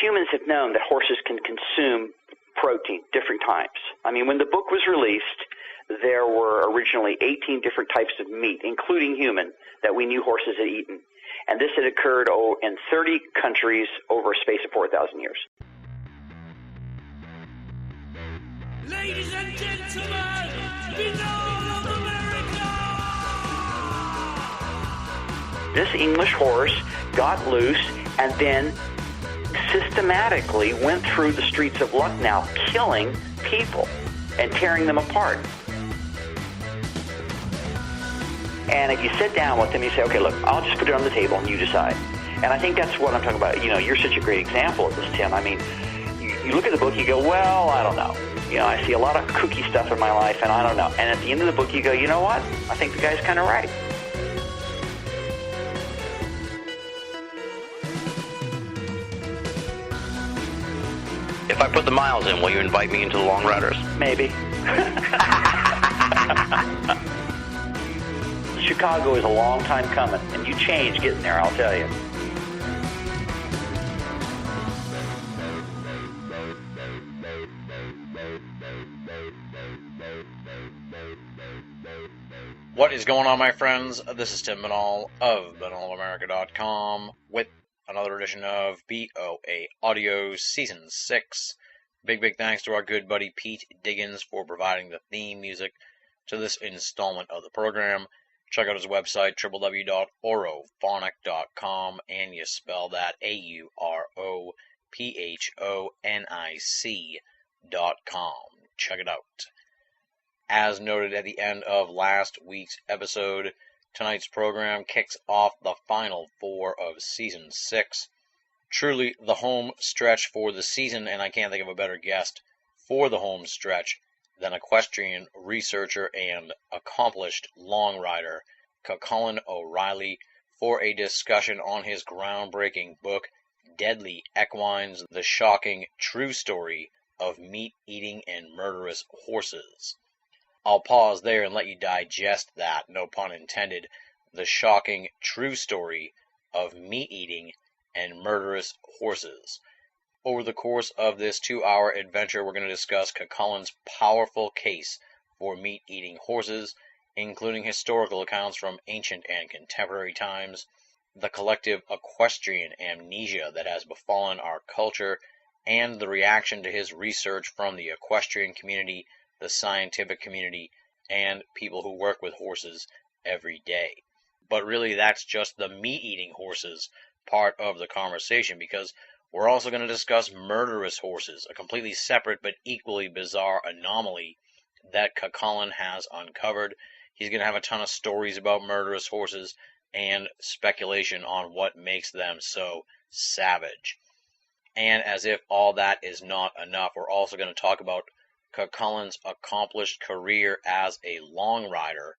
humans have known that horses can consume protein different times. I mean, when the book was released, there were originally 18 different types of meat, including human, that we knew horses had eaten. And this had occurred in 30 countries over a space of 4,000 years. Ladies and gentlemen, below of America! This English horse got loose and then systematically went through the streets of Lucknow, killing people and tearing them apart. And if you sit down with them, you say, okay, look, I'll just put it on the table and you decide. And I think that's what I'm talking about. You know, you're such a great example of this, Tim. I mean, you look at the book, you go, well, I don't know. You know, I see a lot of kooky stuff in my life, and I don't know. And at the end of the book, you go, you know what? I think the guy's kind of right. If I put the miles in, will you invite me into the Long Riders? Maybe. Chicago is a long time coming, and you change getting there, I'll tell you. What is going on, my friends? This is Tim Binnall of BinnallAmerica.com with another edition of BOAA Audio Season 6. Big thanks to our good buddy Pete Diggins for providing the theme music to this installment of the program. Check out his website, www.aurophonic.com, and you spell that AUROPHONIC.com. Check it out. As noted at the end of last week's episode, tonight's program kicks off the final 4 of Season 6. Truly the home stretch for the season, and I can't think of a better guest for the home stretch than equestrian researcher and accomplished long rider Cucullin O'Reilly for a discussion on his groundbreaking book, Deadly Equines, The Shocking True Story of Meat-Eating and Murderous Horses. I'll pause there and let you digest that, no pun intended, the shocking true story of meat-eating and murderous horses. Over the course of this 2-hour adventure, we're going to discuss Cucullin's powerful case for meat-eating horses, including historical accounts from ancient and contemporary times, the collective equestrian amnesia that has befallen our culture, and the reaction to his research from the equestrian community, the scientific community, and people who work with horses every day. But really, that's just the meat-eating horses part of the conversation, because we're also going to discuss murderous horses, a completely separate but equally bizarre anomaly that Cucullin has uncovered. He's going to have a ton of stories about murderous horses and speculation on what makes them so savage. And as if all that is not enough, we're also going to talk about Cucullin's accomplished career as a long rider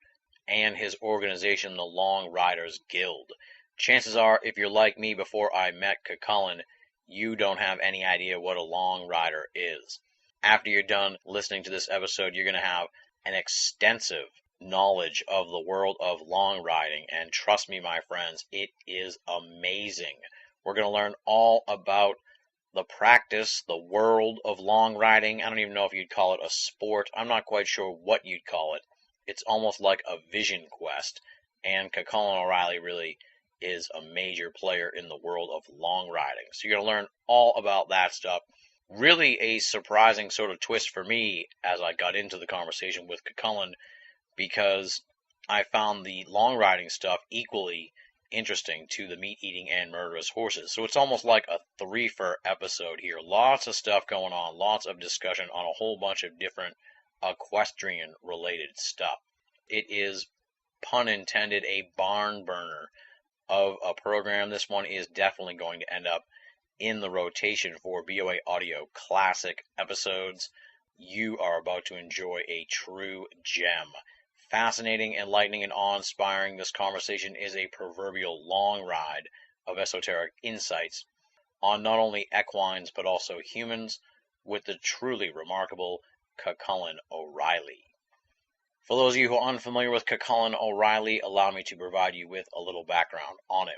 and his organization, the Long Riders Guild. Chances are, if you're like me before I met Cucullin, you don't have any idea what a long rider is. After you're done listening to this episode, you're going to have an extensive knowledge of the world of long riding, and trust me, my friends, it is amazing. We're going to learn all about the practice, the world of long riding. I don't even know if you'd call it a sport. I'm not quite sure what you'd call it. It's almost like a vision quest, and Cucullin O'Reilly really is a major player in the world of long riding. So you're going to learn all about that stuff. Really a surprising sort of twist for me as I got into the conversation with Cucullin, because I found the long riding stuff equally interesting to the meat-eating and murderous horses. So it's almost like a 3-for episode here. Lots of stuff going on, lots of discussion on a whole bunch of different equestrian-related stuff. It is, pun intended, a barn burner of a program. This one is definitely going to end up in the rotation for BOA Audio Classic episodes. You are about to enjoy a true gem. Fascinating, enlightening, and awe-inspiring, this conversation is a proverbial long ride of esoteric insights on not only equines but also humans with the truly remarkable Cucullin O'Reilly. For those of you who are unfamiliar with Cucullin O'Reilly, allow me to provide you with a little background on him.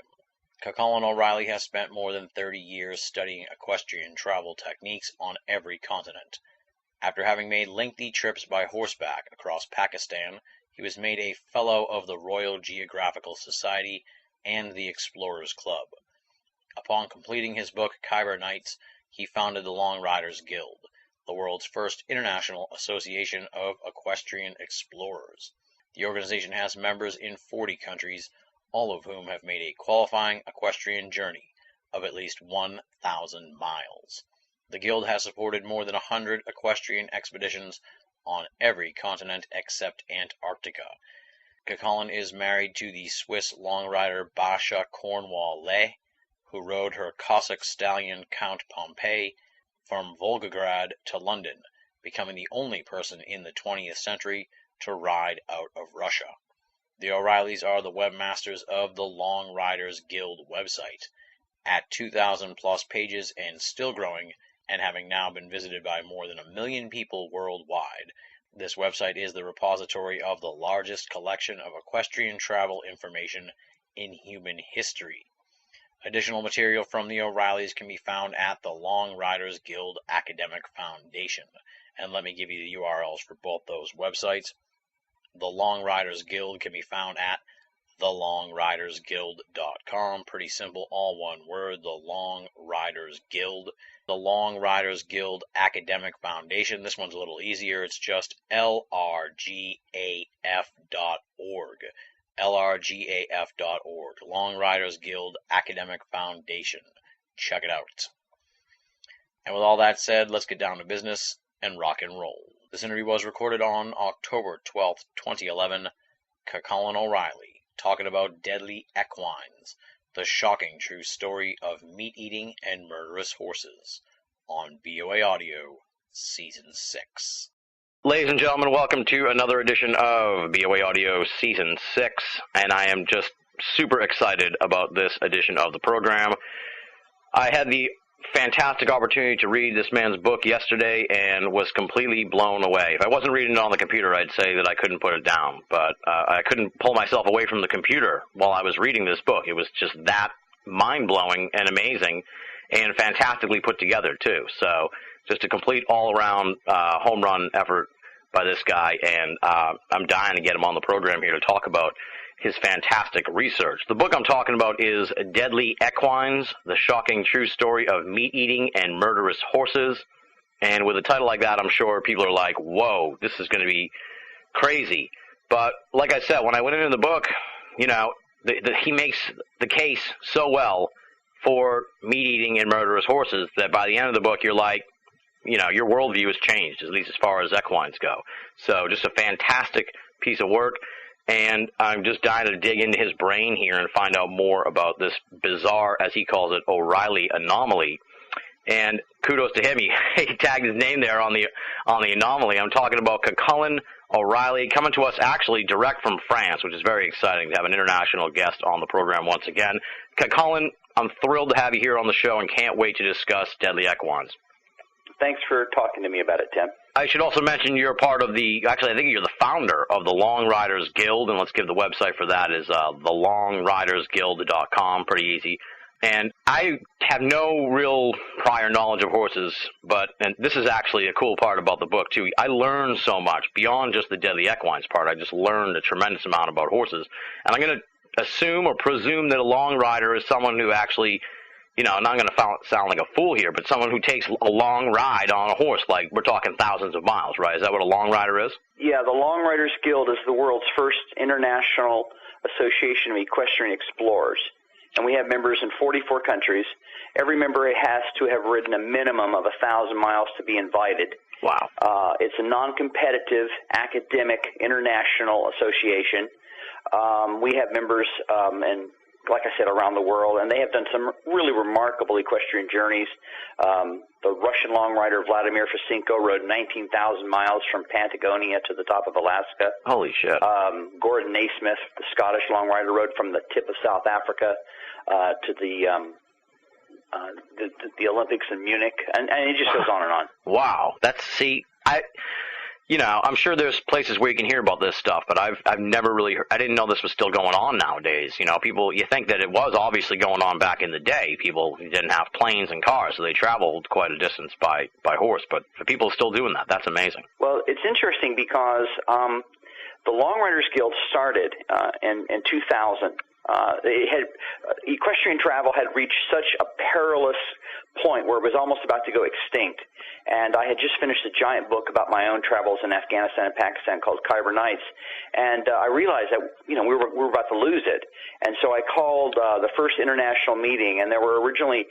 Colin O'Reilly has spent more than 30 years studying equestrian travel techniques on every continent. After having made lengthy trips by horseback across Pakistan, he was made a Fellow of the Royal Geographical Society and the Explorers Club. Upon completing his book Khyber Nights, he founded the Long Riders Guild, the world's first international association of equestrian explorers. The organization has members in 40 countries, all of whom have made a qualifying equestrian journey of at least 1,000 miles. The Guild has supported more than 100 equestrian expeditions on every continent except Antarctica. Colin is married to the Swiss long rider Basha Cornwall-Ley, who rode her Cossack stallion Count Pompey from Volgograd to London, becoming the only person in the 20th century to ride out of Russia. The O'Reillys are the webmasters of the Long Riders Guild website, at 2,000 plus pages and still growing, and having now been visited by more than 1 million people worldwide. This website is the repository of the largest collection of equestrian travel information in human history. Additional material from the O'Reillys can be found at the Long Riders Guild Academic Foundation. And let me give you the URLs for both those websites. The Long Riders Guild can be found at thelongridersguild.com. Pretty simple, all one word, the Long Riders Guild. The Long Riders Guild Academic Foundation, this one's a little easier, it's just lrgaf.org. lrgaf.org. Long Riders Guild Academic Foundation. Check it out. And with all that said, let's get down to business and rock and roll. This interview was recorded on October 12th, 2011. Colin O'Reilly talking about deadly equines, the shocking true story of meat-eating and murderous horses, on BOA Audio, Season 6. Ladies and gentlemen, welcome to another edition of BOA Audio Season 6, and I am just super excited about this edition of the program. I had the fantastic opportunity to read this man's book yesterday and was completely blown away. If I wasn't reading it on the computer, I'd say that I couldn't put it down, but I couldn't pull myself away from the computer while I was reading this book. It was just that mind-blowing and amazing and fantastically put together, too. So just a complete all-around home run effort by this guy, and I'm dying to get him on the program here to talk about his fantastic research. The book I'm talking about is Deadly Equines, the shocking true story of meat-eating and murderous horses. And with a title like that, I'm sure people are like, whoa, this is going to be crazy. But like I said, when I went into the book, you know, he makes the case so well for meat-eating and murderous horses that by the end of the book, you're like, you know, your worldview has changed, at least as far as equines go. So just a fantastic piece of work. And I'm just dying to dig into his brain here and find out more about this bizarre, as he calls it, O'Reilly anomaly. And kudos to him. He tagged his name there on the anomaly. I'm talking about Colin O'Reilly, coming to us actually direct from France, which is very exciting to have an international guest on the program once again. Colin, I'm thrilled to have you here on the show and can't wait to discuss Deadly Equines. Thanks for talking to me about it, Tim. I should also mention you're part of I think you're the founder of the Long Riders Guild, and let's give the website for that is thelongridersguild.com, pretty easy. And I have no real prior knowledge of horses, and this is actually a cool part about the book, too. I learned so much beyond just the Deadly Equines part. I just learned a tremendous amount about horses. And I'm going to assume or presume that a long rider is someone who actually, you know, and I'm going to sound like a fool here, but someone who takes a long ride on a horse, like we're talking thousands of miles, right? Is that what a long rider is? Yeah, the Long Riders Guild is the world's first international association of equestrian explorers. And we have members in 44 countries. Every member has to have ridden a minimum of 1,000 miles to be invited. Wow. It's a non-competitive, academic, international association. We have members and like I said, around the world, and they have done some really remarkable equestrian journeys. The Russian long rider Vladimir Fosenko rode 19,000 miles from Patagonia to the top of Alaska. Holy shit. Gordon Naismith, the Scottish long rider, rode from the tip of South Africa to the Olympics in Munich, and it just goes on and on. Wow. you know, I'm sure there's places where you can hear about this stuff, but I've never really heard, I didn't know this was still going on nowadays. You know, people, you think that it was obviously going on back in the day. People didn't have planes and cars, so they traveled quite a distance by horse. But for people still doing that, that's amazing. Well, it's interesting because the Long Riders Guild started in 2000. Equestrian travel had reached such a perilous point where it was almost about to go extinct. And I had just finished a giant book about my own travels in Afghanistan and Pakistan called Khyber Nights. And I realized that, you know, we were about to lose it. And so I called the first international meeting, and there were originally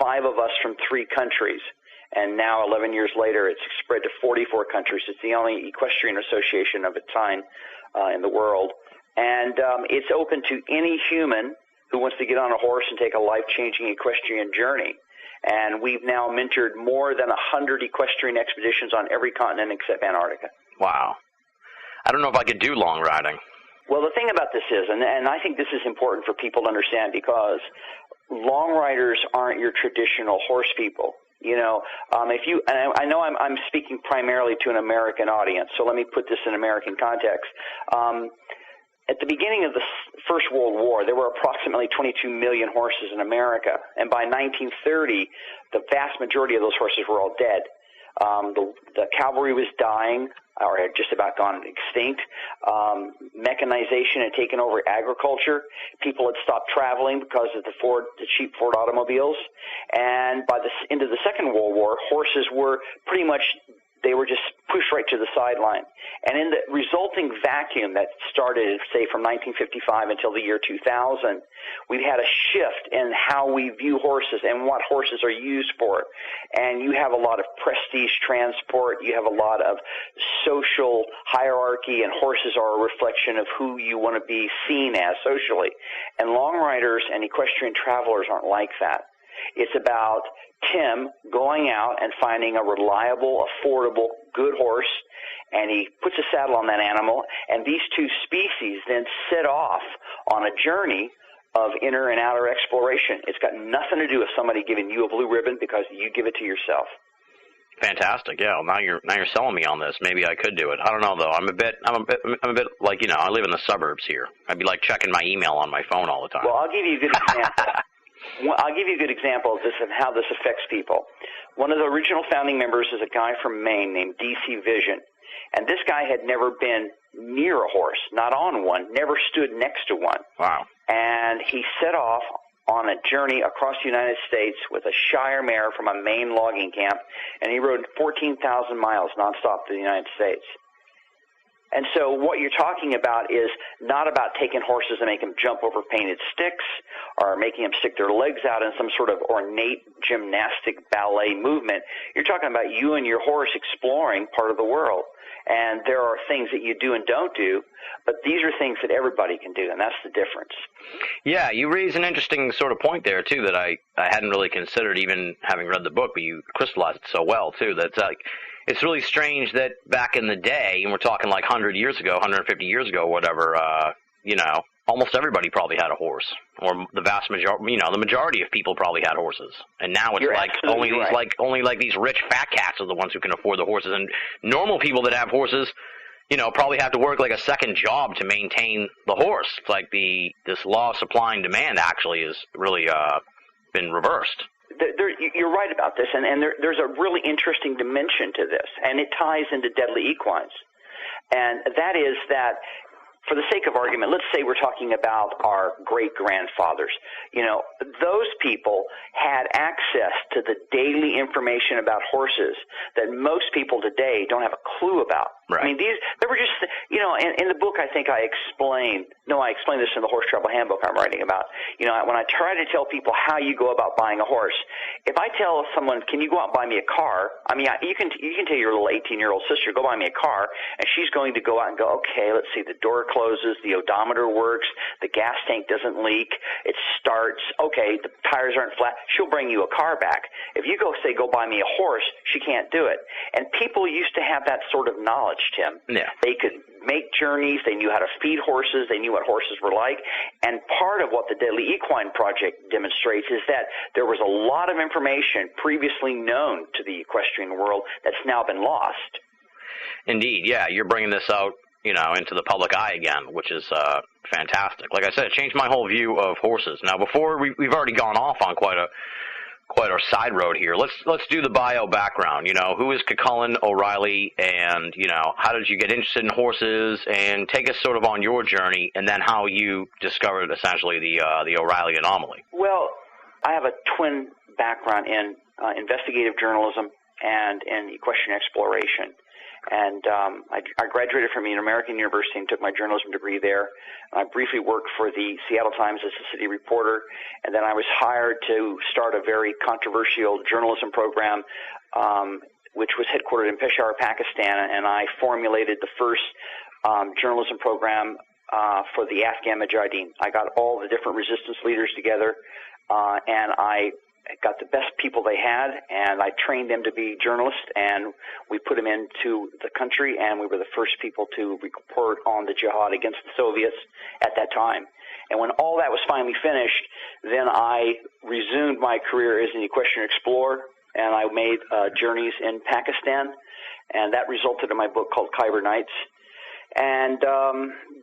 5 of us from 3 countries. And now, 11 years later, it's spread to 44 countries. It's the only equestrian association of its kind in the world. And it's open to any human who wants to get on a horse and take a life-changing equestrian journey. And we've now mentored more than 100 equestrian expeditions on every continent except Antarctica. Wow. I don't know if I could do long riding. Well, the thing about this is, and I think this is important for people to understand, because long riders aren't your traditional horse people. You know, and I know I'm speaking primarily to an American audience, so let me put this in American context. At the beginning of the First World War, there were approximately 22 million horses in America, and by 1930, the vast majority of those horses were all dead. The cavalry was dying, or had just about gone extinct. Mechanization had taken over agriculture. People had stopped traveling because of the cheap Ford automobiles. And by the end of the Second World War, horses were pretty much, they were just pushed right to the sideline. And in the resulting vacuum that started, say, from 1955 until the year 2000, we've had a shift in how we view horses and what horses are used for. And you have a lot of prestige transport. You have a lot of social hierarchy, and horses are a reflection of who you want to be seen as socially. And long riders and equestrian travelers aren't like that. It's about Tim going out and finding a reliable, affordable, good horse, and he puts a saddle on that animal, and these two species then set off on a journey of inner and outer exploration. It's got nothing to do with somebody giving you a blue ribbon because you give it to yourself. Fantastic. Yeah. Well, now you're selling me on this. Maybe I could do it. I don't know though. I'm a bit like, you know, I live in the suburbs here. I'd be like checking my email on my phone all the time. Well, I'll give you a good example. I'll give you a good example of this and how this affects people. One of the original founding members is a guy from Maine named DC Vision. And this guy had never been near a horse, not on one, never stood next to one. Wow. And he set off on a journey across the United States with a Shire mare from a Maine logging camp, and he rode 14,000 miles nonstop to the United States. And so what you're talking about is not about taking horses and making them jump over painted sticks or making them stick their legs out in some sort of ornate gymnastic ballet movement. You're talking about you and your horse exploring part of the world. And there are things that you do and don't do, but these are things that everybody can do, and that's the difference. Yeah, you raise an interesting sort of point there, too, that I hadn't really considered even having read the book, but you crystallized it so well, too. That's like, it's really strange that back in the day, and we're talking like 100 years ago, 150 years ago, whatever, you know, almost everybody probably had a horse, or the vast majority, you know, the majority of people probably had horses. And now it's only these rich fat cats are the ones who can afford the horses. And normal people that have horses, you know, probably have to work like a second job to maintain the horse. It's like this law of supply and demand actually has really been reversed. You're right about this, and there's a really interesting dimension to this, and it ties into deadly equines. And that is that, for the sake of argument, let's say we're talking about our great-grandfathers. You know, those people had access to the daily information about horses that most people today don't have a clue about. Right. I mean, they were just, you know, in the book I think I explain this in the Horse Travel Handbook I'm writing about. You know, when I try to tell people how you go about buying a horse, if I tell someone, can you go out and buy me a car? I mean, you can tell your little 18-year-old sister, go buy me a car, and she's going to go out and go, okay, let's see, the door closes, the odometer works, the gas tank doesn't leak, it starts, okay, the tires aren't flat, she'll bring you a car back. If you go buy me a horse, she can't do it. And people used to have that sort of knowledge, Tim. Yeah. They could make journeys, they knew how to feed horses, they knew what horses were like, and part of what the Deadly Equine Project demonstrates is that there was a lot of information previously known to the equestrian world that's now been lost. Indeed, yeah, you're bringing this out, into the public eye again, which is fantastic. Like I said, it changed my whole view of horses. Now, before we've already gone off on quite a side road here. Let's do the bio background. Who is Cucullin O'Reilly, and how did you get interested in horses? And take us sort of on your journey, and then how you discovered essentially the O'Reilly anomaly. Well, I have a twin background in investigative journalism and in equestrian exploration. And I graduated from an American university and took my journalism degree there. I briefly worked for the Seattle Times as a city reporter, and then I was hired to start a very controversial journalism program, which was headquartered in Peshawar, Pakistan, and I formulated the first journalism program for the Afghan Mujahideen. I got all the different resistance leaders together, and I got the best people they had, and I trained them to be journalists, and we put them into the country, and we were the first people to report on the jihad against the Soviets at that time. And when all that was finally finished, then I resumed my career as an equestrian explorer, and I made journeys in Pakistan, and that resulted in my book called Khyber Nights. And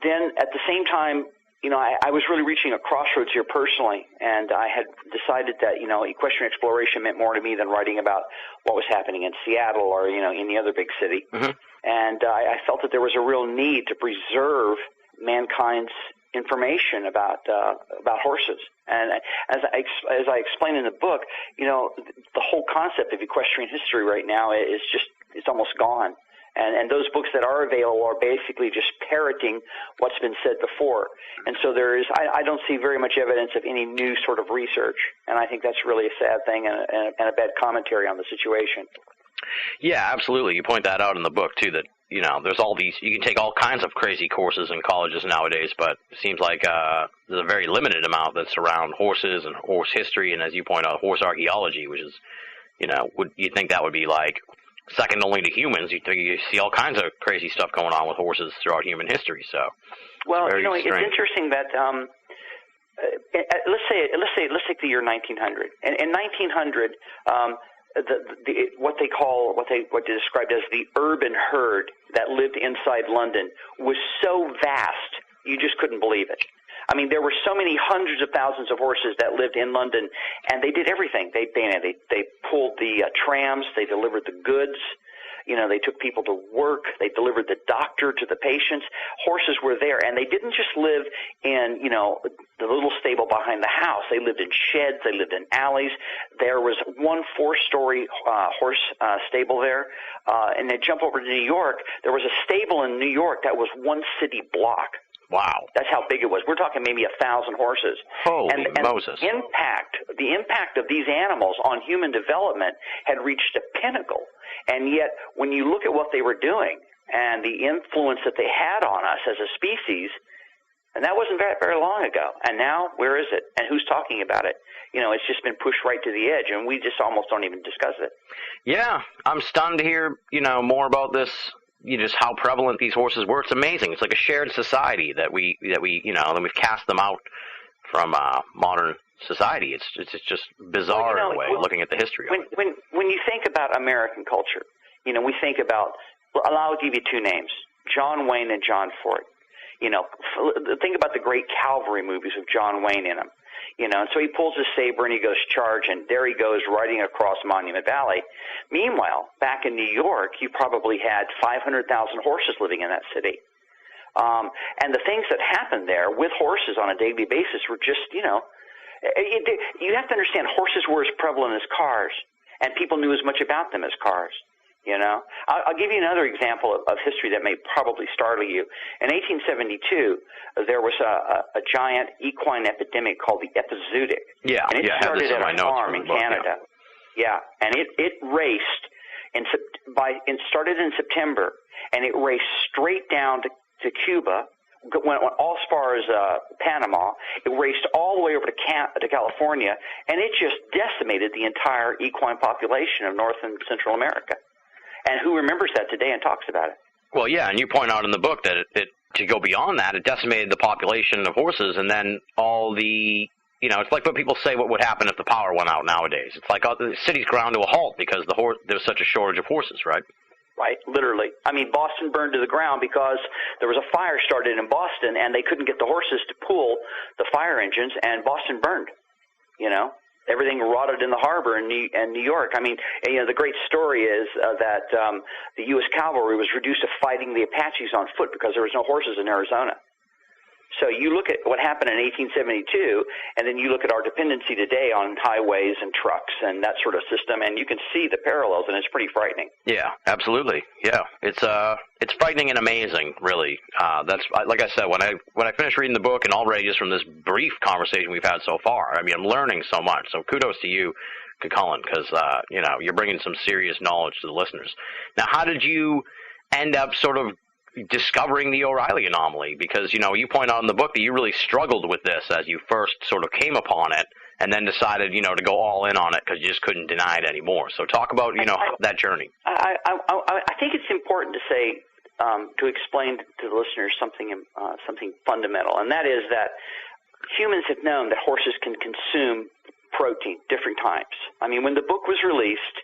then at the same time, I was really reaching a crossroads here personally, and I had decided that, equestrian exploration meant more to me than writing about what was happening in Seattle or, any other big city. Mm-hmm. And I felt that there was a real need to preserve mankind's information about horses. And as I explain in the book, the whole concept of equestrian history right now is it's almost gone. And those books that are available are basically just parroting what's been said before. And so I don't see very much evidence of any new sort of research. And I think that's really a sad thing and a bad commentary on the situation. Yeah, absolutely. You point that out in the book, too, that, there's all these, you can take all kinds of crazy courses in colleges nowadays, but it seems like there's a very limited amount that's around horses and horse history, and as you point out, horse archaeology, which is, you think that would be like second only to humans. You see all kinds of crazy stuff going on with horses throughout human history. So, well, it's interesting that let's take the year 1900. And in 1900, what they described as the urban herd that lived inside London was so vast you just couldn't believe it. I mean, there were so many hundreds of thousands of horses that lived in London, and they did everything. They pulled the trams, they delivered the goods, they took people to work, they delivered the doctor to the patients. Horses were there, and they didn't just live in, the little stable behind the house. They lived in sheds, they lived in alleys. There was one 4-story horse stable there, and then jump over to New York. There was a stable in New York that was one city block. Wow. That's how big it was. We're talking maybe 1,000 horses. Holy Moses. The impact of these animals on human development had reached a pinnacle. And yet, when you look at what they were doing and the influence that they had on us as a species, and that wasn't very long ago. And now, where is it? And who's talking about it? It's just been pushed right to the edge, and we just almost don't even discuss it. Yeah, I'm stunned to hear, more about this. Just how prevalent these horses were. It's amazing. It's like a shared society that we then we've cast them out from modern society. It's just bizarre in a way, looking at the history of it. When you think about American culture, we think about, I'll give you 2 names, John Wayne and John Ford. Think about the great cavalry movies with John Wayne in them. And so he pulls his saber and he goes charge, and there he goes riding across Monument Valley. Meanwhile, back in New York, you probably had 500,000 horses living in that city. And the things that happened there with horses on a daily basis were just, you have to understand, horses were as prevalent as cars, and people knew as much about them as cars. I'll give you another example of history that may probably startle you. In 1872, there was a giant equine epidemic called the epizootic. Yeah, and it started at a farm in Canada. Yeah, and it raced it started in September, and it raced straight down to Cuba, went all as far as Panama. It raced all the way over to California, and it just decimated the entire equine population of North and Central America. And who remembers that today and talks about it? Well, yeah, and you point out in the book that it to go beyond that, it decimated the population of horses, and then all the, it's like what people say what would happen if the power went out nowadays. It's like the city's ground to a halt because there's such a shortage of horses, right? right? Literally. I mean, Boston burned to the ground because there was a fire started in Boston, and they couldn't get the horses to pull the fire engines, and Boston burned, you know. Everything rotted in the harbor in New York. I mean, you know, the great story is that the U.S. cavalry was reduced to fighting the Apaches on foot because there was no horses in Arizona. So you look at what happened in 1872, and then you look at our dependency today on highways and trucks and that sort of system, and you can see the parallels, and it's pretty frightening. Yeah, absolutely. Yeah, it's frightening and amazing, really. That's like I said, when I finished reading the book, and already just from this brief conversation we've had so far, I mean, I'm learning so much. So kudos to you, Cullen, because you know, you're bringing some serious knowledge to the listeners. Now, how did you end up sort of discovering the O'Reilly anomaly? Because, you know, you point out in the book that you really struggled with this as you first sort of came upon it, and then decided, you know, to go all in on it because you just couldn't deny it anymore. So talk about, you know, that journey. I think it's important to say, to explain to the listeners something fundamental, and that is that humans have known that horses can consume protein different times. I mean, when the book was released,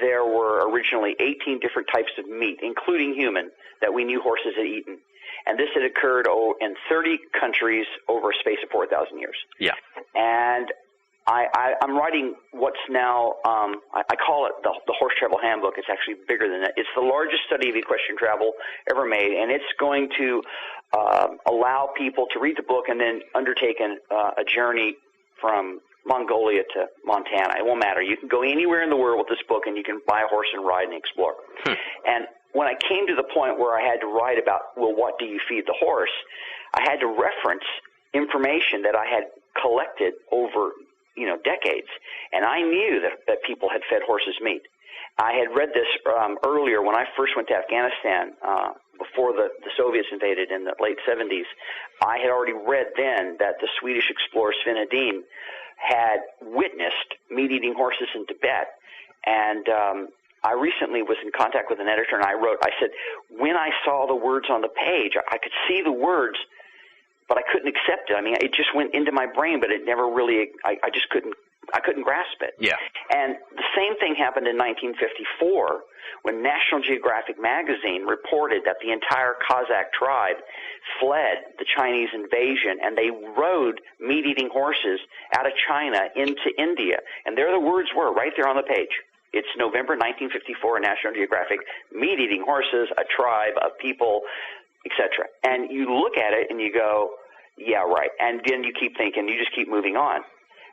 there were originally 18 different types of meat, including human, that we knew horses had eaten. And this had occurred in 30 countries over a space of 4,000 years. Yeah. And I'm writing what's now, I call it the Horse Travel Handbook. It's actually bigger than that. It's the largest study of equestrian travel ever made, and it's going to allow people to read the book and then undertake a journey from Mongolia to Montana. It won't matter. You can go anywhere in the world with this book, and you can buy a horse and ride and explore. And when I came to the point where I had to write about, well, what do you feed the horse, I had to reference information that I had collected over, you know, decades. And I knew that people had fed horses meat. I had read this earlier when I first went to Afghanistan, before the Soviets invaded in the late 70s. I had already read then that the Swedish explorer Sven Hedin had witnessed meat-eating horses in Tibet. And I recently was in contact with an editor, and I said, when I saw the words on the page, I could see the words, but I couldn't accept it. I mean, it just went into my brain, but it never really, I just couldn't grasp it. Yeah. And the same thing happened in 1954 when National Geographic magazine reported that the entire Kazakh tribe fled the Chinese invasion, and they rode meat-eating horses out of China into India. And there the words were, right there on the page. It's November 1954, National Geographic, meat-eating horses, a tribe of people, etc. And you look at it and you go, yeah, right. And then you keep thinking, you just keep moving on.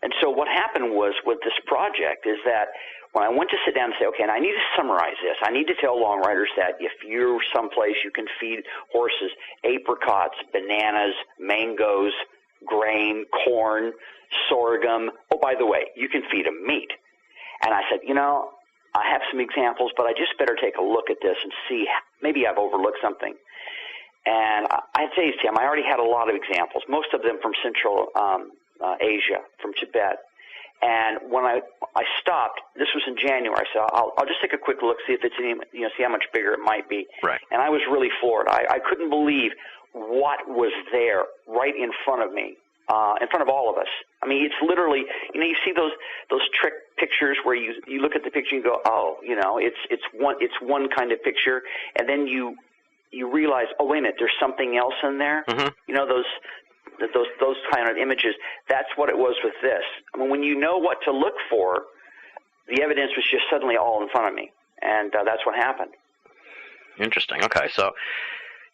And so what happened was with this project is that when I went to sit down and say, okay, and I need to summarize this, I need to tell long riders that if you're someplace you can feed horses apricots, bananas, mangoes, grain, corn, sorghum. Oh, by the way, you can feed them meat. And I said, you know, I have some examples, but I just better take a look at this and see, maybe I've overlooked something. And I'd say, Tim, I already had a lot of examples, most of them from Central Asia, from Tibet. And when I stopped, this was in January, so I'll just take a quick look, see if it's any, you know, see how much bigger it might be. Right. And I was really floored. I couldn't believe what was there right in front of me, in front of all of us. I mean, it's literally, you know, you see those trick pictures where you look at the picture and you go, oh, you know, it's one kind of picture, and then you realize, oh, wait a minute, there's something else in there. Mm-hmm. You know, those kind of images. That's what it was with this. I mean, when you know what to look for, the evidence was just suddenly all in front of me, and that's what happened. Interesting. Okay, so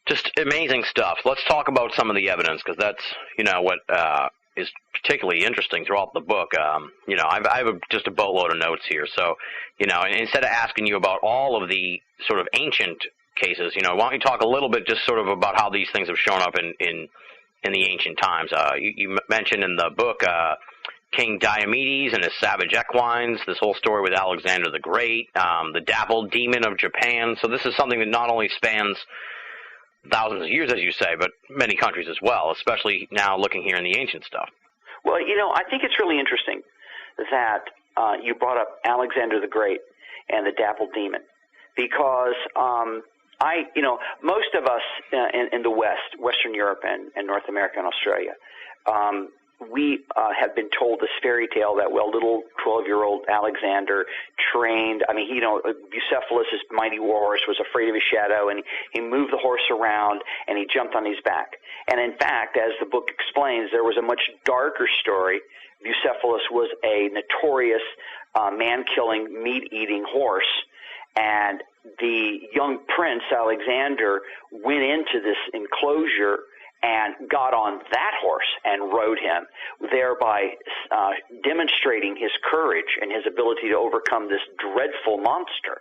just amazing stuff. Let's talk about some of the evidence, because that's, you know, what is particularly interesting throughout the book. You know, I have just a boatload of notes here. So, you know, instead of asking you about all of the sort of ancient cases, you know, why don't you talk a little bit just sort of about how these things have shown up in the ancient times. You mentioned in the book King Diomedes and his savage equines, this whole story with Alexander the Great, the dappled demon of Japan. So this is something that not only spans thousands of years, as you say, but many countries as well, especially now looking here in the ancient stuff. Well, you know, I think it's really interesting that you brought up Alexander the Great and the dappled demon, because you know, most of us in the West, Western Europe and North America and Australia, we have been told this fairy tale that, well, little 12-year-old Alexander trained, Bucephalus, his mighty war horse, was afraid of his shadow, and he moved the horse around, and he jumped on his back. And in fact, as the book explains, there was a much darker story. Bucephalus was a notorious man-killing, meat-eating horse, and the young prince, Alexander, went into this enclosure and got on that horse and rode him, thereby demonstrating his courage and his ability to overcome this dreadful monster.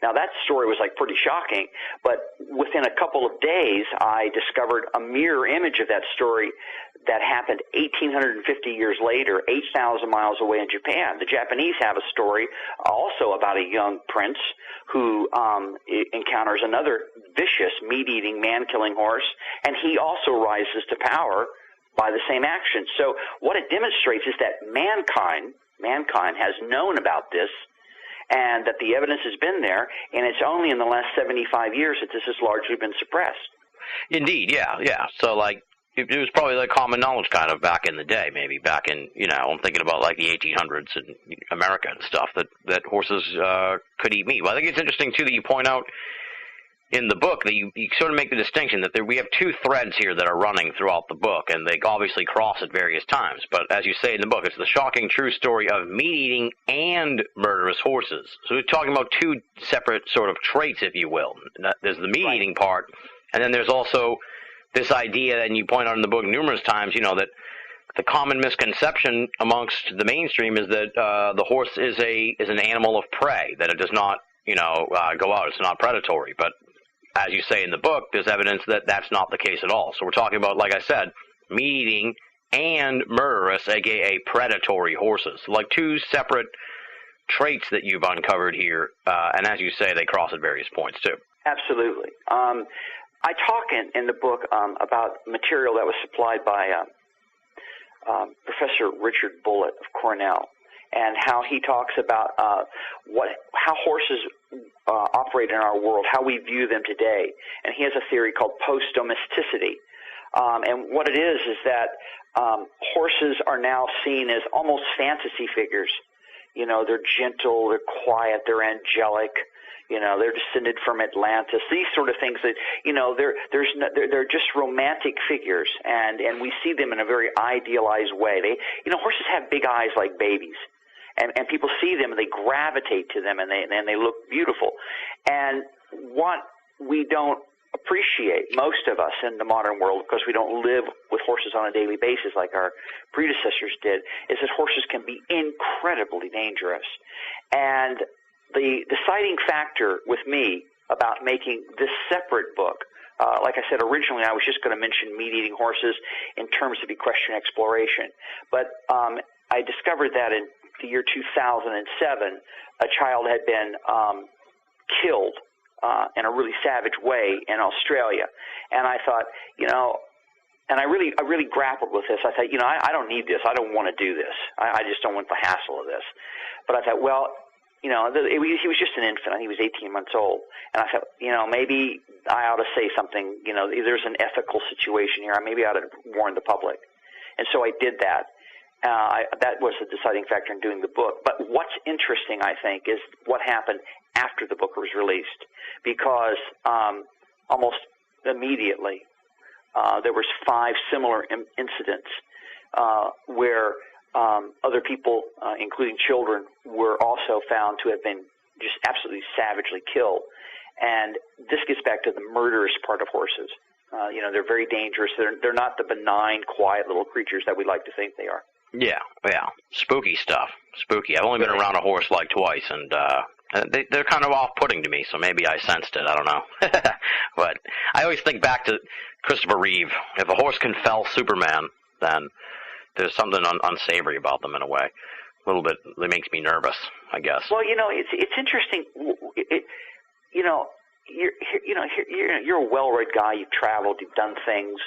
Now, that story was pretty shocking, but within a couple of days, I discovered a mirror image of that story that happened 1,850 years later, 8,000 miles away in Japan. The Japanese have a story also about a young prince who encounters another vicious, meat-eating, man-killing horse, and he also rises to power by the same action. So what it demonstrates is that mankind has known about this, and that the evidence has been there, and it's only in the last 75 years that this has largely been suppressed. Indeed, yeah. So, it was probably common knowledge kind of back in the day, maybe back in, I'm thinking about the 1800s in America and stuff, that horses could eat meat. Well, I think it's interesting, too, that you point out in the book that you sort of make the distinction that we have two threads here that are running throughout the book, and they obviously cross at various times. But as you say in the book, it's the shocking true story of meat-eating and murderous horses. So we're talking about two separate sort of traits, if you will. There's the meat-eating part, and then there's also this idea, and you point out in the book numerous times, that the common misconception amongst the mainstream is that the horse is an animal of prey, that it does not, go out. It's not predatory. But as you say in the book, there's evidence that that's not the case at all. So we're talking about, like I said, meat-eating and murderous, a.k.a. predatory horses. Two separate traits that you've uncovered here, and as you say, they cross at various points, too. Absolutely. I talk in the book about material that was supplied by Professor Richard Bullitt of Cornell, and how he talks about how horses operate in our world, how we view them today. And he has a theory called post-domesticity. And what it is that horses are now seen as almost fantasy figures. They're gentle, they're quiet, they're angelic. They're descended from Atlantis. These sort of things that, they're just romantic figures, and we see them in a very idealized way. Horses have big eyes like babies, and people see them and they gravitate to them, and they look beautiful. And what we don't appreciate, most of us in the modern world, because we don't live with horses on a daily basis like our predecessors did, is that horses can be incredibly dangerous. And the deciding factor with me about making this separate book, like I said, originally I was just going to mention meat-eating horses in terms of equestrian exploration. But I discovered that in the year 2007, a child had been killed in a really savage way in Australia. And I thought, and I really grappled with this. I thought, I don't need this. I don't want to do this. I just don't want the hassle of this. But I thought, well, he was just an infant. He was 18 months old. And I thought, maybe I ought to say something. There's an ethical situation here. Maybe I ought to warn the public. And so I did that. That was the deciding factor in doing the book. But what's interesting, I think, is what happened after the book was released. Because almost immediately there was 5 similar incidents where other people, including children, were also found to have been just absolutely savagely killed. And this gets back to the murderous part of horses. They're very dangerous. They're not the benign, quiet little creatures that we like to think they are. Yeah. Spooky stuff. Spooky. I've only been around a horse twice, and they're kind of off-putting to me, so maybe I sensed it. I don't know. But I always think back to Christopher Reeve. If a horse can fell Superman, then there's something unsavory about them in a way. A little bit that makes me nervous, I guess. Well, it's interesting. You're a well-read guy. You've traveled. You've done things.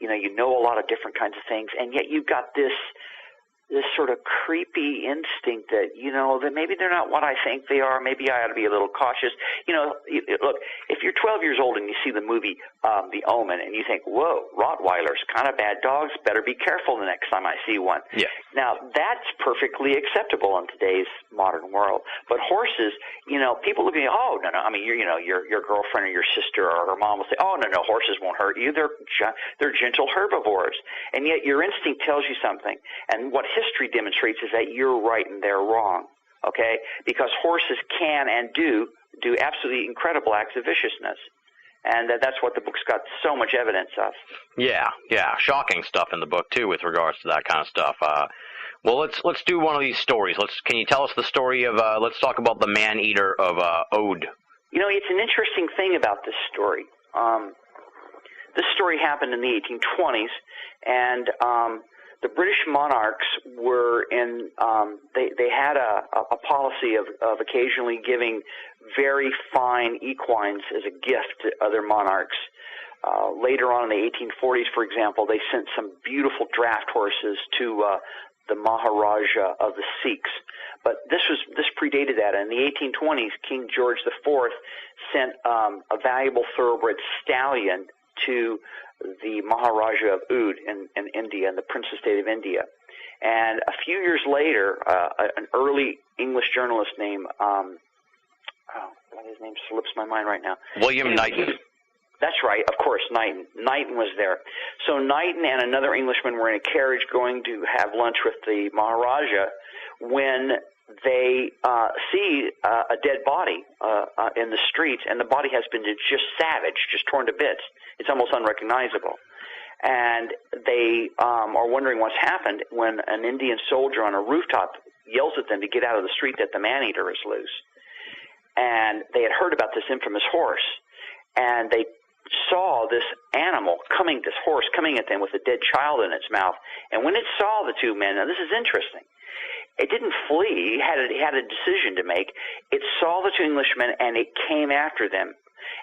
You know a lot of different kinds of things, and yet you've got this this sort of creepy instinct that, you know, that maybe they're not what I think they are. Maybe I ought to be a little cautious. You know, look, if you're 12 years old and you see the movie The Omen and you think, whoa, Rottweilers, kind of bad dogs, better be careful the next time I see one. Yeah. Now, that's perfectly acceptable in today's modern world. But horses, you know, people look at me, oh, no, I mean, your girlfriend or your sister or her mom will say, oh, no, horses won't hurt you. They're gentle herbivores. And yet your instinct tells you something. And what history demonstrates is that you're right and they're wrong, okay? Because horses can and do absolutely incredible acts of viciousness. And that's what the book's got so much evidence of. Yeah. Shocking stuff in the book, too, with regards to that kind of stuff. Well, let's do one of these stories. Can you tell us the story of, let's talk about the man-eater of Oude. You know, it's an interesting thing about this story. This story happened in the 1820s, and the British monarchs were in, they had a policy of occasionally giving very fine equines as a gift to other monarchs. Later on in the 1840s, for example, they sent some beautiful draft horses to the Maharaja of the Sikhs. But this predated that. In the 1820s, King George IV sent a valuable thoroughbred stallion to the Maharaja of Oude in India, in the Princess State of India. And a few years later, an early English journalist named, his name slips my mind right now. William Knighton. That's right, of course, Knighton. Knighton was there. So Knighton and another Englishman were in a carriage going to have lunch with the Maharaja when they see a dead body in the streets, and the body has been just savaged, just torn to bits. It's almost unrecognizable. And they are wondering what's happened when an Indian soldier on a rooftop yells at them to get out of the street that the man-eater is loose. And they had heard about this infamous horse, and they saw this horse coming at them with a dead child in its mouth. And when it saw the two men, now this is interesting, it didn't flee. It had a decision to make. It saw the two Englishmen, and it came after them.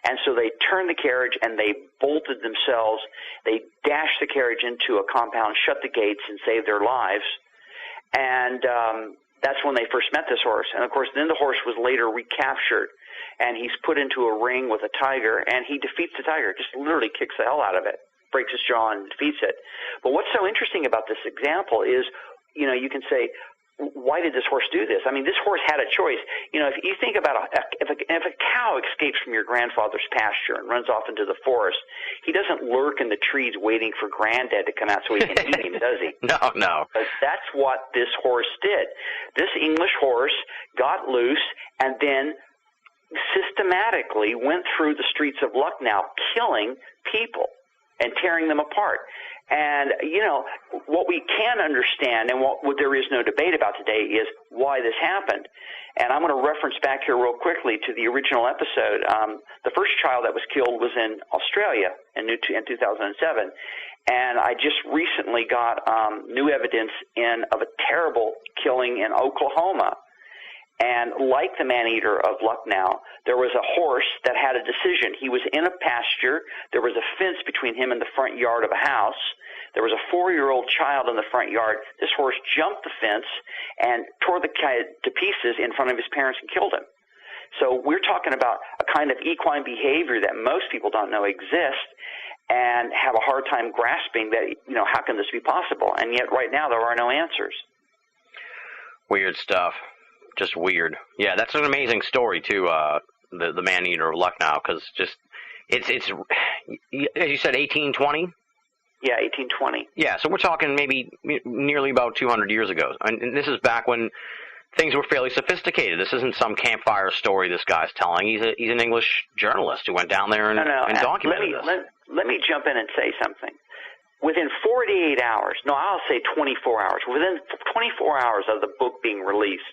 And so they turned the carriage, and they bolted themselves. They dashed the carriage into a compound, shut the gates, and saved their lives. And that's when they first met this horse. And, of course, then the horse was later recaptured, and he's put into a ring with a tiger, and he defeats the tiger, just literally kicks the hell out of it, breaks its jaw and defeats it. But what's so interesting about this example is, you know, you can say, why did this horse do this? I mean, this horse had a choice. You know, if you think about if a cow escapes from your grandfather's pasture and runs off into the forest, he doesn't lurk in the trees waiting for granddad to come out so he can eat him, does he? No. But that's what this horse did. This English horse got loose and then systematically went through the streets of Lucknow, killing people and tearing them apart. And, you know, what we can understand and what there is no debate about today is why this happened. And I'm going to reference back here real quickly to the original episode. The first child that was killed was in Australia in 2007. And I just recently got new evidence of a terrible killing in Oklahoma. And like the man-eater of Lucknow, there was a horse that had a decision. He was in a pasture. There was a fence between him and the front yard of a house. There was a 4-year-old child in the front yard. This horse jumped the fence and tore the kid to pieces in front of his parents and killed him. So we're talking about a kind of equine behavior that most people don't know exists and have a hard time grasping that, you know, how can this be possible? And yet right now there are no answers. Weird stuff. Just weird. Yeah, that's an amazing story too. The man-eater of Lucknow, because it's as you said, 1820. Yeah, 1820. Yeah, so we're talking maybe nearly about 200 years ago, and this is back when things were fairly sophisticated. This isn't some campfire story this guy's telling. He's an English journalist who went down there and documented this. Let me jump in and say something. Within 48 hours, no, I'll say 24 hours, within 24 hours of the book being released,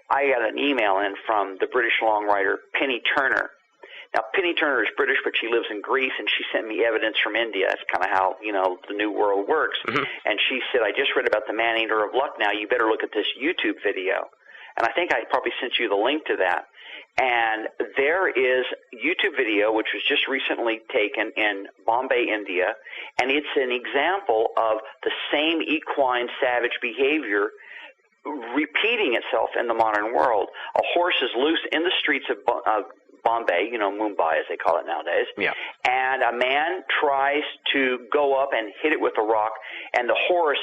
I got an email in from the British long writer Penny Turner. Now, Penny Turner is British, but she lives in Greece, and she sent me evidence from India. That's kind of how, you know, the New World works. Mm-hmm. And she said, I just read about the man-eater of Lucknow. You better look at this YouTube video. And I think I probably sent you the link to that. And there is YouTube video, which was just recently taken in Bombay, India, and it's an example of the same equine savage behavior repeating itself in the modern world. A horse is loose in the streets of Bombay, Mumbai as they call it nowadays, and a man tries to go up and hit it with a rock, and the horse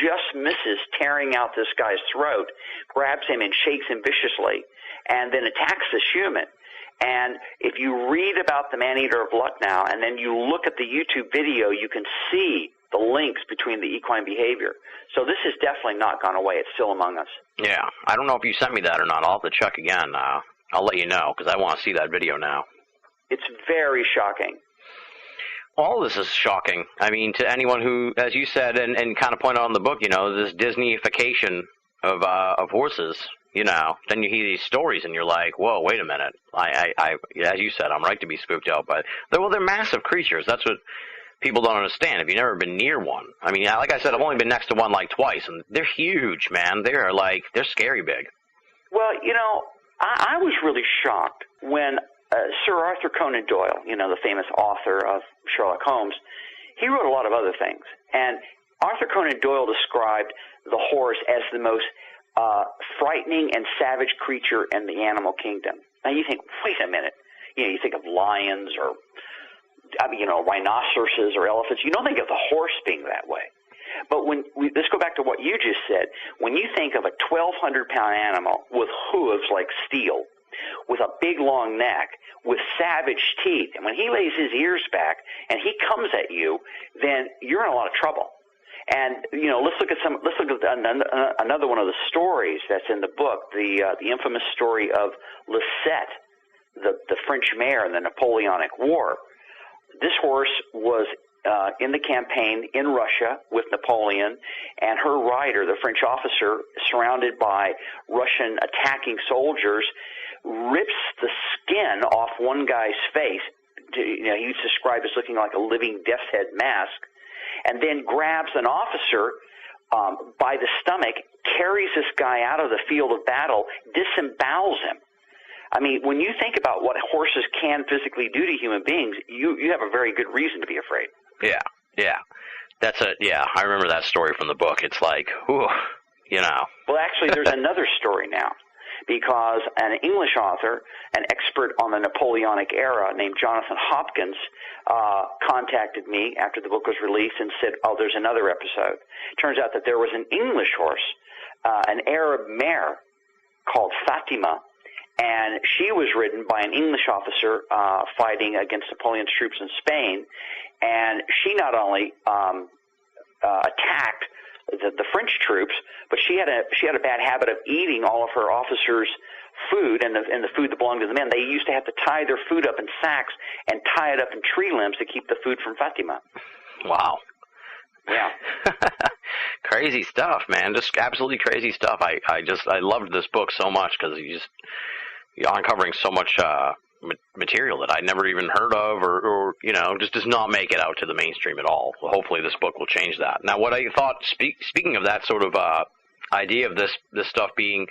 just misses tearing out this guy's throat, grabs him and shakes him viciously, and then attacks this human. And if you read about the man-eater of Lucknow and then you look at the YouTube video, you can see the links between the equine behavior. So this has definitely not gone away. It's still among us. Yeah, I don't know if you sent me that or not. I'll have to check again. I'll let you know because I want to see that video now. It's very shocking. All this is shocking. I mean, to anyone who, as you said, and kind of pointed out in the book, this Disneyification of horses. Then you hear these stories and you're like, whoa, wait a minute. I as you said, I'm right to be spooked out, but they're massive creatures. That's what people don't understand. If you've never been near one, I mean, like I said, I've only been next to one like twice, and they're huge, man. They're scary big. Well, I was really shocked when Sir Arthur Conan Doyle, the famous author of Sherlock Holmes, he wrote a lot of other things. And Arthur Conan Doyle described the horse as the most frightening and savage creature in the animal kingdom. Now you think, wait a minute. You think of lions or, rhinoceroses or elephants. You don't think of the horse being that way. But let's go back to what you just said. When you think of a 1,200-pound animal with hooves like steel, with a big long neck, with savage teeth, and when he lays his ears back and he comes at you, then you're in a lot of trouble. And let's look at another one of the stories that's in the book, the infamous story of Lisette, the French mare in the Napoleonic War. This horse was in the campaign in Russia with Napoleon, and her rider, the French officer, surrounded by Russian attacking soldiers, rips the skin off one guy's face. He's described as looking like a living death's head mask, and then grabs an officer by the stomach, carries this guy out of the field of battle, disembowels him. I mean, when you think about what horses can physically do to human beings, you have a very good reason to be afraid. Yeah. I remember that story from the book. It's like, whew, Well, actually, there's another story now, because an English author, an expert on the Napoleonic era named Jonathan Hopkins, contacted me after the book was released and said, there's another episode. Turns out that there was an English horse, an Arab mare called Fatima, and she was ridden by an English officer fighting against Napoleon's troops in Spain, and she not only attacked the French troops, but she had a bad habit of eating all of her officers' food and the food that belonged to the men. They used to have to tie their food up in sacks and tie it up in tree limbs to keep the food from Fatima. Wow. Yeah. Crazy stuff, man. Just absolutely crazy stuff. I loved this book so much because you're uncovering so much material that I'd never even heard of or just does not make it out to the mainstream at all. Well, hopefully this book will change that. Now, what I thought, speaking of that sort of idea of this stuff being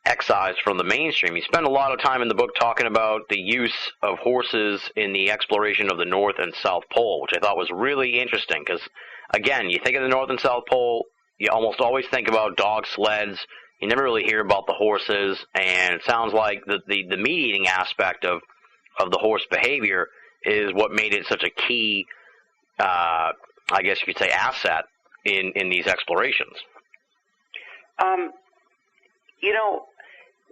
excised from the mainstream, you spend a lot of time in the book talking about the use of horses in the exploration of the North and South Pole, which I thought was really interesting because, again, you think of the North and South Pole, you almost always think about dog sleds. You never really hear about the horses, and it sounds like the meat-eating aspect of the horse behavior is what made it such a key, I guess you could say, asset in these explorations.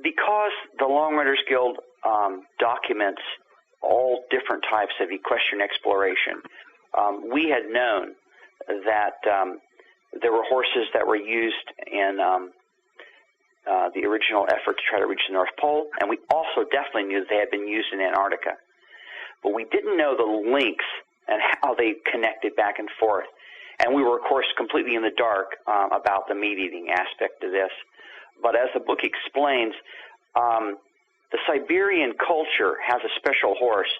Because the Long Riders Guild documents all different types of equestrian exploration, we had known that there were horses that were used in the original effort to try to reach the North Pole, and we also definitely knew that they had been used in Antarctica. But we didn't know the links and how they connected back and forth. And we were, of course, completely in the dark about the meat-eating aspect of this. But as the book explains, the Siberian culture has a special horse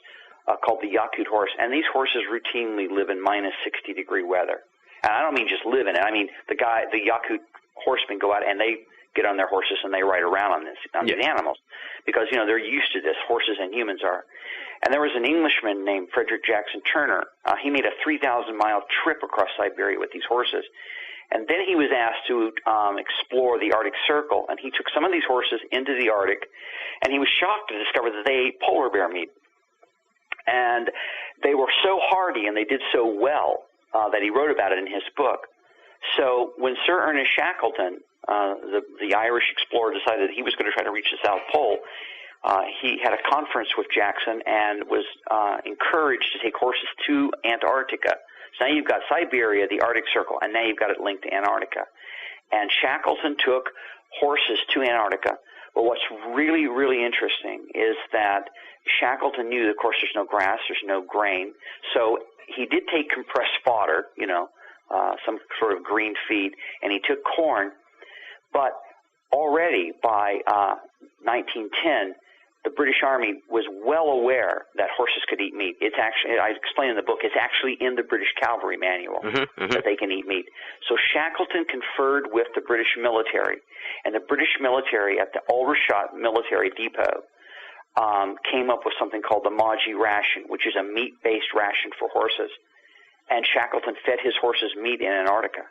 called the Yakut horse, and these horses routinely live in minus 60-degree weather. And I don't mean just live in it. I mean the Yakut horsemen go out and they get on their horses and they ride around on these animals because, they're used to this, horses and humans are. And there was an Englishman named Frederick Jackson Turner. He made a 3,000-mile trip across Siberia with these horses. And then he was asked to explore the Arctic Circle, and he took some of these horses into the Arctic, and he was shocked to discover that they ate polar bear meat. And they were so hardy and they did so well that he wrote about it in his book. So when Sir Ernest Shackleton, the Irish explorer, decided that he was going to try to reach the South Pole, he had a conference with Jackson and was encouraged to take horses to Antarctica. So now you've got Siberia, the Arctic Circle, and now you've got it linked to Antarctica. And Shackleton took horses to Antarctica. But what's really, really interesting is that Shackleton knew that, of course, there's no grass, there's no grain. So he did take compressed fodder, some sort of green feed, and he took corn. But already by 1910, the British Army was well aware that horses could eat meat. It's actually, I explain in the book, it's actually in the British Cavalry Manual that they can eat meat. So Shackleton conferred with the British military, and the British military at the Aldershot Military Depot came up with something called the Mande-Burung ration, which is a meat-based ration for horses. And Shackleton fed his horses meat in Antarctica.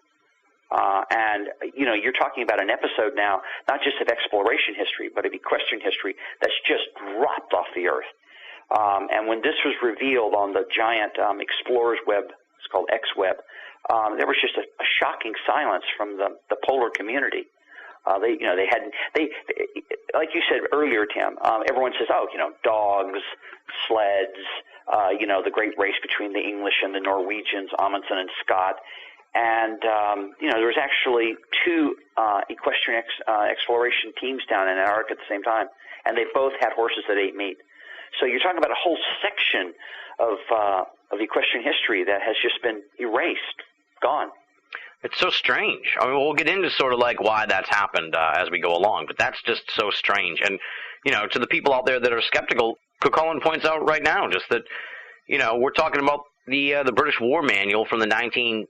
And you're talking about an episode now, not just of exploration history, but of equestrian history that's just dropped off the earth. And when this was revealed on the giant Explorer's Web, it's called X-Web, there was just a shocking silence from the polar community. They like you said earlier, Tim, everyone says, dogs, sleds, the great race between the English and the Norwegians, Amundsen and Scott. And, there was actually two equestrian exploration teams down in Antarctica at the same time, and they both had horses that ate meat. So you're talking about a whole section of equestrian history that has just been erased, gone. It's so strange. I mean, we'll get into sort of like why that's happened as we go along, but that's just so strange. And, to the people out there that are skeptical, Colin points out right now just that, we're talking about the British War Manual from the 1910s,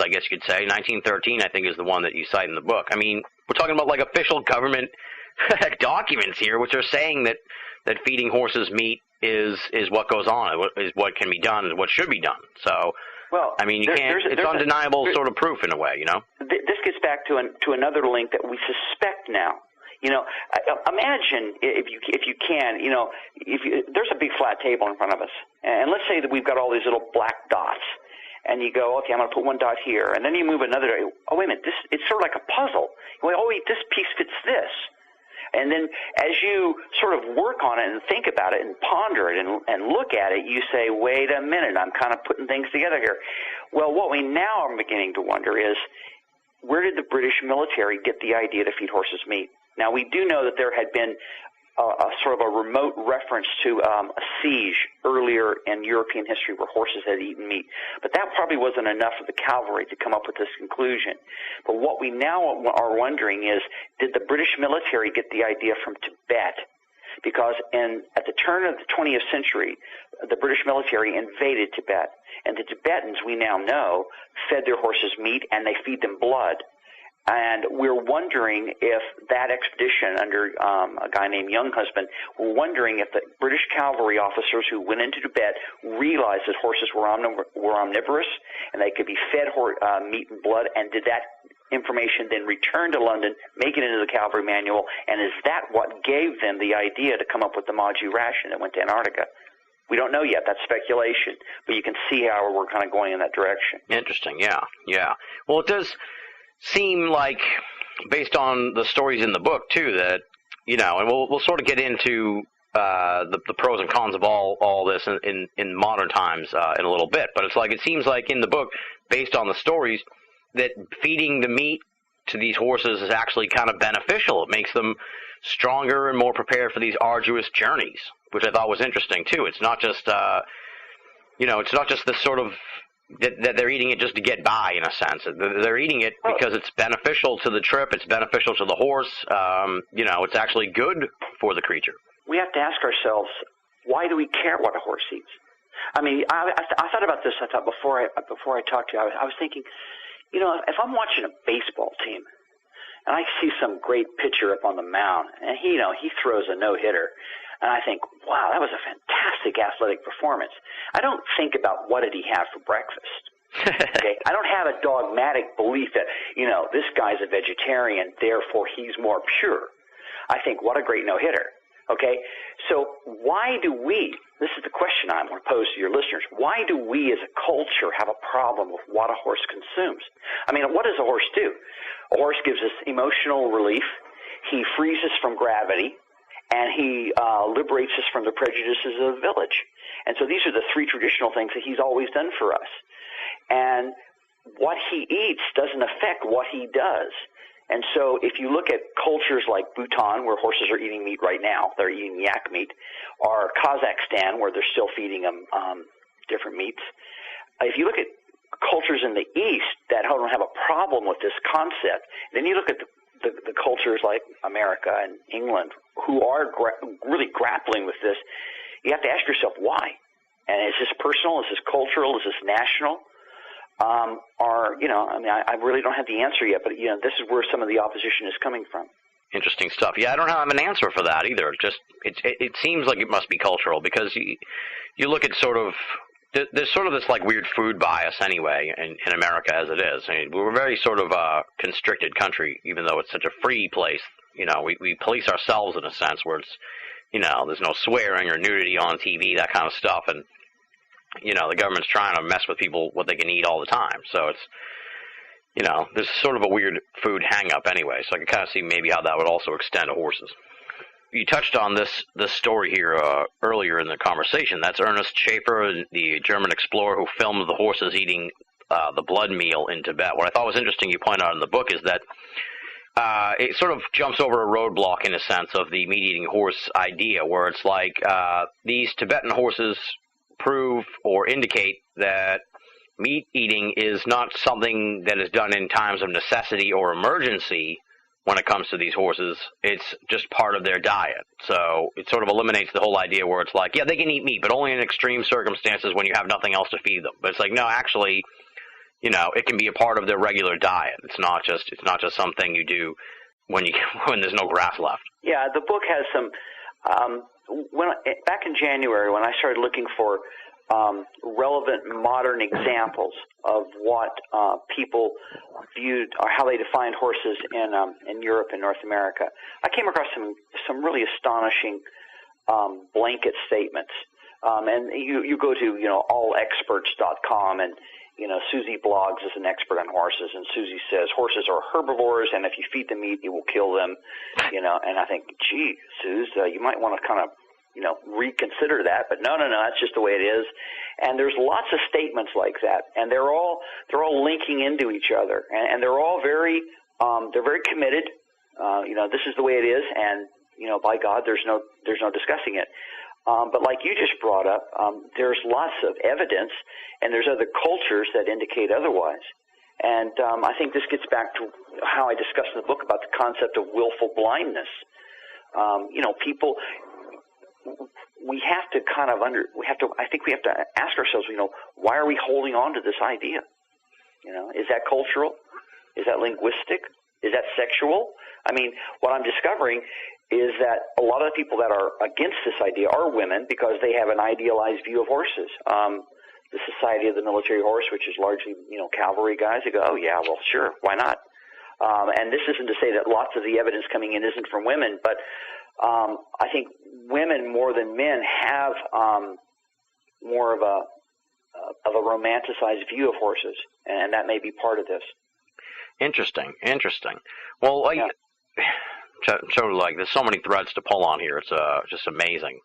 I guess you could say. 1913, I think, is the one that you cite in the book. I mean, we're talking about like official government documents here, which are saying that feeding horses meat is what goes on, is what can be done, and what should be done. So, well, I mean, it's undeniable sort of proof in a way, This gets back to another link that we suspect now. Imagine if you can, there's a big flat table in front of us, and let's say that we've got all these little black dots. And you go, okay, I'm going to put one dot here. And then you move another. Oh, wait a minute. It's sort of like a puzzle. Oh, wait, this piece fits this. And then as you sort of work on it and think about it and ponder it and look at it, you say, wait a minute, I'm kind of putting things together here. Well, what we now are beginning to wonder is, where did the British military get the idea to feed horses meat? Now, we do know that there had been a sort of a remote reference to a siege earlier in European history where horses had eaten meat. But that probably wasn't enough for the cavalry to come up with this conclusion. But what we now are wondering is, did the British military get the idea from Tibet? Because at the turn of the 20th century, the British military invaded Tibet. And the Tibetans, we now know, fed their horses meat and they feed them blood. And we're wondering if that expedition under a guy named Younghusband, we're wondering if the British cavalry officers who went into Tibet realized that horses were omnivorous and they could be fed meat and blood, and did that information then return to London, make it into the cavalry manual, and is that what gave them the idea to come up with the Mande-Burung ration that went to Antarctica? We don't know yet. That's speculation, but you can see how we're kind of going in that direction. Interesting, yeah. Well, it does seem like, based on the stories in the book too, that and we'll sort of get into the pros and cons of all this in modern times in a little bit. But it's like, it seems like in the book, based on the stories, that feeding the meat to these horses is actually kind of beneficial. It makes them stronger and more prepared for these arduous journeys, which I thought was interesting too. It's not just it's not just this sort of that they're eating it just to get by, in a sense. They're eating it because it's beneficial to the trip, it's beneficial to the horse, it's actually good for the creature. We have to ask ourselves, why do we care what a horse eats? I mean, I thought about this, before I talked to you, I was thinking, if I'm watching a baseball team, and I see some great pitcher up on the mound, and he throws a no-hitter. And I think, wow, that was a fantastic athletic performance. I don't think about what did he have for breakfast. Okay? I don't have a dogmatic belief that, this guy's a vegetarian, therefore he's more pure. I think, what a great no-hitter. Okay? So why do we, this is the question I'm going to pose to your listeners, why do we as a culture have a problem with what a horse consumes? I mean, what does a horse do? A horse gives us emotional relief. He frees us from gravity. And he liberates us from the prejudices of the village. And so these are the three traditional things that he's always done for us. And what he eats doesn't affect what he does. And so if you look at cultures like Bhutan, where horses are eating meat right now, they're eating yak meat, or Kazakhstan, where they're still feeding them different meats. If you look at cultures in the East that don't have a problem with this concept, then you look at the cultures like America and England who are really grappling with this, you have to ask yourself why. And is this personal? Is this cultural? Is this national? I really don't have the answer yet, but this is where some of the opposition is coming from. Interesting stuff. Yeah, I don't have an answer for that either. Just it seems like it must be cultural because you look at sort of. There's sort of this like weird food bias anyway in America as it is. I mean, we're a very sort of constricted country, even though it's such a free place. We police ourselves in a sense where it's, there's no swearing or nudity on TV, that kind of stuff. And, the government's trying to mess with people what they can eat all the time. So it's, there's sort of a weird food hang-up anyway. So I can kind of see maybe how that would also extend to horses. You touched on this story here earlier in the conversation. That's Ernest Schaefer, the German explorer who filmed the horses eating the blood meal in Tibet. What I thought was interesting you point out in the book is that it sort of jumps over a roadblock in a sense of the meat-eating horse idea, where it's like these Tibetan horses prove or indicate that meat eating is not something that is done in times of necessity or emergency. When it comes to these horses, it's just part of their diet. So it sort of eliminates the whole idea where it's like, yeah, they can eat meat, but only in extreme circumstances when you have nothing else to feed them. But it's like, no, actually, it can be a part of their regular diet. It's not just something you do when there's no grass left. Yeah, the book has some. Back in January, when I started looking for relevant modern examples of what people viewed or how they defined horses in Europe and North America, I came across some really astonishing blanket statements. And you go to allexperts.com, and Susie Blogs is an expert on horses, and Susie says horses are herbivores, and if you feed them meat, it will kill them. And I think, gee, Suze, you might want to kind of reconsider that, but no, that's just the way it is. And there's lots of statements like that, and they're all linking into each other, and they're all very committed. This is the way it is, and by God, there's no discussing it. But like you just brought up, there's lots of evidence, and there's other cultures that indicate otherwise. And I think this gets back to how I discussed in the book about the concept of willful blindness. People. We have to I think we have to ask ourselves, why are we holding on to this idea? Is that cultural? Is that linguistic? Is that sexual? I mean, what I'm discovering is that a lot of the people that are against this idea are women because they have an idealized view of horses. The Society of the Military Horse, which is largely, cavalry guys, they go, oh yeah, well, sure, why not? And this isn't to say that lots of the evidence coming in isn't from women, but I think women more than men have more of a romanticized view of horses, and that may be part of this. Interesting. Well, yeah. Sort of like there's so many threads to pull on here. It's just amazing.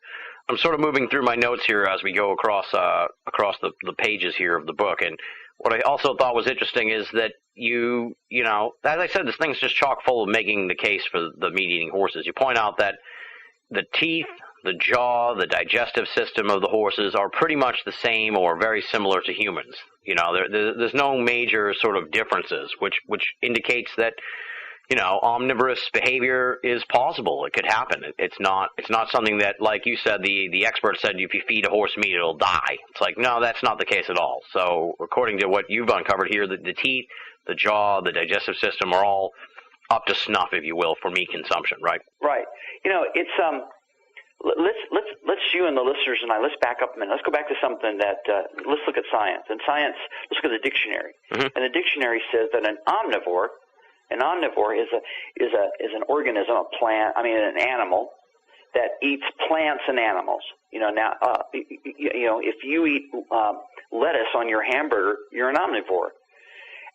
I'm sort of moving through my notes here as we go across the pages here of the book, and what I also thought was interesting is that as I said, this thing's just chock full of making the case for the meat-eating horses. You point out that the teeth, the jaw, the digestive system of the horses are pretty much the same or very similar to humans. There's no major sort of differences, which indicates that omnivorous behavior is possible. It could happen. It's not something that, like you said, the expert said, if you feed a horse meat, it'll die. It's like, no, that's not the case at all. So according to what you've uncovered here, the teeth, the jaw, the digestive system are all up to snuff, if you will, for meat consumption, right? Right. It's let's you and the listeners and I, let's back up a minute. Let's go back to something that let's look at science. And science, let's look at the dictionary. Mm-hmm. And the dictionary says that an omnivore is an organism, an animal that eats plants and animals. If you eat lettuce on your hamburger, you're an omnivore.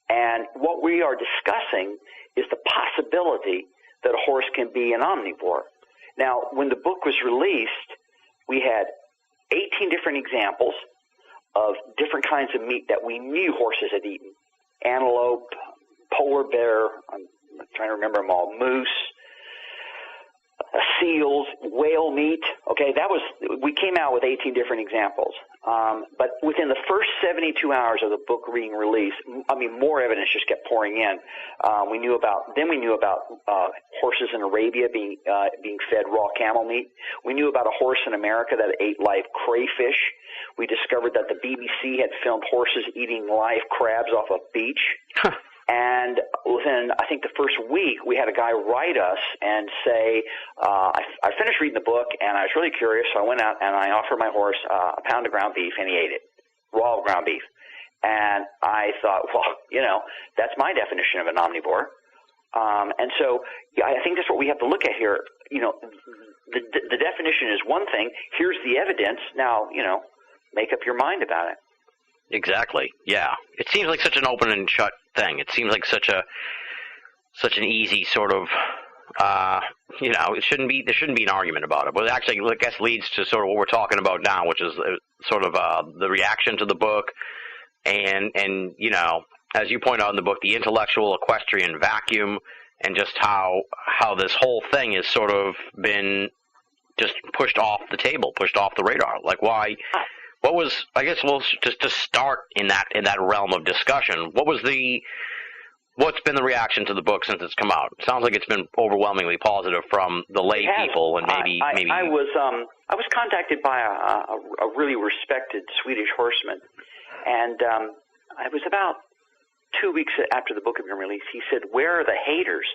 And what we are discussing is the possibility that a horse can be an omnivore. Now, when the book was released, we had 18 different examples of different kinds of meat that we knew horses had eaten. Antelope, polar bear, I'm trying to remember them all, moose, seals, whale meat. Okay, we came out with 18 different examples. But within the first 72 hours of the book being released, more evidence just kept pouring in. We knew about horses in Arabia being fed raw camel meat. We knew about a horse in America that ate live crayfish. We discovered that the BBC had filmed horses eating live crabs off a beach. Huh. And within, I think, the first week, we had a guy write us and say, I finished reading the book, and I was really curious, so I went out and I offered my horse a pound of ground beef, and he ate it, raw ground beef. And I thought, well, that's my definition of an omnivore. And so I think that's what we have to look at here. The definition is one thing. Here's the evidence. Now, make up your mind about it. Exactly. Yeah. It seems like such an open and shut thing. It seems like such an easy sort of, there shouldn't be an argument about it. But it actually, I guess, leads to sort of what we're talking about now, which is sort of the reaction to the book, and as you point out in the book, the intellectual equestrian vacuum, and just how this whole thing has sort of been just pushed off the table, pushed off the radar. Like, why? What was, I guess, well, just to start in that realm of discussion, what's been the reaction to the book since it's come out? It sounds like it's been overwhelmingly positive from the lay people, and maybe. I was contacted by a really respected Swedish horseman, and it was about 2 weeks after the book had been released. He said, "Where are the haters?"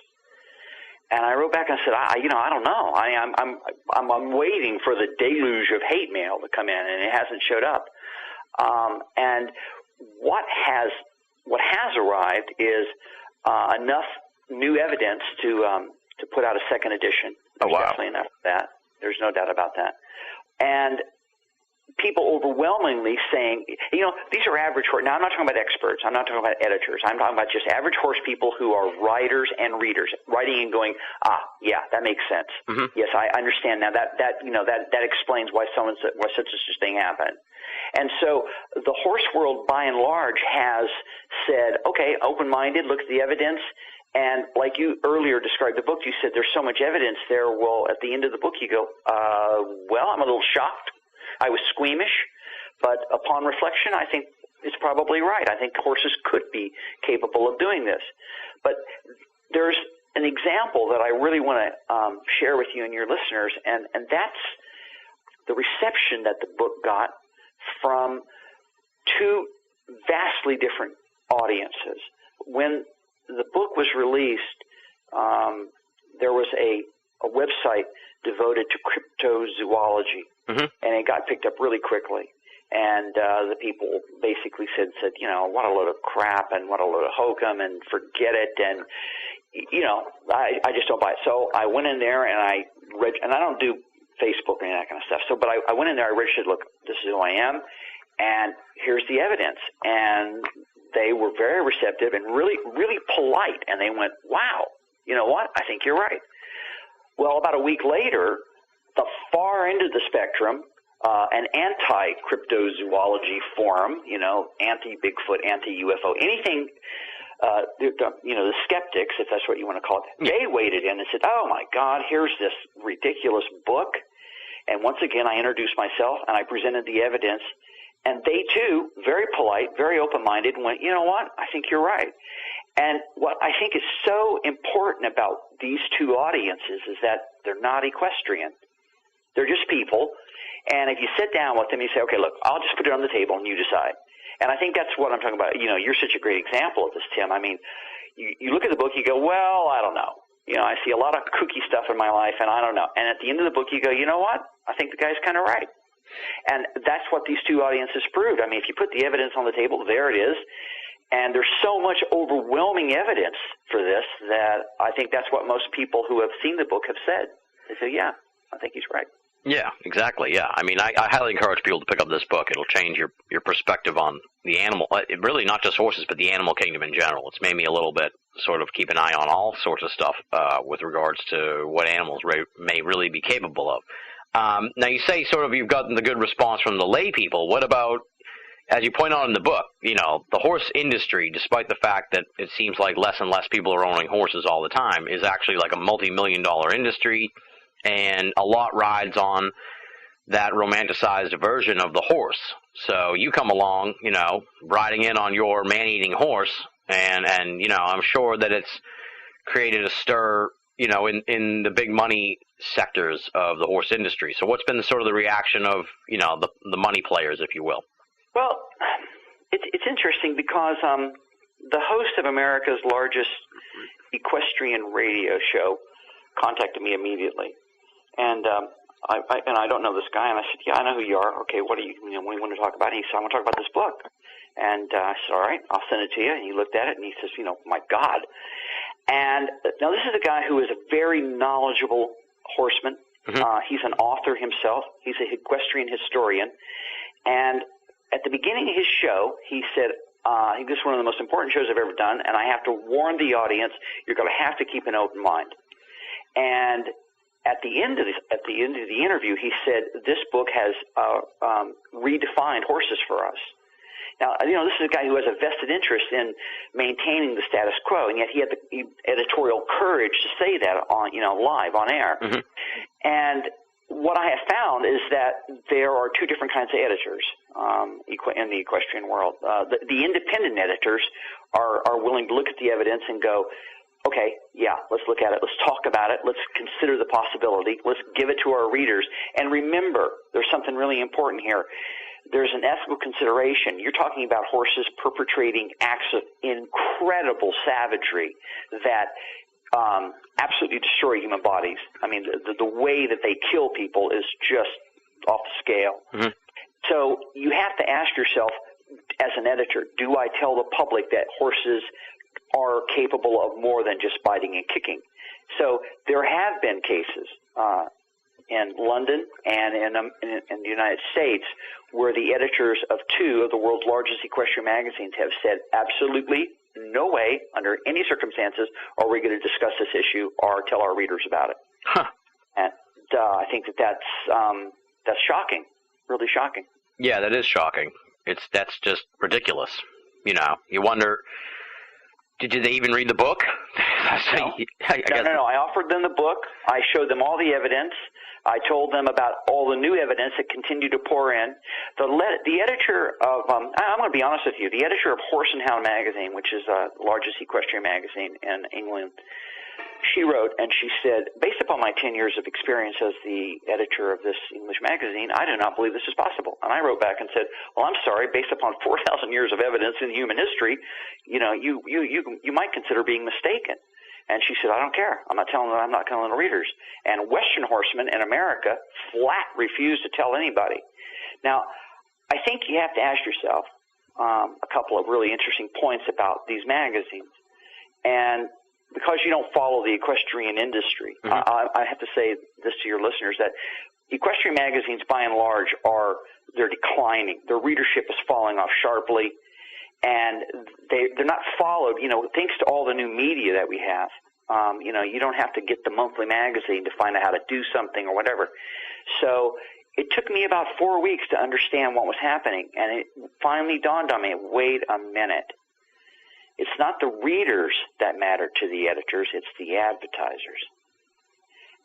And I wrote back and I said, I don't know. I'm waiting for the deluge of hate mail to come in, and it hasn't showed up. And what has arrived is enough new evidence to put out a second edition. There's definitely enough of that. There's no doubt about that. And people overwhelmingly saying, these are average horse. Now, I'm not talking about experts. I'm not talking about editors. I'm talking about just average horse people who are writers and readers, writing and going, yeah, that makes sense. Mm-hmm. Yes, I understand now. That explains why such a thing happened. And so the horse world, by and large, has said, okay, open-minded, look at the evidence. And like you earlier described the book, you said there's so much evidence there. Well, at the end of the book, you go, I'm a little shocked. I was squeamish, but upon reflection, I think it's probably right. I think horses could be capable of doing this. But there's an example that I really want to share with you and your listeners, and that's the reception that the book got from two vastly different audiences. When the book was released, there was a website devoted to cryptozoology. Mm-hmm. And it got picked up really quickly. And the people basically said, what a load of crap and what a load of hokum and forget it. And, I just don't buy it. So I went in there and I read, and I don't do Facebook and that kind of stuff. But I went in there, I registered, look, this is who I am, and here's the evidence. And they were very receptive and really, really polite. And they went, wow, you know what? I think you're right. Well, about a week later, the far end of the spectrum, an anti-cryptozoology forum, anti-Bigfoot, anti-UFO, anything, the skeptics, if that's what you want to call it, they waded in and said, oh, my God, here's this ridiculous book. And once again, I introduced myself, and I presented the evidence. And they, too, very polite, very open-minded, went, you know what, I think you're right. And what I think is so important about these two audiences is that they're not equestrian. They're just people, and if you sit down with them, you say, okay, look, I'll just put it on the table and you decide. And I think that's what I'm talking about. You're such a great example of this, Tim. I mean, you look at the book, you go, well, I don't know. I see a lot of kooky stuff in my life, and I don't know. And at the end of the book, you go, you know what? I think the guy's kind of right. And that's what these two audiences proved. I mean, if you put the evidence on the table, there it is. And there's so much overwhelming evidence for this that I think that's what most people who have seen the book have said. They say, yeah, I think he's right. Yeah, exactly. Yeah, I mean, I highly encourage people to pick up this book. It'll change your perspective on the animal, really not just horses, but the animal kingdom in general. It's made me a little bit sort of keep an eye on all sorts of stuff with regards to what animals may really be capable of. Now, you say sort of you've gotten the good response from the lay people. What about, as you point out in the book, the horse industry, despite the fact that it seems like less and less people are owning horses all the time, is actually like a multi-million-dollar industry. And a lot rides on that romanticized version of the horse. So you come along, riding in on your man-eating horse, and I'm sure that it's created a stir, in the big money sectors of the horse industry. So what's been sort of the reaction of, the money players, if you will? Well, it's interesting because the host of America's largest equestrian radio show contacted me immediately. And I don't know this guy, and I said, yeah, I know who you are. Okay, what do you want to talk about? And he said, I want to talk about this book. And I said, all right, I'll send it to you. And he looked at it, and he says, my God. And now this is a guy who is a very knowledgeable horseman. Mm-hmm. He's an author himself. He's an equestrian historian. And at the beginning of his show, he said, I think this is one of the most important shows I've ever done, and I have to warn the audience, you're going to have to keep an open mind. And at the end of the interview, he said this book has redefined horses for us. Now, this is a guy who has a vested interest in maintaining the status quo, and yet he had the editorial courage to say that on live on air. Mm-hmm. And what I have found is that there are two different kinds of editors in the equestrian world. The independent editors are willing to look at the evidence and go, okay, yeah, let's look at it. Let's talk about it. Let's consider the possibility. Let's give it to our readers. And remember, there's something really important here. There's an ethical consideration. You're talking about horses perpetrating acts of incredible savagery that absolutely destroy human bodies. I mean, the way that they kill people is just off the scale. Mm-hmm. So you have to ask yourself, as an editor, do I tell the public that horses are capable of more than just biting and kicking? So there have been cases in London and in the United States where the editors of two of the world's largest equestrian magazines have said, absolutely no way, under any circumstances, are we going to discuss this issue or tell our readers about it. Huh. And I think that's shocking, really shocking. Yeah, that is shocking. That's just ridiculous. You wonder, did they even read the book? No. No. I offered them the book. I showed them all the evidence. I told them about all the new evidence that continued to pour in. The editor of, I'm going to be honest with you, the editor of Horse and Hound magazine, which is the largest equestrian magazine in England, she wrote and she said, based upon my 10 years of experience as the editor of this English magazine, I do not believe this is possible. And I wrote back and said, well, I'm sorry, based upon 4,000 years of evidence in human history, you might consider being mistaken. And she said, I don't care. I'm not telling the readers. And Western horsemen in America flat refused to tell anybody. Now, I think you have to ask yourself a couple of really interesting points about these magazines. And because you don't follow the equestrian industry, mm-hmm. I have to say this to your listeners, that equestrian magazines, by and large, they're declining. Their readership is falling off sharply. And they're not followed, thanks to all the new media that we have. You don't have to get the monthly magazine to find out how to do something or whatever. So it took me about 4 weeks to understand what was happening. And it finally dawned on me, wait a minute. It's not the readers that matter to the editors, it's the advertisers.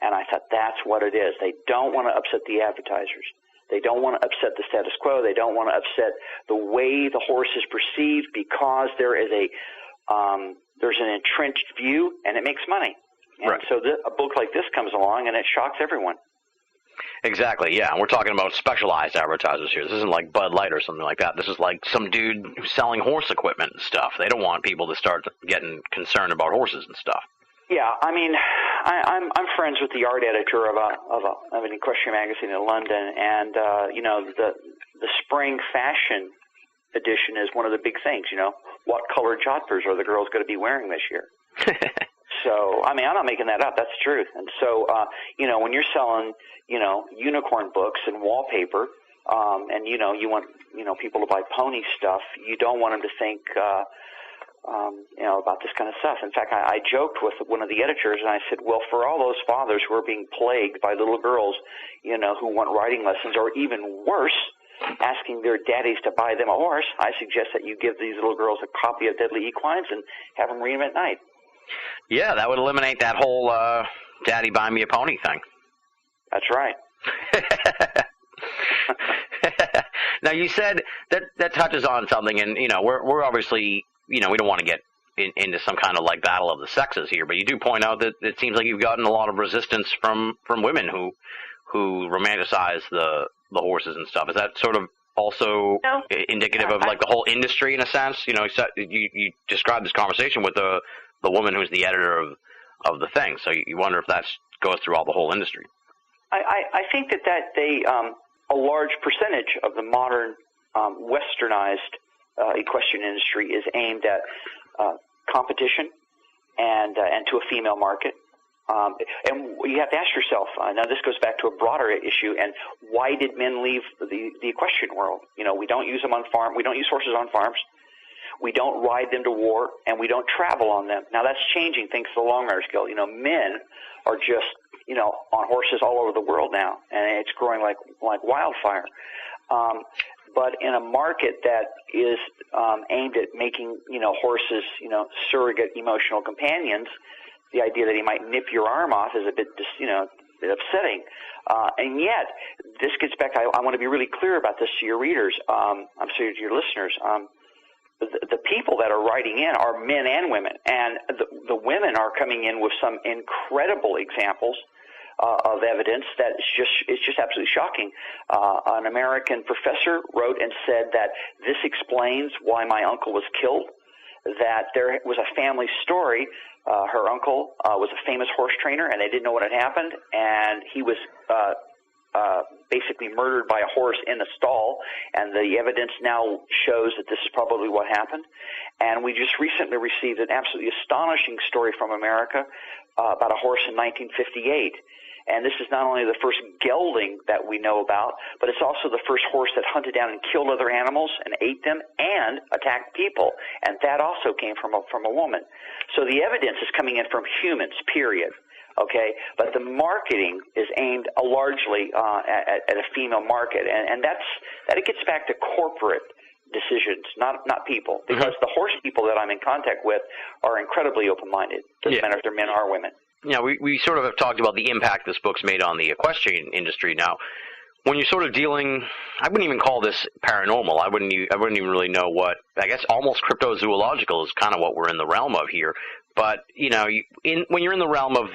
And I thought, that's what it is. They don't want to upset the advertisers. They don't want to upset the status quo. They don't want to upset the way the horse is perceived because there is there's an entrenched view, and it makes money. And right. So a book like this comes along, and it shocks everyone. Exactly, yeah. And we're talking about specialized advertisers here. This isn't like Bud Light or something like that. This is like some dude who's selling horse equipment and stuff. They don't want people to start getting concerned about horses and stuff. Yeah, I mean, I'm friends with the art editor of an equestrian magazine in London, and you know, the spring fashion edition is one of the big things. You know, what colored jodhpurs are the girls going to be wearing this year? So, I mean, I'm not making that up. That's the truth. And so, you know, when you're selling, you know, unicorn books and wallpaper, and, you know, you want, you know, people to buy pony stuff, you don't want them to think, you know, about this kind of stuff. In fact, I joked with one of the editors, and I said, well, for all those fathers who are being plagued by little girls, you know, who want riding lessons, or even worse, asking their daddies to buy them a horse, I suggest that you give these little girls a copy of Deadly Equines and have them read them at night. Yeah, that would eliminate that whole daddy buy me a pony thing. That's right. Now, you said that touches on something, and, you know, we're obviously, you know, we don't want to get into some kind of, like, battle of the sexes here, but you do point out that it seems like you've gotten a lot of resistance from women who romanticize the horses and stuff. Is that sort of also indicative of, like, the whole industry in a sense? You know, you described this conversation with the woman who's the editor of the thing, so you wonder if that goes through all the whole industry. I think that they a large percentage of the modern westernized equestrian industry is aimed at competition and to a female market. And you have to ask yourself, now this goes back to a broader issue, and why did men leave the equestrian world? You know, we don't use them on farm. We don't use horses on farms. We don't ride them to war, and we don't travel on them. Now, that's changing thanks to the Long Riders Guild. You know, men are just, you know, on horses all over the world now, and it's growing like wildfire. But in a market that is aimed at making, you know, horses, you know, surrogate emotional companions, the idea that he might nip your arm off is a bit, you know, bit upsetting. And yet, this gets back, I want to be really clear about this to your readers, I'm sorry, to your listeners. The people that are writing in are men and women, and the women are coming in with some incredible examples of evidence that it's just absolutely shocking. An American professor wrote and said that this explains why my uncle was killed, that there was a family story. Her uncle was a famous horse trainer, and they didn't know what had happened, and he was basically murdered by a horse in a stall, and the evidence now shows that this is probably what happened. And we just recently received an absolutely astonishing story from America about a horse in 1958. And this is not only the first gelding that we know about, but it's also the first horse that hunted down and killed other animals and ate them and attacked people. And that also came from a woman. So the evidence is coming in from humans, period. Okay, but the marketing is aimed largely at a female market, and that it gets back to corporate decisions, not people, because the horse people that I'm in contact with are incredibly open-minded. Doesn't matter if they're men or women. Yeah, we sort of have talked about the impact this book's made on the equestrian industry. Now, when you're sort of dealing, I wouldn't even call this paranormal. I wouldn't even really know what. I guess almost cryptozoological is kind of what we're in the realm of here. But you know, when you're in the realm of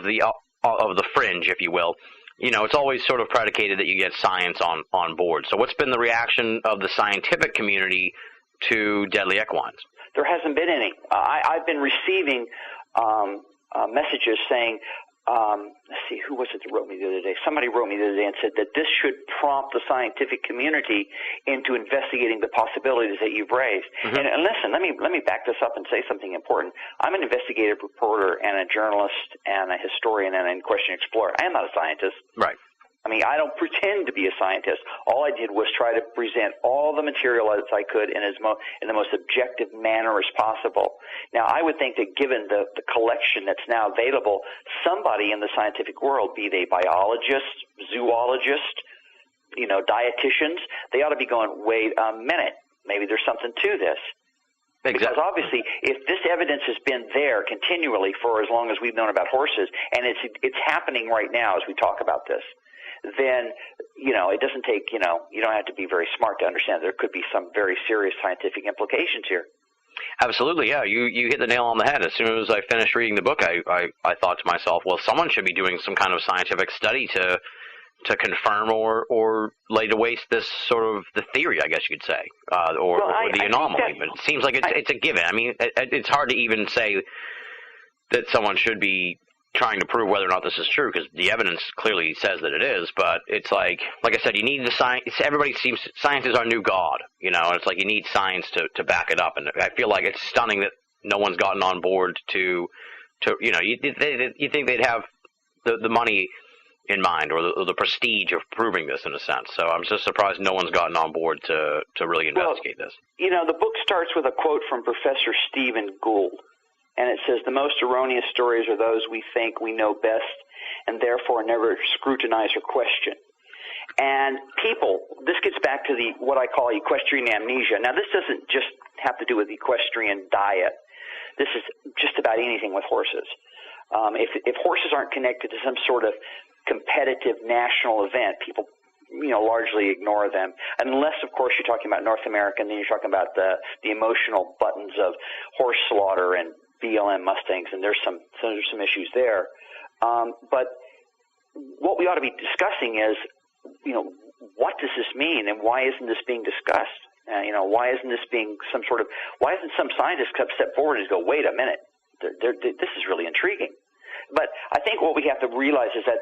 the fringe, if you will, you know, it's always sort of predicated that you get science on board. So, what's been the reaction of the scientific community to Deadly Equines? There hasn't been any. I've been receiving messages saying, let's see, who was it that wrote me the other day? Somebody wrote me the other day and said that this should prompt the scientific community into investigating the possibilities that you've raised. And listen, let me back this up and say something important. I'm an investigative reporter and a journalist and a historian and an equestrian explorer. I am not a scientist. Right. I mean, I don't pretend to be a scientist. All I did was try to present all the material as I could in the most objective manner as possible. Now, I would think that given the collection that's now available, somebody in the scientific world, be they biologists, zoologists, you know, dietitians, they ought to be going, wait a minute, maybe there's something to this. Exactly. Because obviously, if this evidence has been there continually for as long as we've known about horses, and it's happening right now as we talk about this, then, you know, it doesn't take, you know, you don't have to be very smart to understand there could be some very serious scientific implications here. Absolutely, yeah. You hit the nail on the head. As soon as I finished reading the book, I thought to myself, well, someone should be doing some kind of scientific study to confirm or lay to waste this sort of the theory, I guess you could say, or the anomaly. But it seems like it's a given. I mean, it's hard to even say that someone should be trying to prove whether or not this is true, because the evidence clearly says that it is. But it's like I said, you need the science. Everybody seems science is our new god, you know. And it's like you need science to back it up. And I feel like it's stunning that no one's gotten on board to you know, you think they'd have the money in mind or the prestige of proving this in a sense. So I'm just surprised no one's gotten on board to really investigate this. You know, the book starts with a quote from Professor Stephen Gould, and it says, "The most erroneous stories are those we think we know best and therefore never scrutinize or question." And people, this gets back to what I call equestrian amnesia. Now, this doesn't just have to do with equestrian diet. This is just about anything with horses. If horses aren't connected to some sort of competitive national event, people, you know, largely ignore them. Unless, of course, you're talking about North America, and then you're talking about the emotional buttons of horse slaughter and BLM Mustangs, and there's some issues there. But what we ought to be discussing is, you know, what does this mean, and why isn't this being discussed? You know, why isn't this being why isn't some scientist step forward and go, wait a minute, this is really intriguing. But I think what we have to realize is that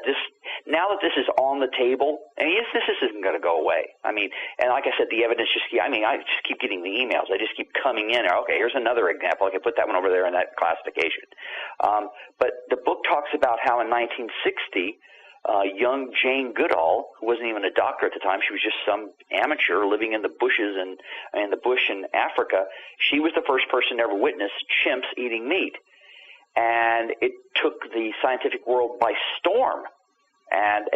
now that this is on the table, and this isn't going to go away. I mean, and like I said, the evidence I just keep getting the emails. They just keep coming in. Okay, here's another example. I can put that one over there in that classification. But the book talks about how in 1960, young Jane Goodall, who wasn't even a doctor at the time, she was just some amateur living in the bushes and in the bush in Africa. She was the first person to ever witness chimps eating meat. And it took the scientific world by storm. And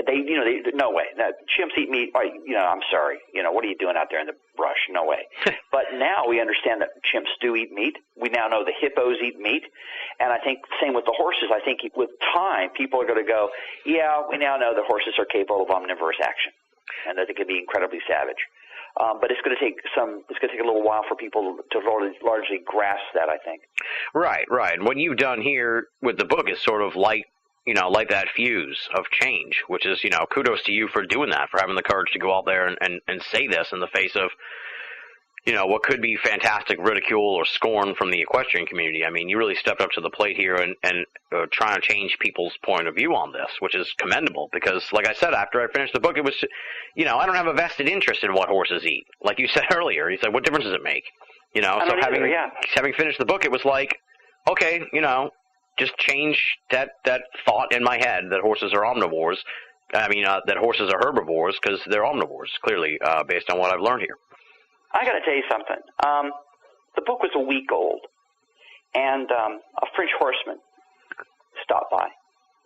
no way. No, chimps eat meat. I'm sorry. You know, what are you doing out there in the brush? No way. But now we understand that chimps do eat meat. We now know the hippos eat meat. And I think same with the horses. I think with time, people are going to go, yeah, we now know that horses are capable of omnivorous action and that they can be incredibly savage. But it's going to take a little while for people to largely grasp that, I think. Right. And what you've done here with the book is sort of light that fuse of change, which is, you know, kudos to you for doing that, for having the courage to go out there and say this in the face of, you know, what could be fantastic ridicule or scorn from the equestrian community. I mean, you really stepped up to the plate here and trying to change people's point of view on this, which is commendable because, like I said, after I finished the book, it was, you know, I don't have a vested interest in what horses eat. Like you said earlier, you said, what difference does it make? You know, so having finished the book, it was like, okay, you know, just change that thought in my head that horses are omnivores. I mean, that horses are herbivores because they're omnivores, clearly, based on what I've learned here. I got to tell you something. The book was a week old, and a French horseman stopped by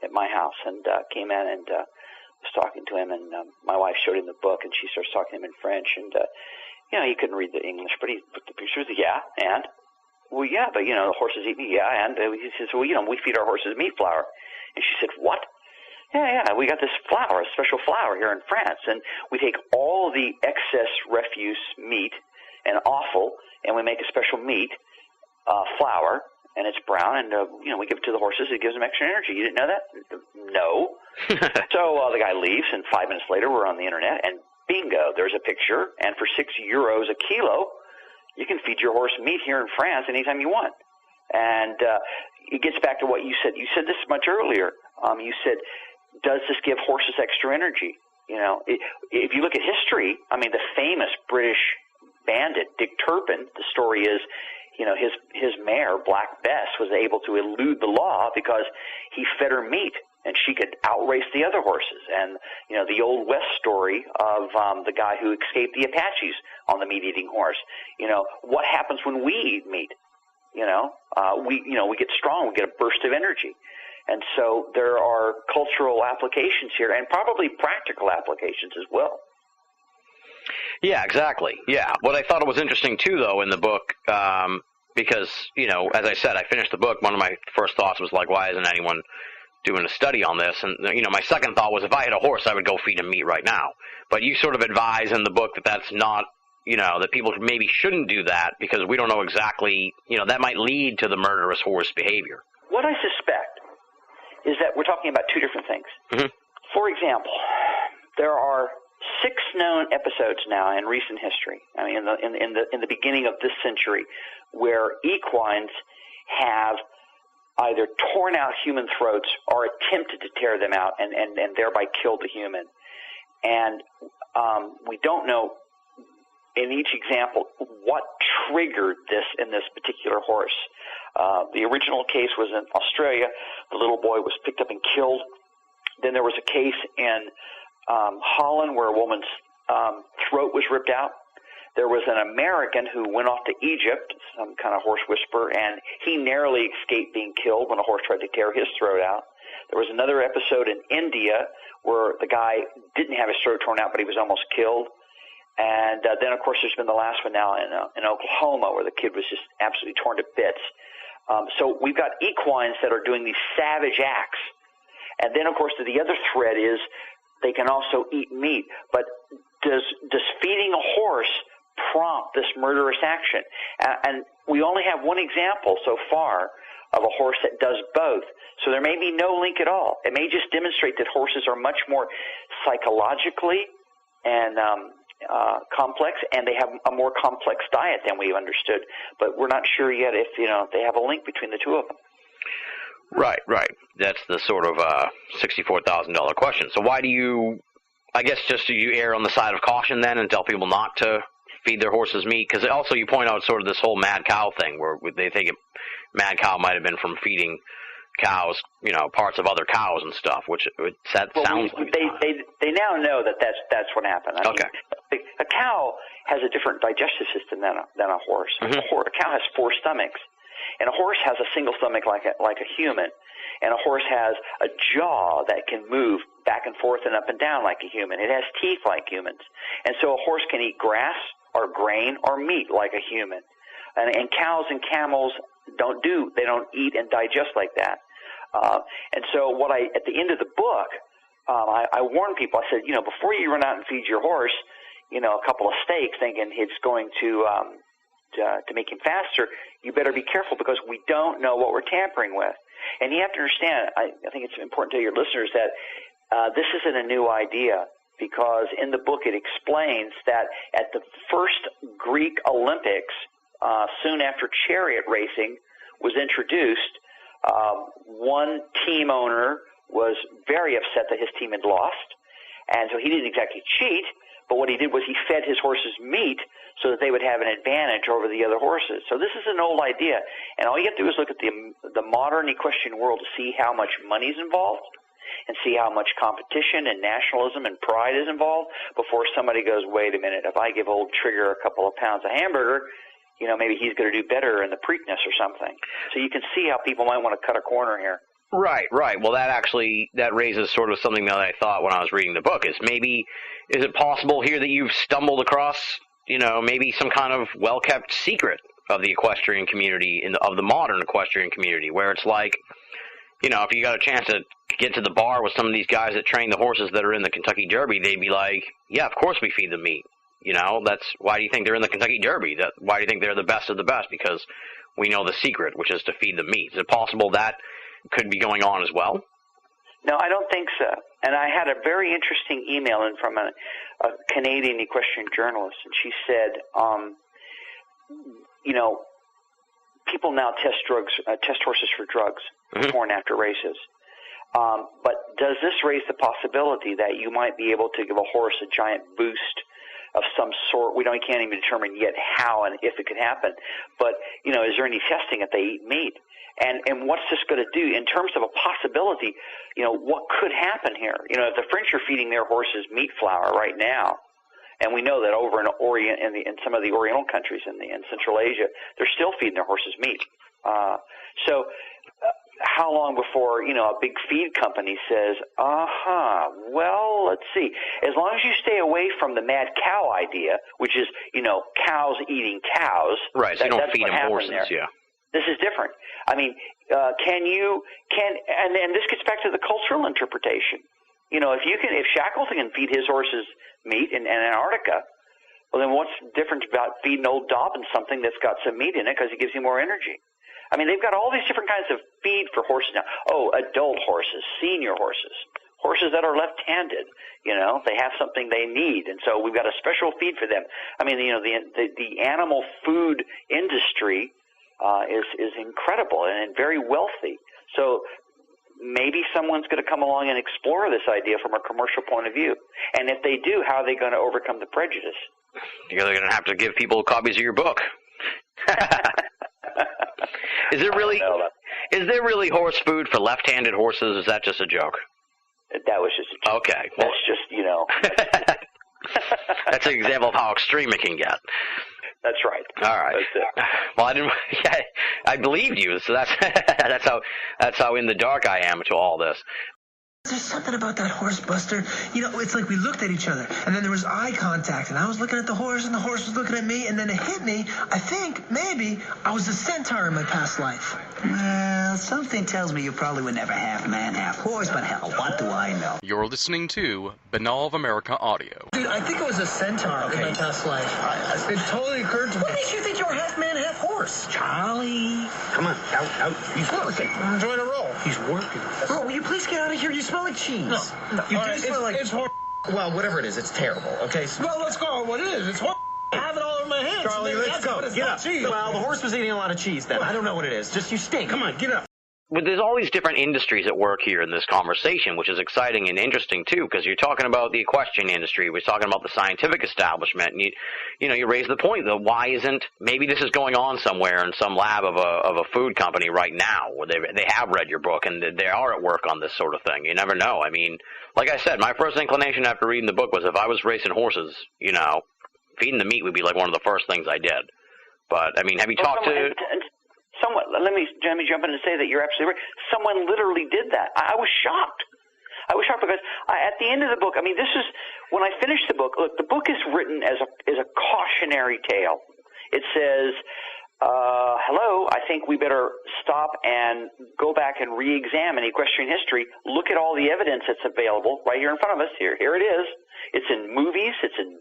at my house and came in and was talking to him, and my wife showed him the book, and she starts talking to him in French, and you know, he couldn't read the English, but he put the pictures. Yeah, and well, yeah, but you know, the horses eat meat. Yeah, and he says, well, you know, we feed our horses meat flour, and she said, what? Yeah, we got this flour, a special flour here in France, and we take all the excess refuse meat and offal, and we make a special meat flour, and it's brown, and you know, we give it to the horses. It gives them extra energy. You didn't know that? No. So the guy leaves, and 5 minutes later, we're on the internet, and bingo, there's a picture, and for €6 a kilo, you can feed your horse meat here in France anytime you want. And it gets back to what you said. You said this much earlier. You said, does this give horses extra energy? You know, if you look at history, I mean, the famous British bandit, Dick Turpin, the story is, you know, his mare, Black Bess, was able to elude the law because he fed her meat, and she could outrace the other horses. And, you know, the Old West story of the guy who escaped the Apaches on the meat-eating horse. You know, what happens when we eat meat? You know, we get strong, we get a burst of energy. And so there are cultural applications here and probably practical applications as well. Yeah, exactly. Yeah. What I thought was interesting, too, though, in the book, because, you know, as I said, I finished the book. One of my first thoughts was like, why isn't anyone doing a study on this? And, you know, my second thought was if I had a horse, I would go feed him meat right now. But you sort of advise in the book that that's not, you know, that people maybe shouldn't do that because we don't know exactly, you know, that might lead to the murderous horse behavior. What I suspect is that we're talking about two different things. Mm-hmm. For example, There are 6 known episodes now in recent history. I mean, in the beginning of this century, where equines have either torn out human throats or attempted to tear them out and thereby killed the human. And we don't know in each example what triggered this in this particular horse. The original case was in Australia. The little boy was picked up and killed. Then there was a case in Holland where a woman's throat was ripped out. There was an American who went off to Egypt, some kind of horse whisperer, and he narrowly escaped being killed when a horse tried to tear his throat out. There was another episode in India where the guy didn't have his throat torn out, but he was almost killed. And then, of course, there's been the last one now in Oklahoma where the kid was just absolutely torn to bits. So we've got equines that are doing these savage acts. And then, of course, the other thread is they can also eat meat. But does feeding a horse prompt this murderous action? And we only have one example so far of a horse that does both. So there may be no link at all. It may just demonstrate that horses are much more psychologically and complex, and they have a more complex diet than we've understood. But we're not sure yet if they have a link between the two of them. Right. That's the sort of $64,000 question. So why do you, I guess, just do you err on the side of caution then and tell people not to feed their horses meat? Because also you point out sort of this whole mad cow thing where they think mad cow might have been from feeding cows, parts of other cows and stuff, which sounds like they now know that that's what happened. I okay. mean, a cow has a different digestive system than a horse. Mm-hmm. A cow has 4 stomachs. And a horse has a single stomach like a human. And a horse has a jaw that can move back and forth and up and down like a human. It has teeth like humans. And so a horse can eat grass or grain or meat like a human. And cows and camels they don't eat and digest like that. And so at the end of the book, I warn people, I said, before you run out and feed your horse, a couple of steaks thinking it's going to make him faster, you better be careful because we don't know what we're tampering with. And you have to understand, I think it's important to your listeners that this isn't a new idea, because in the book it explains that at the first Greek Olympics, soon after chariot racing was introduced, one team owner was very upset that his team had lost, and so he didn't exactly cheat, but what he did was he fed his horses meat so that they would have an advantage over the other horses. So this is an old idea, and all you have to do is look at the modern equestrian world to see how much money is involved and see how much competition and nationalism and pride is involved before somebody goes, wait a minute, if I give old Trigger a couple of pounds of hamburger, maybe he's going to do better in the Preakness or something. So you can see how people might want to cut a corner here. Right. Well, that raises sort of something that I thought when I was reading the book is it possible here that you've stumbled across, maybe some kind of well-kept secret of the equestrian community, of the modern equestrian community, where it's like, if you got a chance to get to the bar with some of these guys that train the horses that are in the Kentucky Derby, they'd be like, yeah, of course we feed them meat. That's why do you think they're in the Kentucky Derby? Why do you think they're the best of the best? Because we know the secret, which is to feed them meat. Is it possible that could be going on as well? No, I don't think so. And I had a very interesting email in from a Canadian equestrian journalist, and she said, people now test horses for drugs before and after races. But does this raise the possibility that you might be able to give a horse a giant boost of some sort? We can't even determine yet how and if it could happen. But, is there any testing if they eat meat? And what's this going to do in terms of a possibility? What could happen here? If the French are feeding their horses meat flour right now, and we know that over in some of the Oriental countries in Central Asia, they're still feeding their horses meat. How long before, a big feed company says, well, let's see. As long as you stay away from the mad cow idea, which is, cows eating cows. Right, so you don't feed them horses, yeah. This is different. I mean, and this gets back to the cultural interpretation. If Shackleton can feed his horses meat in Antarctica, well, then what's the difference about feeding old Dobbin something that's got some meat in it because it gives him more energy? I mean, they've got all these different kinds of feed for horses now. Oh, adult horses, senior horses, horses that are left-handed. They have something they need, and so we've got a special feed for them. I mean, the animal food industry is incredible and very wealthy. So maybe someone's going to come along and explore this idea from a commercial point of view. And if they do, how are they going to overcome the prejudice? You're going to have to give people copies of your book. Is there really horse food for left-handed horses? Is that just a joke? That was just a joke. Okay. That's just, That's an example of how extreme it can get. That's right. All right. That's it. Well, I didn't. I believed you. So that's how in the dark I am to all this. There's something about that horse, Buster. It's like we looked at each other, and then there was eye contact, and I was looking at the horse, and the horse was looking at me, and then it hit me. I think, maybe, I was a centaur in my past life. Well, something tells me you probably were never half man, half horse, but hell, what do I know? You're listening to Banal of America Audio. Dude, I think I was a centaur in my past life. It totally occurred to me. What makes you think you were half man, half horse? Charlie, come on, out. He's working. I'm enjoying a roll. He's working. Bro, will you please get out of here? You smell like cheese. No. You do smell like... It's horse. Well, whatever it is, it's terrible, okay? Well, let's go on what it is. It's horse. I have it all over my hands. Charlie, let's go. Get up. Cheese. Well, the horse was eating a lot of cheese then. I don't know what it is. Just you stink. Come on, get up. But there's all these different industries at work here in this conversation, which is exciting and interesting too, because you're talking about the equestrian industry, we're talking about the scientific establishment, and you raise the point though, why isn't, maybe this is going on somewhere in some lab of a food company right now, where they have read your book and they are at work on this sort of thing. You never know. I mean, like I said, my first inclination after reading the book was if I was racing horses, feeding the meat would be like one of the first things I did. But I mean, have you talked to? Let me jump in and say that you're absolutely right. Someone literally did that. I was shocked. Because at the end of the book, I mean, this is when I finished the book. Look, the book is written as a cautionary tale. It says, "Hello, I think we better stop and go back and re-examine equestrian history. Look at all the evidence that's available right here in front of us. Here it is. It's in movies. It's in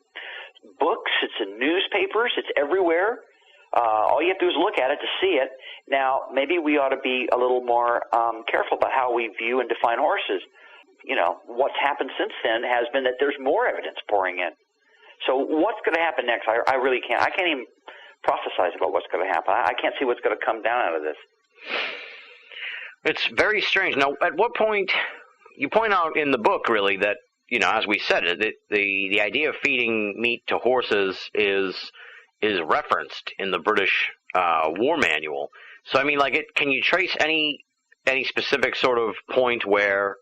books. It's in newspapers. It's everywhere." All you have to do is look at it to see it. Now, maybe we ought to be a little more careful about how we view and define horses. What's happened since then has been that there's more evidence pouring in. So what's going to happen next? I really can't. I can't even prophesize about what's going to happen. I can't see what's going to come down out of this. It's very strange. Now, at what point, you point out in the book, really, that, as we said, the idea of feeding meat to horses is referenced in the British War Manual. So I mean, can you trace any specific sort of point where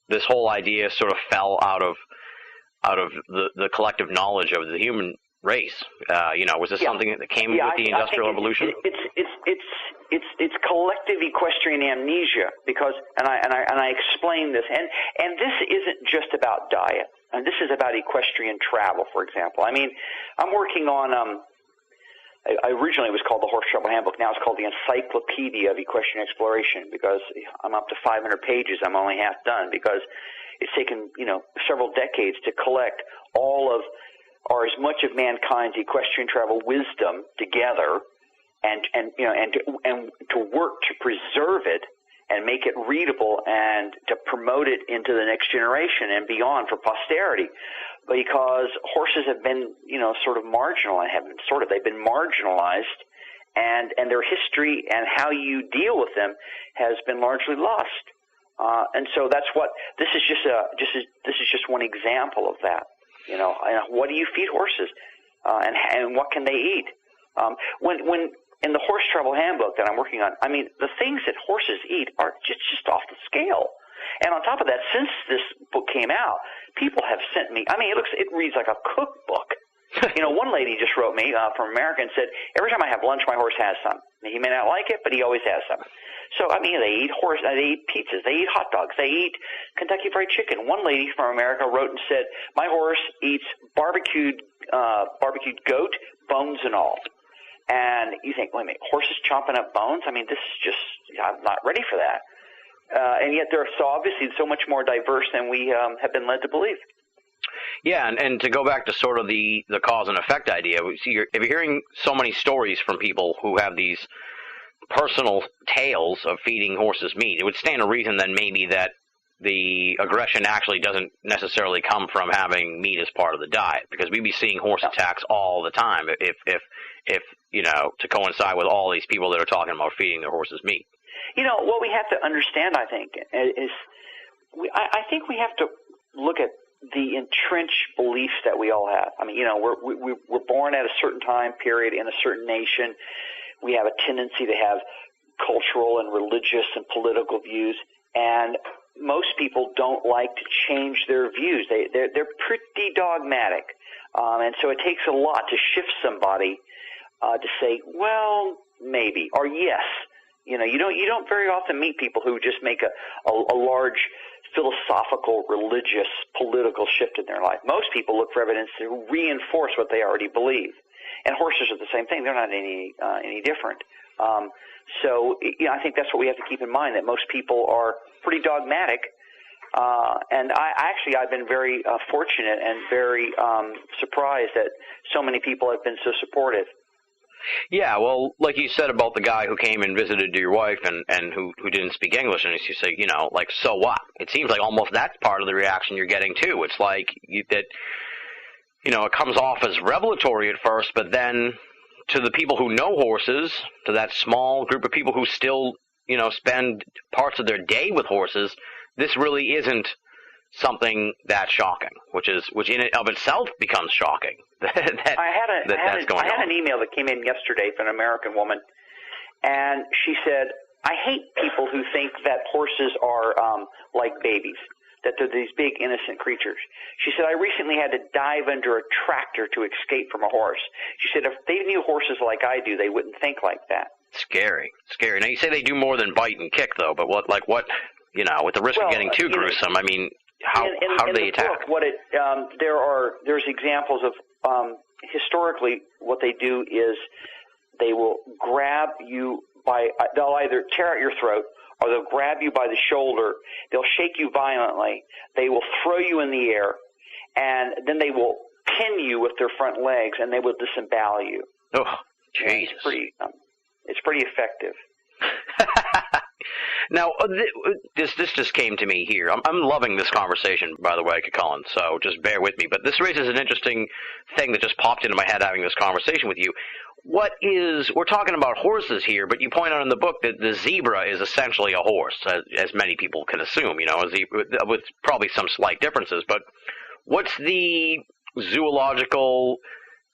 this whole idea sort of fell out of the collective knowledge of the human race? Was this something that came with the Industrial Revolution? It's collective equestrian amnesia because, and I explain this, and this isn't just about diet, and this is about equestrian travel, for example. I mean, I'm working on originally it was called the Horse Travel Handbook. Now it's called the Encyclopedia of Equestrian Exploration because I'm up to 500 pages. I'm only half done because it's taken, several decades to collect all of or as much of mankind's equestrian travel wisdom together and to work to preserve it and make it readable and to promote it into the next generation and beyond for posterity. Because horses have been, sort of marginalized, they've been marginalized, and their history and how you deal with them has been largely lost. And so that's what this is just one example of that. And what do you feed horses, and what can they eat? When in the Horse Travel Handbook that I'm working on, I mean, the things that horses eat are just off the scale. And on top of that, since this book came out, people have sent me, I mean, it reads like a cookbook. One lady just wrote me from America and said, every time I have lunch, my horse has some. He may not like it, but he always has some. So, I mean, they eat pizzas, they eat hot dogs, they eat Kentucky Fried Chicken. One lady from America wrote and said, my horse eats barbecued goat, bones and all. And you think, wait a minute, horses chomping up bones? I mean, this is just, I'm not ready for that. And yet they're so obviously so much more diverse than we have been led to believe. Yeah, and to go back to sort of the cause and effect idea, if you're hearing so many stories from people who have these personal tales of feeding horses meat, it would stand to reason then maybe that the aggression actually doesn't necessarily come from having meat as part of the diet, because we'd be seeing horse attacks all the time if to coincide with all these people that are talking about feeding their horses meat. What we have to understand, I think, is I think we have to look at the entrenched beliefs that we all have. I mean, we're born at a certain time period in a certain nation. We have a tendency to have cultural and religious and political views, and most people don't like to change their views. They're pretty dogmatic, and so it takes a lot to shift somebody to say, well, maybe, or yes. You don't very often meet people who just make a large philosophical, religious, political shift in their life. Most people look for evidence to reinforce what they already believe, and horses are the same thing. They're not any different. So I think that's what we have to keep in mind, that most people are pretty dogmatic. And I've been very fortunate and very surprised that so many people have been so supportive. Yeah, well, like you said about the guy who came and visited your wife and who didn't speak English, and you say, so what? It seems like almost that's part of the reaction you're getting too. It's like it comes off as revelatory at first, but then to the people who know horses, to that small group of people who still, spend parts of their day with horses, this really isn't something that shocking, which in and of itself becomes shocking. I had an email that came in yesterday from an American woman, and she said, I hate people who think that horses are like babies, that they're these big innocent creatures. She said, I recently had to dive under a tractor to escape from a horse. She said, if they knew horses like I do, they wouldn't think like that. Scary. Now, you say they do more than bite and kick, though, but what, with the risk of getting too gruesome, I mean, how do they attack? Book, there's examples of historically what they do is they will grab you they'll either tear out your throat or they'll grab you by the shoulder, they'll shake you violently, they will throw you in the air, and then they will pin you with their front legs and they will disembowel you. Oh, Jesus. It's pretty effective. Now, this just came to me here. I'm loving this conversation, by the way, Colin, so just bear with me. But this raises an interesting thing that just popped into my head having this conversation with you. We're talking about horses here, but you point out in the book that the zebra is essentially a horse, as many people can assume, with probably some slight differences. But what's the zoological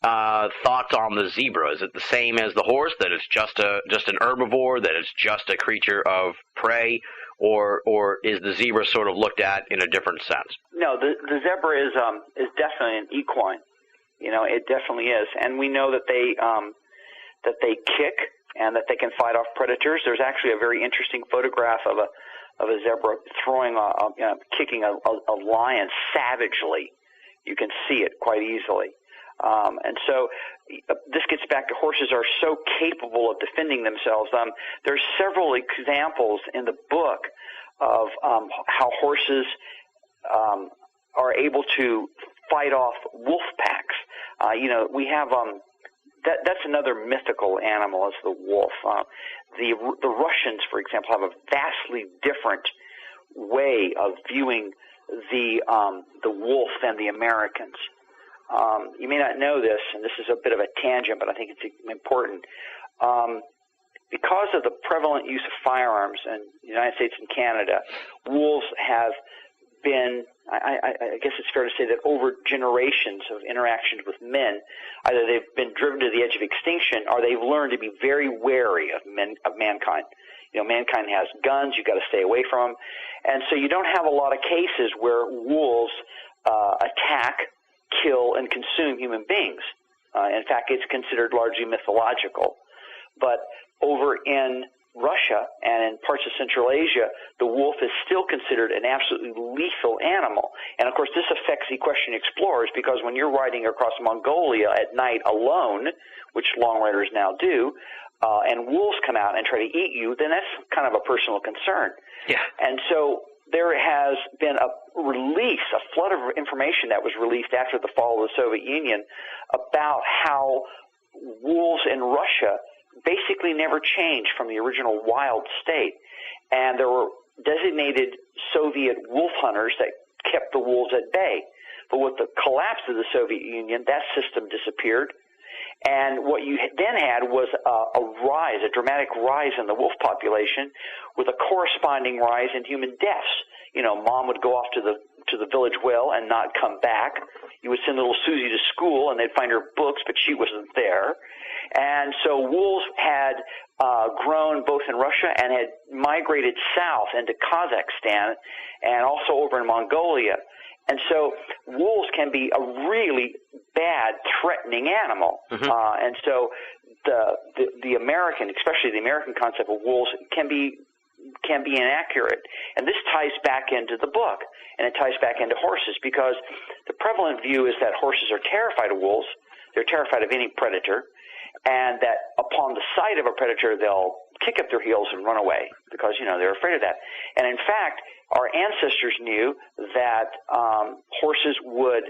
thoughts on the zebra? Is it the same as the horse, that it's just an herbivore, that it's just a creature of prey, or is the zebra sort of looked at in a different sense? No, the zebra is definitely an equine. It definitely is, and we know that they kick and that they can fight off predators. There's actually a very interesting photograph of a zebra kicking a lion savagely. You can see it quite easily. And so this gets back to horses are so capable of defending themselves. There's several examples in the book of how horses are able to fight off wolf packs. We have that's another mythical animal, is the wolf. The Russians, for example, have a vastly different way of viewing the wolf than the Americans. You may not know this, and this is a bit of a tangent, but I think it's important. Because of the prevalent use of firearms in the United States and Canada, wolves have been, I guess it's fair to say that over generations of interactions with men, either they've been driven to the edge of extinction or they've learned to be very wary of mankind. Mankind has guns, you've got to stay away from them. And so you don't have a lot of cases where wolves attack, kill, and consume human beings. In fact, it's considered largely mythological. But over in Russia and in parts of Central Asia, the wolf is still considered an absolutely lethal animal. And, of course, this affects equestrian explorers, because when you're riding across Mongolia at night alone, which long riders now do, and wolves come out and try to eat you, then that's kind of a personal concern. Yeah. And so there has been a flood of information that was released after the fall of the Soviet Union about how wolves in Russia basically never changed from the original wild state. And there were designated Soviet wolf hunters that kept the wolves at bay. But with the collapse of the Soviet Union, that system disappeared. And what you then had was a dramatic rise in the wolf population with a corresponding rise in human deaths. You know, mom would go off to the village well and not come back. You would send little Susie to school and they'd find her books, but she wasn't there. And so wolves had grown both in Russia and had migrated south into Kazakhstan and also over in Mongolia. And so wolves can be a really bad, threatening animal. Mm-hmm. And so the American, especially the American concept of wolves, can be inaccurate. And this ties back into the book, and it ties back into horses, because the prevalent view is that horses are terrified of wolves. They're terrified of any predator, and that upon the sight of a predator, they'll kick up their heels and run away because, you know, they're afraid of that. And in fact, our ancestors knew that horses would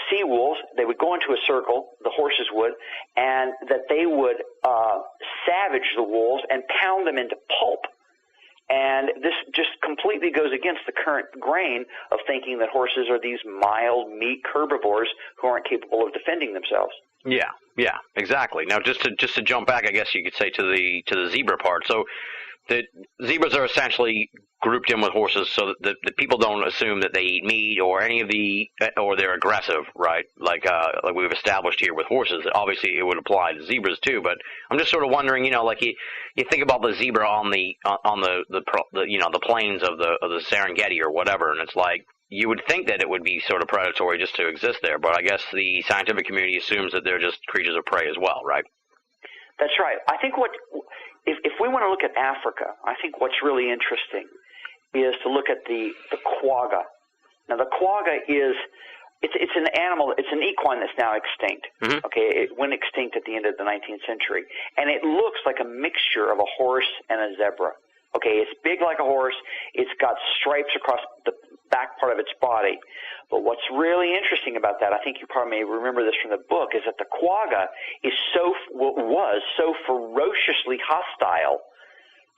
see wolves, they would go into a circle, the horses would, and that they would savage the wolves and pound them into pulp. And this just completely goes against the current grain of thinking that horses are these mild meat herbivores who aren't capable of defending themselves. Yeah, exactly. Now, just to jump back, I guess you could say to the zebra part. So, the zebras are essentially grouped in with horses, so that the people don't assume that they eat meat or any of or they're aggressive, right? Like we've established here with horses. Obviously, it would apply to zebras too. But I'm just sort of wondering, you know, like you think about the zebra on the you know, the plains of the Serengeti or whatever, and it's like, you would think that it would be sort of predatory just to exist there, but I guess the scientific community assumes that they're just creatures of prey as well, right? That's right. I think if we want to look at Africa, I think what's really interesting is to look at the quagga. Now, the quagga it's an animal, it's an equine that's now extinct. Mm-hmm. Okay, it went extinct at the end of the 19th century, and it looks like a mixture of a horse and a zebra. Okay, it's big like a horse. It's got stripes across the back part of its body. But what's really interesting about that, I think you probably may remember this from the book, is that the quagga was so ferociously hostile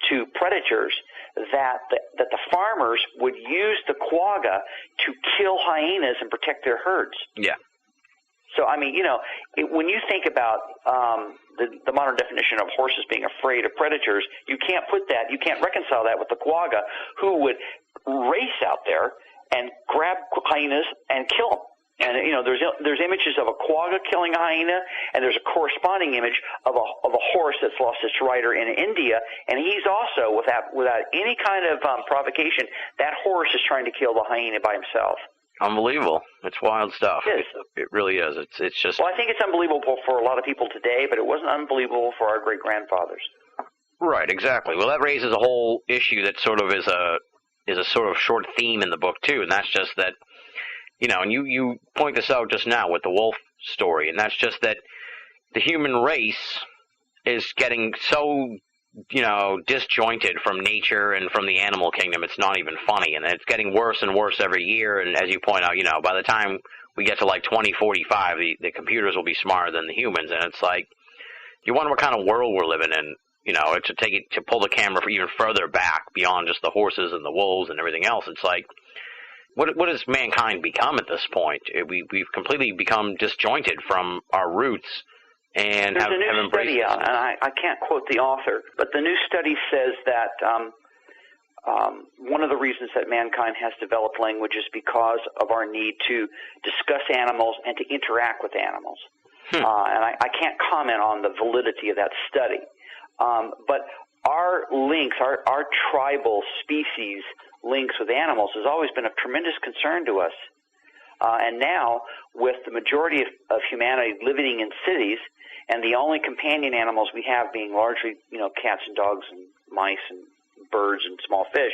to predators that the farmers would use the quagga to kill hyenas and protect their herds. Yeah. So, I mean, you know, when you think about the modern definition of horses being afraid of predators, you can't reconcile that with the quagga, who would race out there and grab hyenas and kill them. And, you know, there's images of a quagga killing a hyena, and there's a corresponding image of a horse that's lost its rider in India, and he's also, without any kind of provocation, that horse is trying to kill the hyena by himself. Unbelievable. It's wild stuff. It is. It really is. It's just... Well, I think it's unbelievable for a lot of people today, but it wasn't unbelievable for our great-grandfathers. Right, exactly. Well, that raises a whole issue that sort of is a sort of short theme in the book, too, and that's just that, you know, and you point this out just now with the wolf story, and that's just that the human race is getting so, you know, disjointed from nature and from the animal kingdom. It's not even funny, and it's getting worse and worse every year. And as you point out, you know, by the time we get to like 2045, the computers will be smarter than the humans, and it's like, you wonder what kind of world we're living in. You know, to pull the camera even further back beyond just the horses and the wolves and everything else. It's like, what has mankind become at this point? We've completely become disjointed from our roots. And there's a new study out, and I can't quote the author, but the new study says that one of the reasons that mankind has developed language is because of our need to discuss animals and to interact with animals. And I can't comment on the validity of that study. But our links, our tribal species links with animals has always been of tremendous concern to us. And now, with the majority of humanity living in cities, and the only companion animals we have being largely, you know, cats and dogs and mice and birds and small fish,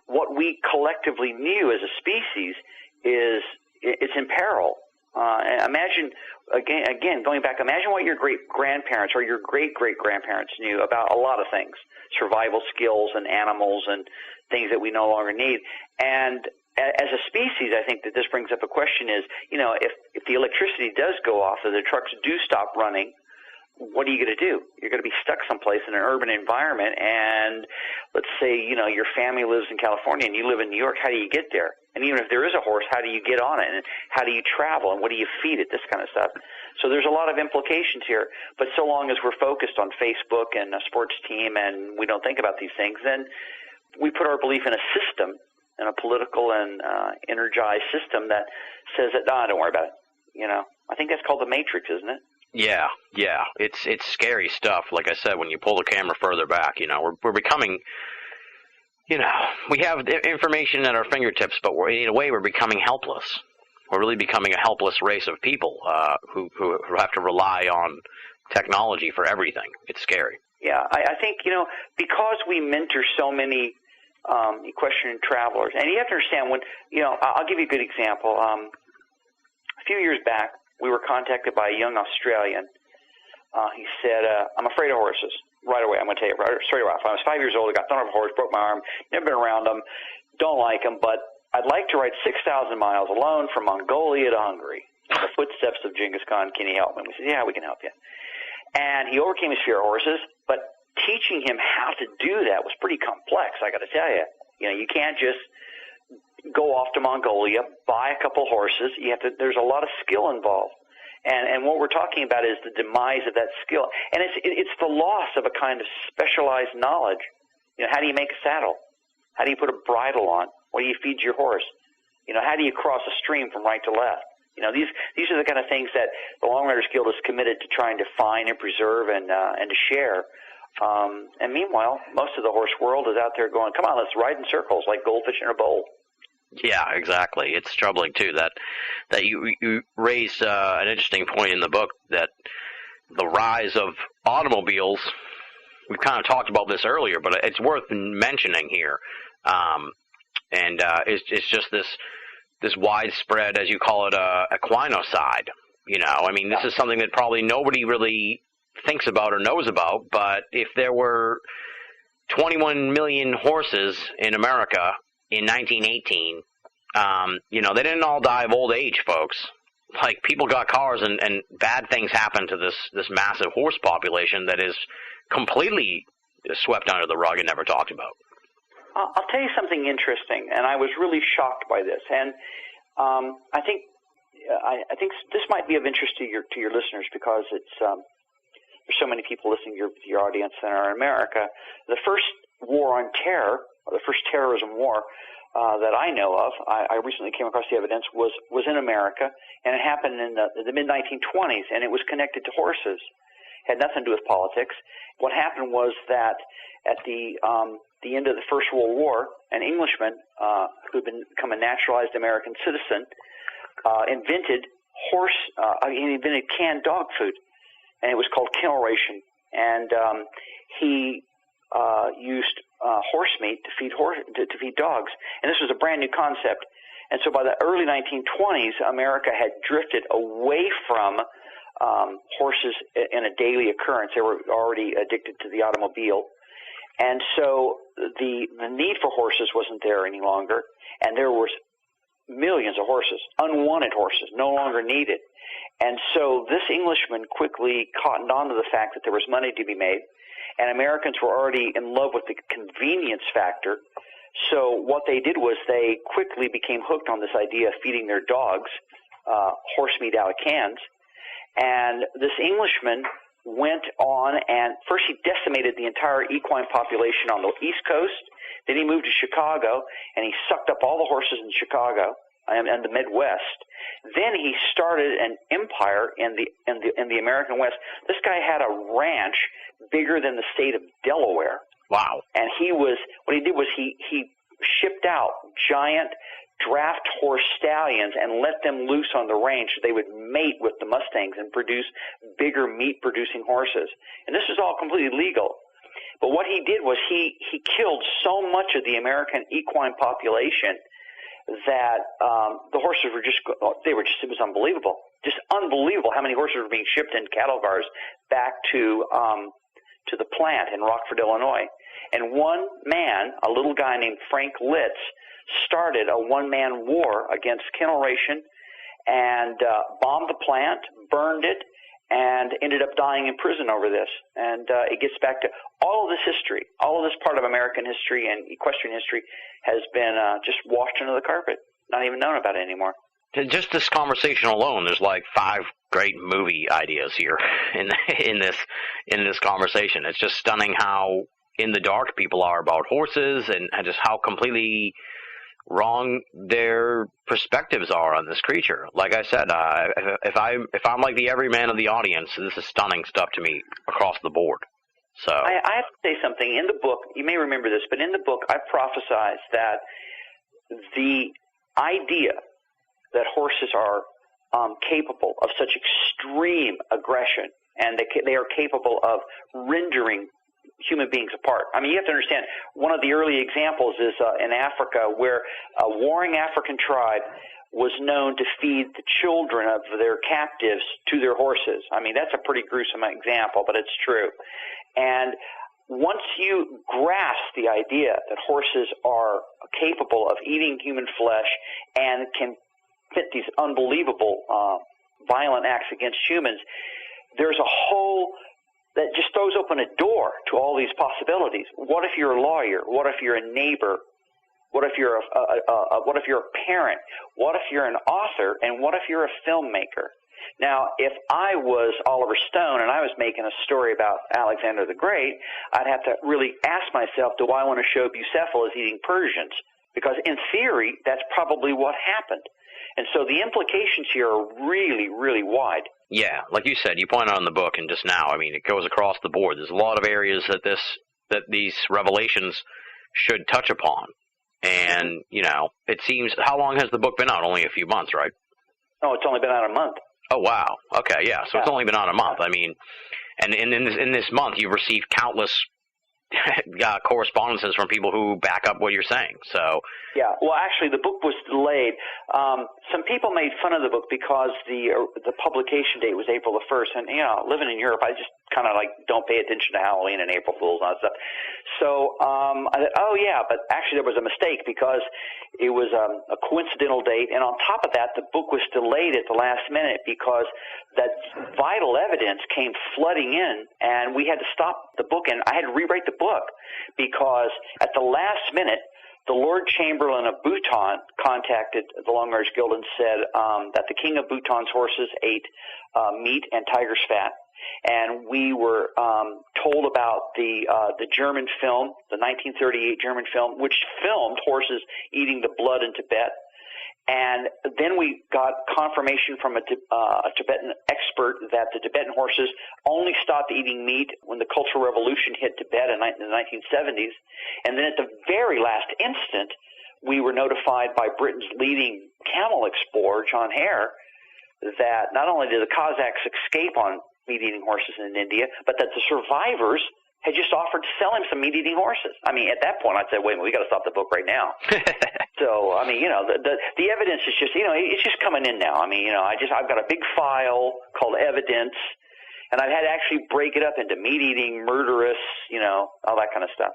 what we collectively knew as a species it's in peril. Imagine, again, going back, imagine what your great-grandparents or your great-great-grandparents knew about a lot of things, survival skills and animals and things that we no longer need. And as a species, I think that this brings up a question is, you know, if the electricity does go off, or the trucks do stop running, what are you going to do? You're going to be stuck someplace in an urban environment, and let's say, your family lives in California and you live in New York. How do you get there? And even if there is a horse, how do you get on it? And how do you travel? And what do you feed it? This kind of stuff. So there's a lot of implications here. But so long as we're focused on Facebook and a sports team and we don't think about these things, then we put our belief in a system, in a political and energized system that says that, don't worry about it. I think that's called the Matrix, isn't it? Yeah. It's scary stuff. Like I said, when you pull the camera further back, we're becoming, we have information at our fingertips, but in a way we're becoming helpless. We're really becoming a helpless race of people who have to rely on technology for everything. It's scary. Yeah, I think, because we mentor so many equestrian travelers, and you have to understand when, I'll give you a good example. A few years back, we were contacted by a young Australian. He said, I'm afraid of horses. Right away, I'm going to tell you, straight away. I was 5 years old, I got thrown off a horse, broke my arm, never been around them, don't like them, but I'd like to ride 6,000 miles alone from Mongolia to Hungary. The footsteps of Genghis Khan, can you help me? We said, yeah, we can help you. And he overcame his fear of horses, but teaching him how to do that was pretty complex, I got to tell you. You can't just go off to Mongolia, buy a couple horses. There's a lot of skill involved. And what we're talking about is the demise of that skill. And it's the loss of a kind of specialized knowledge. How do you make a saddle? How do you put a bridle on? What do you feed your horse? How do you cross a stream from right to left? These are the kind of things that the Long Riders Guild is committed to trying to find and preserve and to share. And meanwhile, most of the horse world is out there going, come on, let's ride in circles like goldfish in a bowl. Yeah, exactly. It's troubling too that you raised an interesting point in the book, that the rise of automobiles. We've kind of talked about this earlier, but it's worth mentioning here. And it's just this widespread, as you call it, equinocide. This is something that probably nobody really thinks about or knows about. But if there were 21 million horses in America in 1918, they didn't all die of old age, folks. Like, people got cars and bad things happened to this massive horse population that is completely swept under the rug and never talked about. I'll tell you something interesting, and I was really shocked by this. And I think this might be of interest to your listeners, because it's there's so many people listening to your audience that are in America. The first war on terror, or the first terrorism war that I know of, I recently came across the evidence, was in America, and it happened in the mid-1920s, and it was connected to horses. It had nothing to do with politics. What happened was that at the end of the First World War, an Englishman who had become a naturalized American citizen invented canned dog food, and it was called kennel ration. And he used horse meat to feed dogs, and this was a brand new concept. And so by the early 1920s, America had drifted away from horses in a daily occurrence. They were already addicted to the automobile. And so the need for horses wasn't there any longer, and there was millions of horses, unwanted horses, no longer needed. And so this Englishman quickly cottoned on to the fact that there was money to be made, and Americans were already in love with the convenience factor. So what they did was they quickly became hooked on this idea of feeding their dogs horse meat out of cans. And this Englishman went on, and first he decimated the entire equine population on the East Coast. Then he moved to Chicago, and he sucked up all the horses in Chicago and the Midwest. Then he started an empire in the American West. This guy had a ranch bigger than the state of Delaware. Wow! And what he did was he shipped out giant draft horse stallions and let them loose on the range so they would mate with the Mustangs and produce bigger meat-producing horses. And this is all completely legal. But what he did was he killed so much of the American equine population that the horses it was unbelievable. Just unbelievable how many horses were being shipped in cattle cars back to the plant in Rockford, Illinois. And one man, a little guy named Frank Litz, started a one-man war against kennel ration and bombed the plant, burned it, and ended up dying in prison over this. And it gets back to all of this history, all of this part of American history and equestrian history has been just washed under the carpet, not even known about it anymore. Just this conversation alone, there's like 5 great movie ideas here in this conversation. It's just stunning how in the dark people are about horses, and just how completely wrong their perspectives are on this creature. Like I said, if I'm like the everyman of the audience, this is stunning stuff to me across the board. So I have to say something. In the book, you may remember this, but in the book I prophesied that the idea that horses are capable of such extreme aggression, and they are capable of rendering human beings apart. I mean, you have to understand, one of the early examples is in Africa, where a warring African tribe was known to feed the children of their captives to their horses. I mean, that's a pretty gruesome example, but it's true. And once you grasp the idea that horses are capable of eating human flesh and can fit these unbelievable violent acts against humans, there's a whole that just throws open a door to all these possibilities. What if you're a lawyer? What if you're a neighbor? What if you're a parent? What if you're an author? And what if you're a filmmaker? Now, if I was Oliver Stone and I was making a story about Alexander the Great, I'd have to really ask myself, do I want to show Bucephalus eating Persians? Because in theory, that's probably what happened. And so the implications here are really, really wide. yeah, like you said, you pointed out in the book and just now, I mean, it goes across the board. There's a lot of areas that these revelations should touch upon. And, you know, it seems, how long has the book been out? Only a few months, right? No, it's only been out a month. Oh, wow. Okay, yeah. So it's only been out a month. I mean, and in this month, you've received countless correspondences from people who back up what you're saying. So yeah, well, actually, the book was delayed. Some people made fun of the book because the publication date was April the 1st, and you know, living in Europe, I just kind of like don't pay attention to Halloween and April Fools and all that stuff. So I thought, oh yeah, but actually there was a mistake because it was a coincidental date, and on top of that, the book was delayed at the last minute because that vital evidence came flooding in, and we had to stop the book, and I had to rewrite the book because at the last minute, the Lord Chamberlain of Bhutan contacted the Long Range Guild and said that the king of Bhutan's horses ate meat and tiger's fat. And we were told about the German film, the 1938 German film, which filmed horses eating the blood in Tibet. And then we got confirmation from a Tibetan expert that the Tibetan horses only stopped eating meat when the Cultural Revolution hit Tibet in the 1970s. And then at the very last instant, we were notified by Britain's leading camel explorer, John Hare, that not only did the Cossacks escape on meat-eating horses in India, but that the survivors had just offered to sell him some meat-eating horses. I mean, at that point, I said, wait a minute, we got to stop the book right now. So, I mean, you know, the evidence is just, you know, it's just coming in now. I mean, you know, I've got a big file called evidence, and I've had to actually break it up into meat-eating, murderous, you know, all that kind of stuff.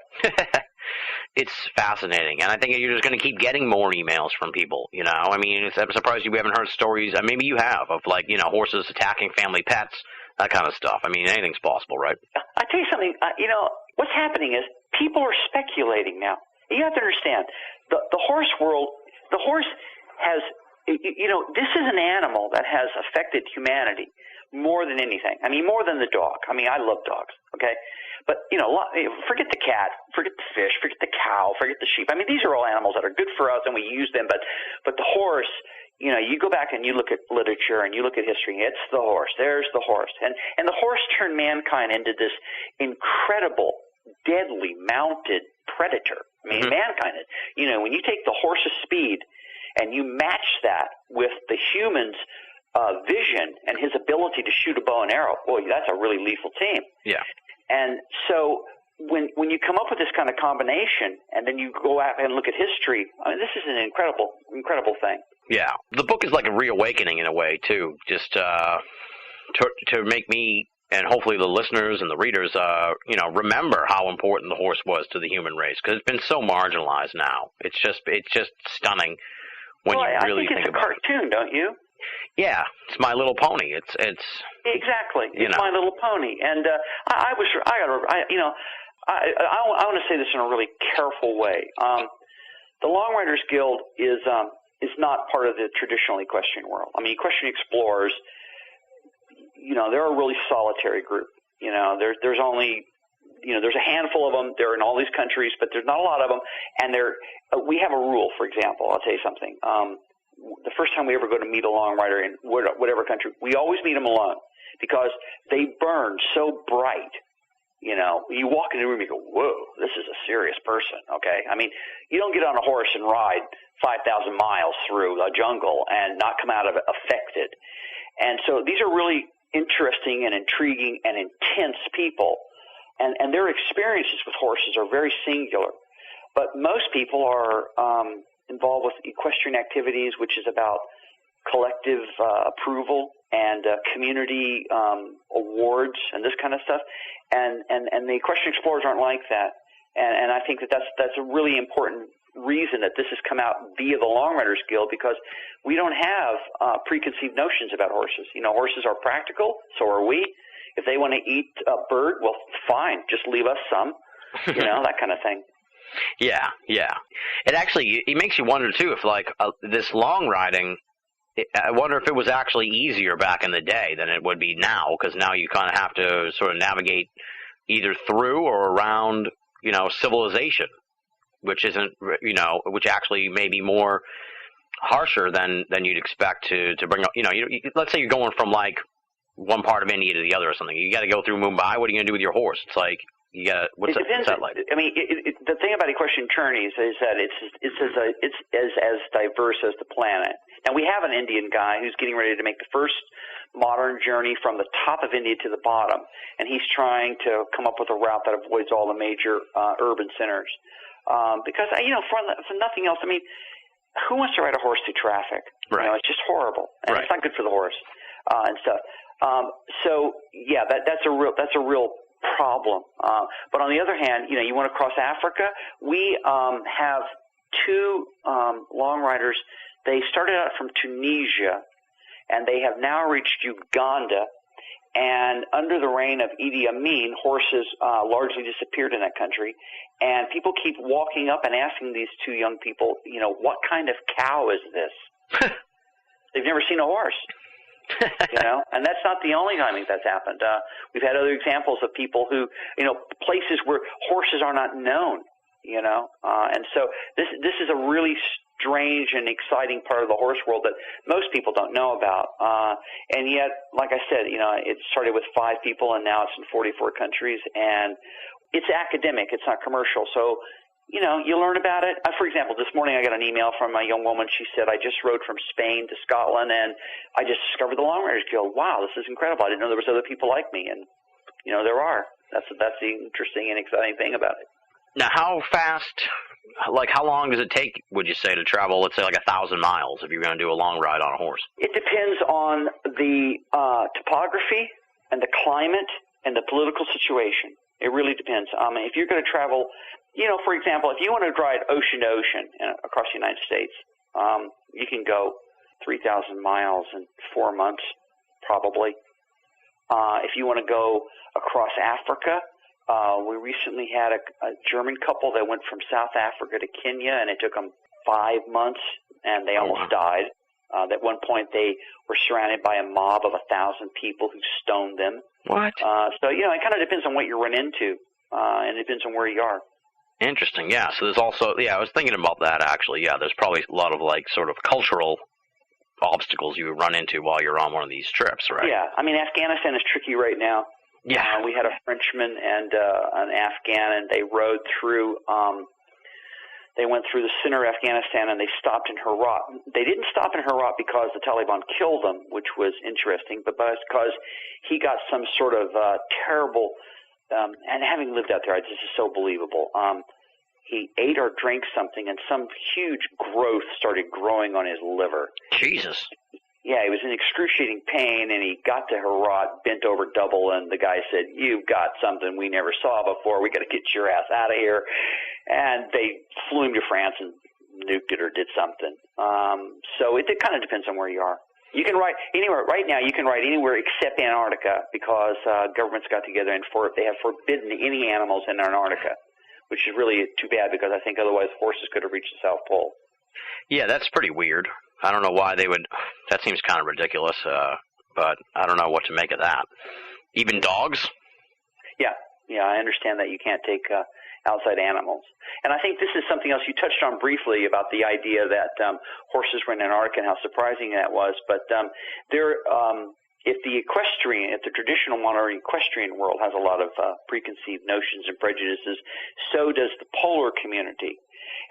It's fascinating, and I think you're just going to keep getting more emails from people, you know. I mean, I'm surprised you haven't heard stories, maybe you have, of, like, you know, horses attacking family pets, that kind of stuff. I mean, anything's possible, right? I tell you something, you know, what's happening is people are speculating now. You have to understand, the horse world, the horse has, you know, this is an animal that has affected humanity more than anything. I mean, more than the dog. I mean, I love dogs, okay? But, you know, forget the cat, forget the fish, forget the cow, forget the sheep. I mean, these are all animals that are good for us and we use them, but the horse, you know, you go back and you look at literature and you look at history, it's the horse. There's the horse. And the horse turned mankind into this incredible, deadly, mounted predator. I mean, mankind, you know, when you take the horse's speed and you match that with the human's vision and his ability to shoot a bow and arrow, boy, that's a really lethal team. Yeah. And so when you come up with this kind of combination and then you go out and look at history, I mean, this is an incredible, incredible thing. Yeah. The book is like a reawakening in a way, too, just to make me and hopefully the listeners and the readers, you know, remember how important the horse was to the human race, because it's been so marginalized now. It's just stunning when you really think about it. I think it's a cartoon, don't you? Yeah, it's My Little Pony. It's exactly. It's My Little Pony, and I want to say this in a really careful way. The Long Riders Guild is not part of the traditional equestrian world. I mean, equestrian explorers, they're a really solitary group. There's only, there's a handful of them. They're in all these countries, but there's not a lot of them. And we have a rule, for example. I'll tell you something. The first time we ever go to meet a long rider in whatever country, we always meet them alone because they burn so bright. You walk in the room and you go, whoa, this is a serious person, okay? I mean, you don't get on a horse and ride 5,000 miles through a jungle and not come out of it affected. And so these are really interesting and intriguing and intense people, and their experiences with horses are very singular. But most people are involved with equestrian activities, which is about collective approval and community awards and this kind of stuff. And the equestrian explorers aren't like that. And I think that's a really important reason that this has come out via the Long Riders Guild, because we don't have preconceived notions about horses. Horses are practical, so are we. If they want to eat a bird, well, fine, just leave us some, that kind of thing. Yeah. It makes you wonder, too, if, this long riding, I wonder if it was actually easier back in the day than it would be now, because now you kind of have to sort of navigate either through or around, civilization, which isn't, which actually may be more harsher than you'd expect to bring up. Let's say you're going from, one part of India to the other or something. You got to go through Mumbai. What are you going to do with your horse? It's like, what's that like? I mean, the thing about equestrian journeys is that it's as diverse as the planet. Now, we have an Indian guy who's getting ready to make the first modern journey from the top of India to the bottom, and he's trying to come up with a route that avoids all the major urban centers. Because, for nothing else, I mean, who wants to ride a horse through traffic? Right. It's just horrible, and it's not good for the horse and stuff. That's a real problem. But on the other hand, you want to cross Africa. We have two long riders. They started out from Tunisia, and they have now reached Uganda. And under the reign of Idi Amin, horses largely disappeared in that country. And people keep walking up and asking these two young people, what kind of cow is this? They've never seen a horse. And that's not the only time that's happened. We've had other examples of people who, places where horses are not known, and so this is a really strange and exciting part of the horse world that most people don't know about. And yet, like I said, it started with 5 people and now it's in 44 countries, and it's academic. It's not commercial. So, you learn about it. For example, this morning I got an email from a young woman. She said, I just rode from Spain to Scotland, and I just discovered the Long Riders Guild. Wow, this is incredible. I didn't know there was other people like me. And, there are. That's the interesting and exciting thing about it. Now, how fast, how long does it take, would you say, to travel, let's say, 1,000 miles if you're going to do a long ride on a horse? It depends on the topography and the climate and the political situation. It really depends. If you're going to travel, for example, if you want to ride ocean to ocean across the United States, you can go 3,000 miles in 4 months, probably. If you want to go across Africa, we recently had a German couple that went from South Africa to Kenya, and it took them 5 months, and they almost died. At one point, they were surrounded by a mob of 1,000 people who stoned them. What? So, it kind of depends on what you run into, and it depends on where you are. Interesting, yeah. So there's also, I was thinking about that, actually. Yeah, there's probably a lot of, sort of cultural obstacles you would run into while you're on one of these trips, right? Yeah. I mean, Afghanistan is tricky right now. Yeah. We had a Frenchman and an Afghan, and they rode through they went through the center of Afghanistan, and they stopped in Herat. They didn't stop in Herat because the Taliban killed them, which was interesting, but because he got some sort of terrible, and having lived out there, this is so believable. He ate or drank something, and some huge growth started growing on his liver. Jesus. Yeah, he was in excruciating pain, and he got to Herat, bent over double, and the guy said, "You've got something we never saw before. We got to get your ass out of here." And they flew him to France and nuked it or did something. So it kind of depends on where you are. You can ride anywhere right now. You can ride anywhere except Antarctica because governments got together and they have forbidden any animals in Antarctica, which is really too bad because I think otherwise horses could have reached the South Pole. Yeah, that's pretty weird. I don't know why they would. That seems kind of ridiculous, but I don't know what to make of that. Even dogs? Yeah, I understand that you can't take outside animals. And I think this is something else you touched on briefly about the idea that horses were in Antarctica and how surprising that was. But if the traditional modern equestrian world has a lot of preconceived notions and prejudices, so does the polar community.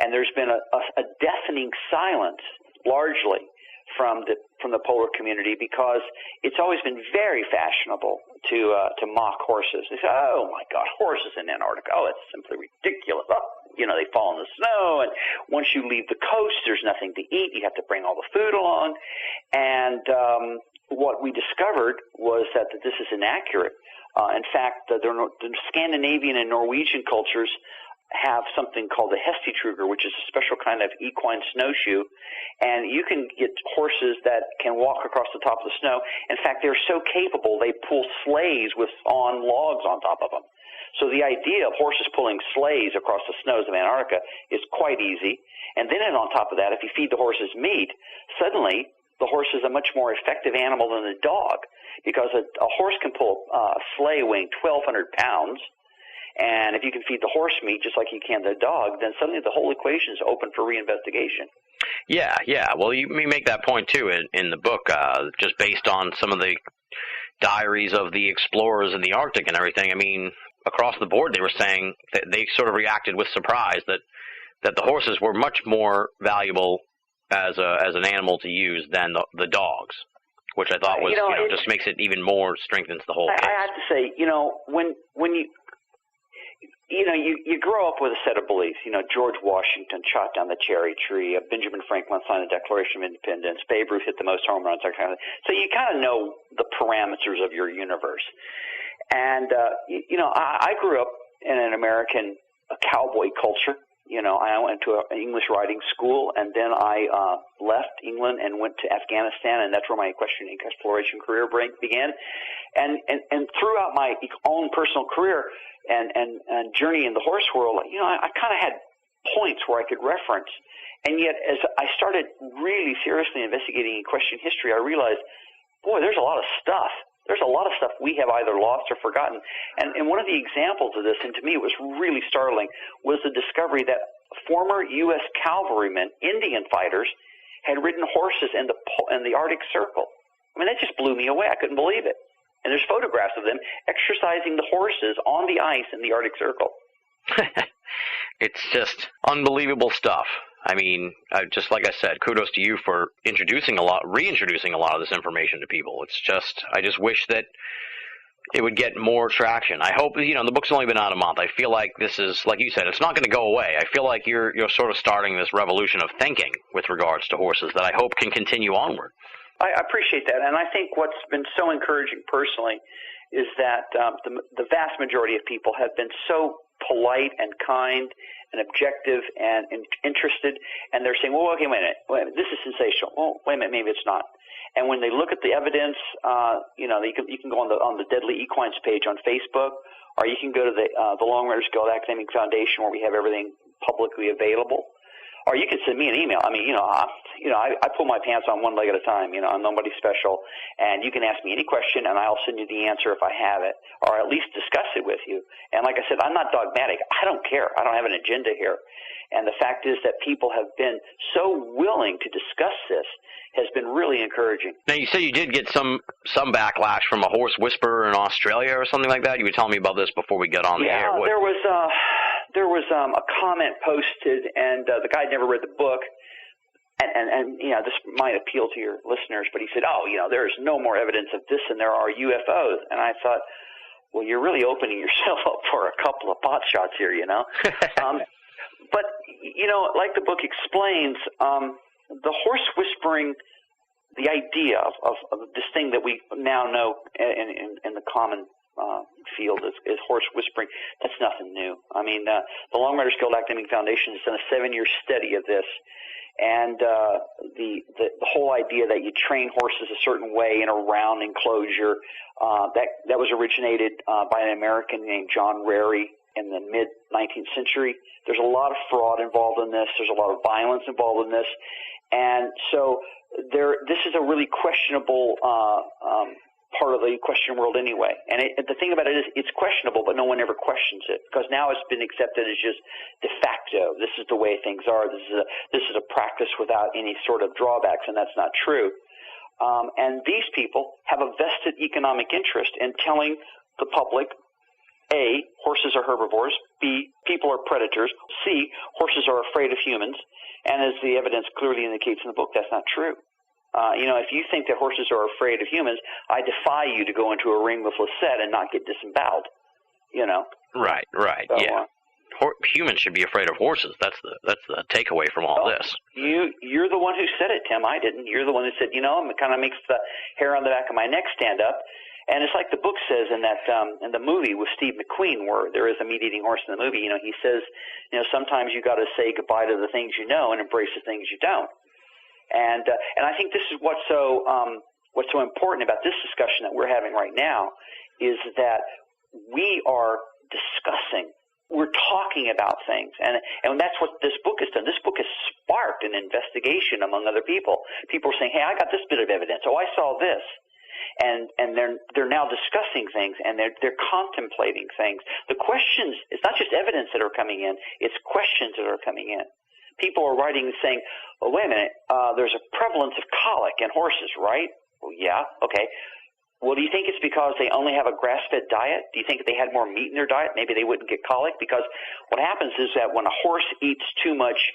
And there's been a deafening silence, largely, from the polar community because it's always been very fashionable to mock horses. They say, "Oh my God, horses in Antarctica! Oh, it's simply ridiculous! Oh, they fall in the snow, and once you leave the coast, there's nothing to eat. You have to bring all the food along." And what we discovered was that this is inaccurate. In fact, the Scandinavian and Norwegian cultures have something called a hestetruger, which is a special kind of equine snowshoe, and you can get horses that can walk across the top of the snow. In fact, they're so capable they pull sleighs on logs on top of them. So the idea of horses pulling sleighs across the snows of Antarctica is quite easy. And then on top of that, if you feed the horses meat, suddenly the horse is a much more effective animal than the dog, because a horse can pull a sleigh weighing 1,200 pounds. And if you can feed the horse meat just like you can the dog, then suddenly the whole equation is open for reinvestigation. Yeah. Well, you make that point, too, in the book, just based on some of the diaries of the explorers in the Arctic and everything. I mean, across the board, they were saying that they sort of reacted with surprise that the horses were much more valuable as an animal to use than the dogs, which I thought was, just makes it even more, strengthens the whole case. I have to say, when you grow up with a set of beliefs. George Washington shot down the cherry tree. Benjamin Franklin signed the Declaration of Independence. Babe Ruth hit the most home runs. That kind of thing. So you kind of know the parameters of your universe. And, I grew up in an American cowboy culture. I went to an English riding school, and then I left England and went to Afghanistan, and that's where my equestrian exploration career began. And throughout my own personal career and journey in the horse world, I kind of had points where I could reference. And yet, as I started really seriously investigating equestrian history, I realized, boy, there's a lot of stuff. There's a lot of stuff we have either lost or forgotten. And one of the examples of this, and to me it was really startling, was the discovery that former U.S. cavalrymen, Indian fighters, had ridden horses in the Arctic Circle. I mean, that just blew me away. I couldn't believe it. And there's photographs of them exercising the horses on the ice in the Arctic Circle. It's just unbelievable stuff. I mean, just like I said, kudos to you for reintroducing a lot of this information to people. It's just, I just wish that it would get more traction. I hope, the book's only been out a month. I feel like this is, like you said, it's not going to go away. I feel like you're sort of starting this revolution of thinking with regards to horses that I hope can continue onward. I appreciate that, and I think what's been so encouraging personally is that the vast majority of people have been so polite and kind and objective and interested, and they're saying, well, okay, wait a minute, this is sensational. Well, wait a minute, maybe it's not. And when they look at the evidence, you can go on the Deadly Equines page on Facebook, or you can go to the Long Riders Guild Academic Foundation where we have everything publicly available. Or you can send me an email. I mean, I pull my pants on one leg at a time. I'm nobody special, and you can ask me any question, and I'll send you the answer if I have it, or at least discuss it with you. And like I said, I'm not dogmatic. I don't care. I don't have an agenda here. And the fact is that people have been so willing to discuss this has been really encouraging. Now, you said you did get some backlash from a horse whisperer in Australia or something like that. You were telling me about this before we got on the air. Yeah, there was a comment posted, and the guy never read the book, and this might appeal to your listeners, but he said, there's no more evidence of this than there are UFOs. And I thought, well, you're really opening yourself up for a couple of pot shots here, But, like the book explains, the horse whispering, the idea of this thing that we now know in the common field is horse whispering. That's nothing new. I mean, the Long Riders Guild Academic Foundation has done a 7-year study of this, and the whole idea that you train horses a certain way in a round enclosure, that was originated by an American named John Rary in the mid-19th century. There's a lot of fraud involved in this. There's a lot of violence involved in this. And so this is a really questionable part of the equestrian world anyway. And the thing about it is it's questionable, but no one ever questions it, because now it's been accepted as just de facto. This is the way things are. This is a practice without any sort of drawbacks, and that's not true. And these people have a vested economic interest in telling the public, A, horses are herbivores, B, people are predators, C, horses are afraid of humans, and as the evidence clearly indicates in the book, that's not true. If you think that horses are afraid of humans, I defy you to go into a ring with Lisette and not get disemboweled, Right, so, yeah. Humans should be afraid of horses. That's the takeaway from all this. You're the one who said it, Tim. I didn't. You're the one who said, it kind of makes the hair on the back of my neck stand up. And it's like the book says in that in the movie with Steve McQueen, where there is a meat-eating horse in the movie. He says, sometimes you got to say goodbye to the things you know and embrace the things you don't. And I think this is what's so important about this discussion that we're having right now is that we are discussing. We're talking about things, and that's what this book has done. This book has sparked an investigation among other people. People are saying, "Hey, I got this bit of evidence. Oh, I saw this." And they're now discussing things, and they're contemplating things. The questions, it's not just evidence that are coming in, it's questions that are coming in. People are writing and saying, "Oh, wait a minute, there's a prevalence of colic in horses, right?" Well, yeah, okay. Well, do you think it's because they only have a grass-fed diet? Do you think if they had more meat in their diet, maybe they wouldn't get colic? Because what happens is that when a horse eats too much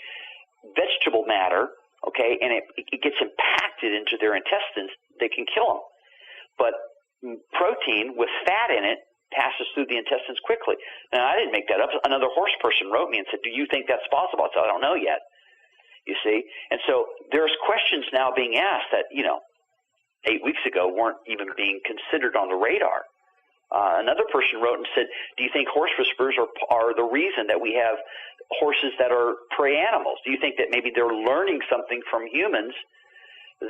vegetable matter, okay, and it gets impacted into their intestines, they can kill them. But protein with fat in it passes through the intestines quickly. Now, I didn't make that up. Another horse person wrote me and said, "Do you think that's possible?" I said, "I don't know yet." You see? And so there's questions now being asked that, 8 weeks ago weren't even being considered on the radar. Another person wrote and said, "Do you think horse whisperers are the reason that we have horses that are prey animals? Do you think that maybe they're learning something from humans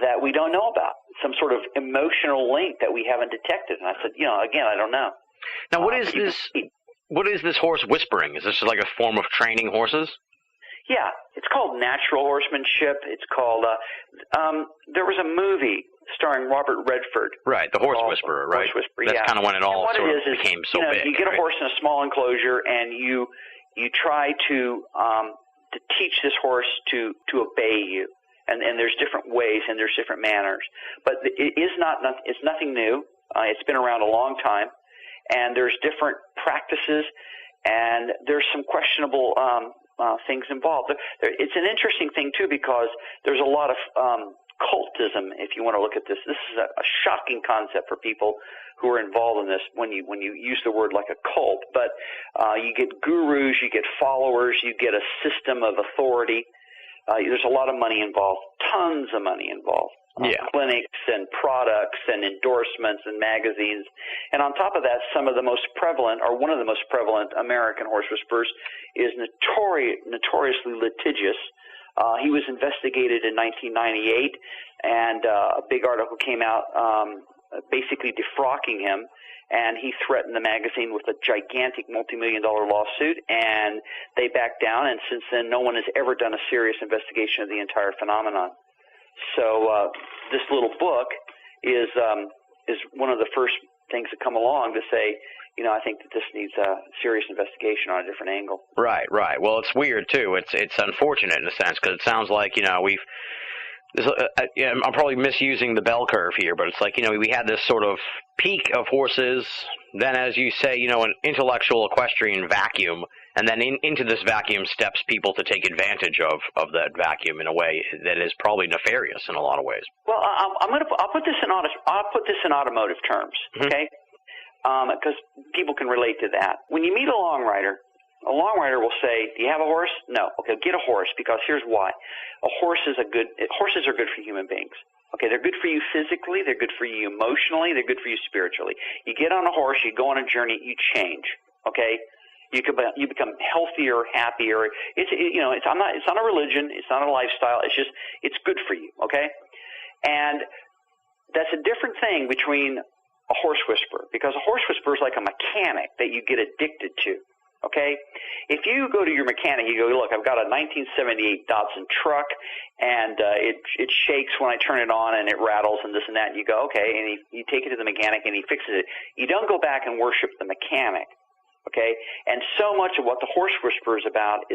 that we don't know about, some sort of emotional link that we haven't detected?" And I said, again, I don't know. Now, what is this horse whispering? Is this like a form of training horses? Yeah, it's called natural horsemanship. It's called, there was a movie starring Robert Redford. Right, the Horse Whisperer, right? Horse Whisperer, That's kind of when it all sort of became so big. You get a horse in a small enclosure, and you try to teach this horse to obey you. And there's different ways and there's different manners. But it's nothing new. It's been around a long time. And there's different practices, and there's some questionable things involved. It's an interesting thing, too, because there's a lot of cultism, if you want to look at this. This is a shocking concept for people who are involved in this when you use the word like a cult. But you get gurus, you get followers, you get a system of authority. There's a lot of money involved, tons of money involved. Clinics and products and endorsements and magazines. And on top of that, some of the most prevalent, or one of the most prevalent American horse whisperers is notoriously litigious. He was investigated in 1998, and a big article came out basically defrocking him, and he threatened the magazine with a gigantic multi-million-dollar lawsuit, and they backed down, and since then no one has ever done a serious investigation of the entire phenomenon. So this little book is one of the first things that come along to say, I think that this needs a serious investigation on a different angle. Right. Well, it's weird too. It's unfortunate in a sense because it sounds like I'm probably misusing the bell curve here, but it's like we had this sort of peak of horses, then as you say, an intellectual equestrian vacuum. And then into this vacuum steps people to take advantage of that vacuum in a way that is probably nefarious in a lot of ways. Well, I'll put this in automotive terms, okay? Because people can relate to that. When you meet a long rider will say, "Do you have a horse?" "No." "Okay, get a horse because here's why. Horses are good for human beings. Okay, they're good for you physically, they're good for you emotionally, they're good for you spiritually. You get on a horse, you go on a journey, you change. Okay, you become healthier, happier. It's not a religion, it's not a lifestyle. It's good for you. Okay, and that's a different thing between a horse whisperer, because a horse whisperer is like a mechanic that you get addicted to. Okay, if you go to your mechanic, you go, look, I've got a 1978 Datsun truck, and it shakes when I turn it on, and it rattles and this and that. And you go, okay, and you take it to the mechanic, and he fixes it. You don't go back and worship the mechanic. Okay, and so much of what the horse whisperer is about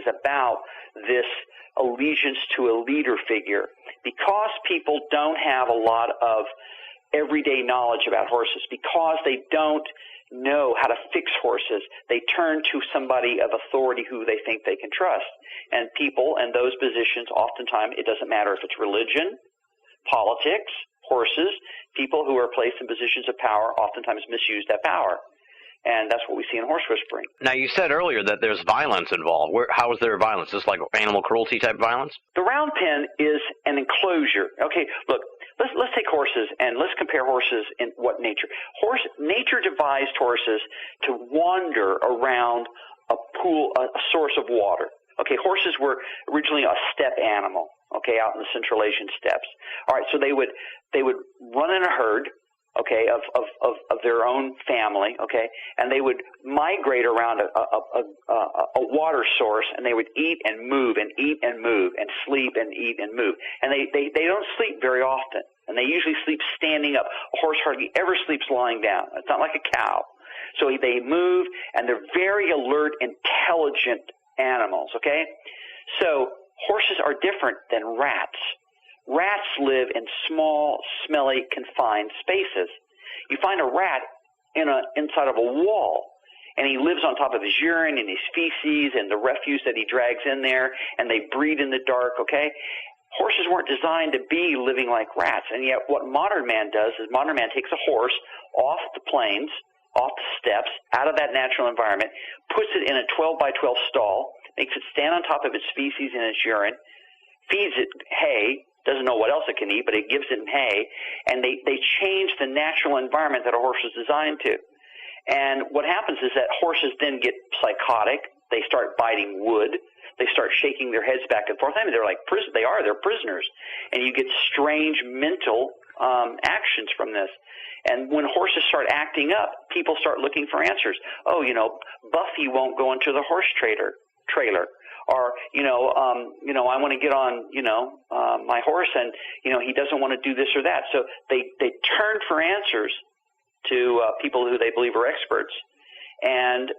this allegiance to a leader figure, because people don't have a lot of everyday knowledge about horses, because they don't know how to fix horses, they turn to somebody of authority who they think they can trust. And people in those positions, oftentimes, it doesn't matter if it's religion, politics, horses, people who are placed in positions of power oftentimes misuse that power. And that's what we see in horse whispering. Now, you said earlier that there's violence involved. How is there violence? Is this like animal cruelty type violence? The round pen is an enclosure. Okay, look, let's take horses and let's compare horses in what nature. Nature devised horses to wander around a pool, a source of water. Okay, horses were originally a steppe animal. Okay, out in the Central Asian steppes. All right, so they would run in a herd. Okay, of their own family, okay, and they would migrate around a water source, and they would eat and move and eat and move and sleep and eat and move. And they don't sleep very often, and they usually sleep standing up. A horse hardly ever sleeps lying down. It's not like a cow. So they move, and they're very alert, intelligent animals, okay? So horses are different than rats. Rats live in small, smelly, confined spaces. You find a rat inside of a wall, and he lives on top of his urine and his feces and the refuse that he drags in there, and they breed in the dark, okay? Horses weren't designed to be living like rats, and yet what modern man does is modern man takes a horse off the plains, off the steppes, out of that natural environment, puts it in a 12-by-12 stall, makes it stand on top of its feces and its urine, feeds it hay, doesn't know what else it can eat, but it gives it hay, and they change the natural environment that a horse is designed to. And what happens is that horses then get psychotic. They start biting wood. They start shaking their heads back and forth. I mean, they're prisoners. And you get strange mental actions from this. And when horses start acting up, people start looking for answers. Oh, Buffy won't go into the horse trailer. Or, I want to get on, my horse, and, he doesn't want to do this or that. So they turn for answers to people who they believe are experts. And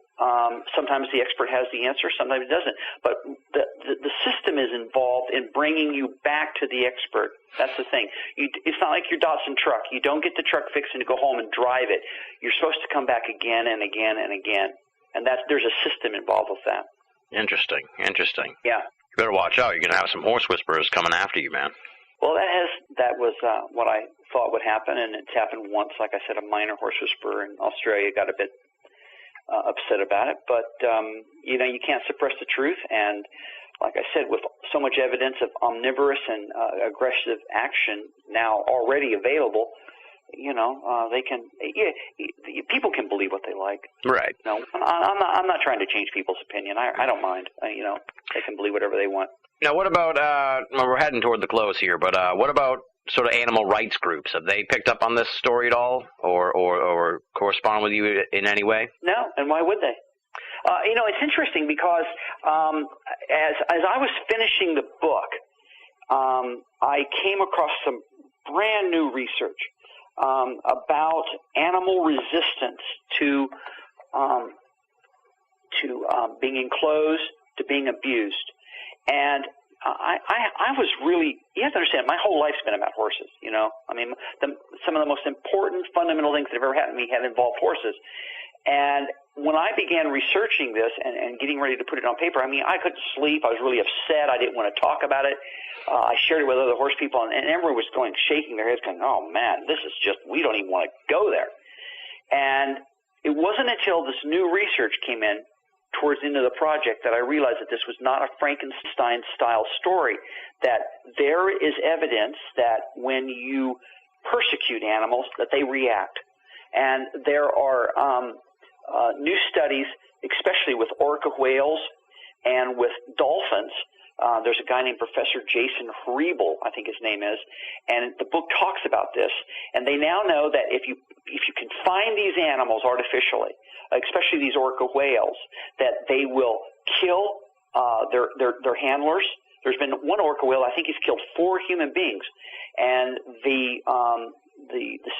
sometimes the expert has the answer, sometimes it doesn't. But the system is involved in bringing you back to the expert. That's the thing. It's not like your Datsun truck. You don't get the truck fixed and go home and drive it. You're supposed to come back again and again and again. And there's a system involved with that. Interesting. Yeah. You better watch out. You're going to have some horse whisperers coming after you, man. Well, that was what I thought would happen, and it's happened once. Like I said, a minor horse whisperer in Australia got a bit upset about it. But, you can't suppress the truth. And like I said, with so much evidence of omnivorous and aggressive action now already available, people can believe what they like. Right. No, I'm not trying to change people's opinion. I don't mind. They can believe whatever they want. Now, what about, we're heading toward the close here, but what about sort of animal rights groups? Have they picked up on this story at all or correspond with you in any way? No, and why would they? It's interesting because as I was finishing the book, I came across some brand new research about animal resistance to being enclosed, to being abused. And I was really, you have to understand, my whole life's been about horses, some of the most important fundamental things that have ever happened to me have involved horses. And when I began researching this and getting ready to put it on paper, I couldn't sleep. I was really upset. I didn't want to talk about it. I shared it with other horse people, and everyone was shaking their heads, going, oh, man, this is just, we don't even want to go there. And it wasn't until this new research came in towards the end of the project that I realized that this was not a Frankenstein-style story, that there is evidence that when you persecute animals, that they react. And there are new studies, especially with orca whales and with dolphins. There's a guy named Professor Jason Hrebel, I think his name is, and the book talks about this. And they now know that if you confine these animals artificially, especially these orca whales, that they will kill their handlers. There's been one orca whale, I think he's killed 4 human beings, and the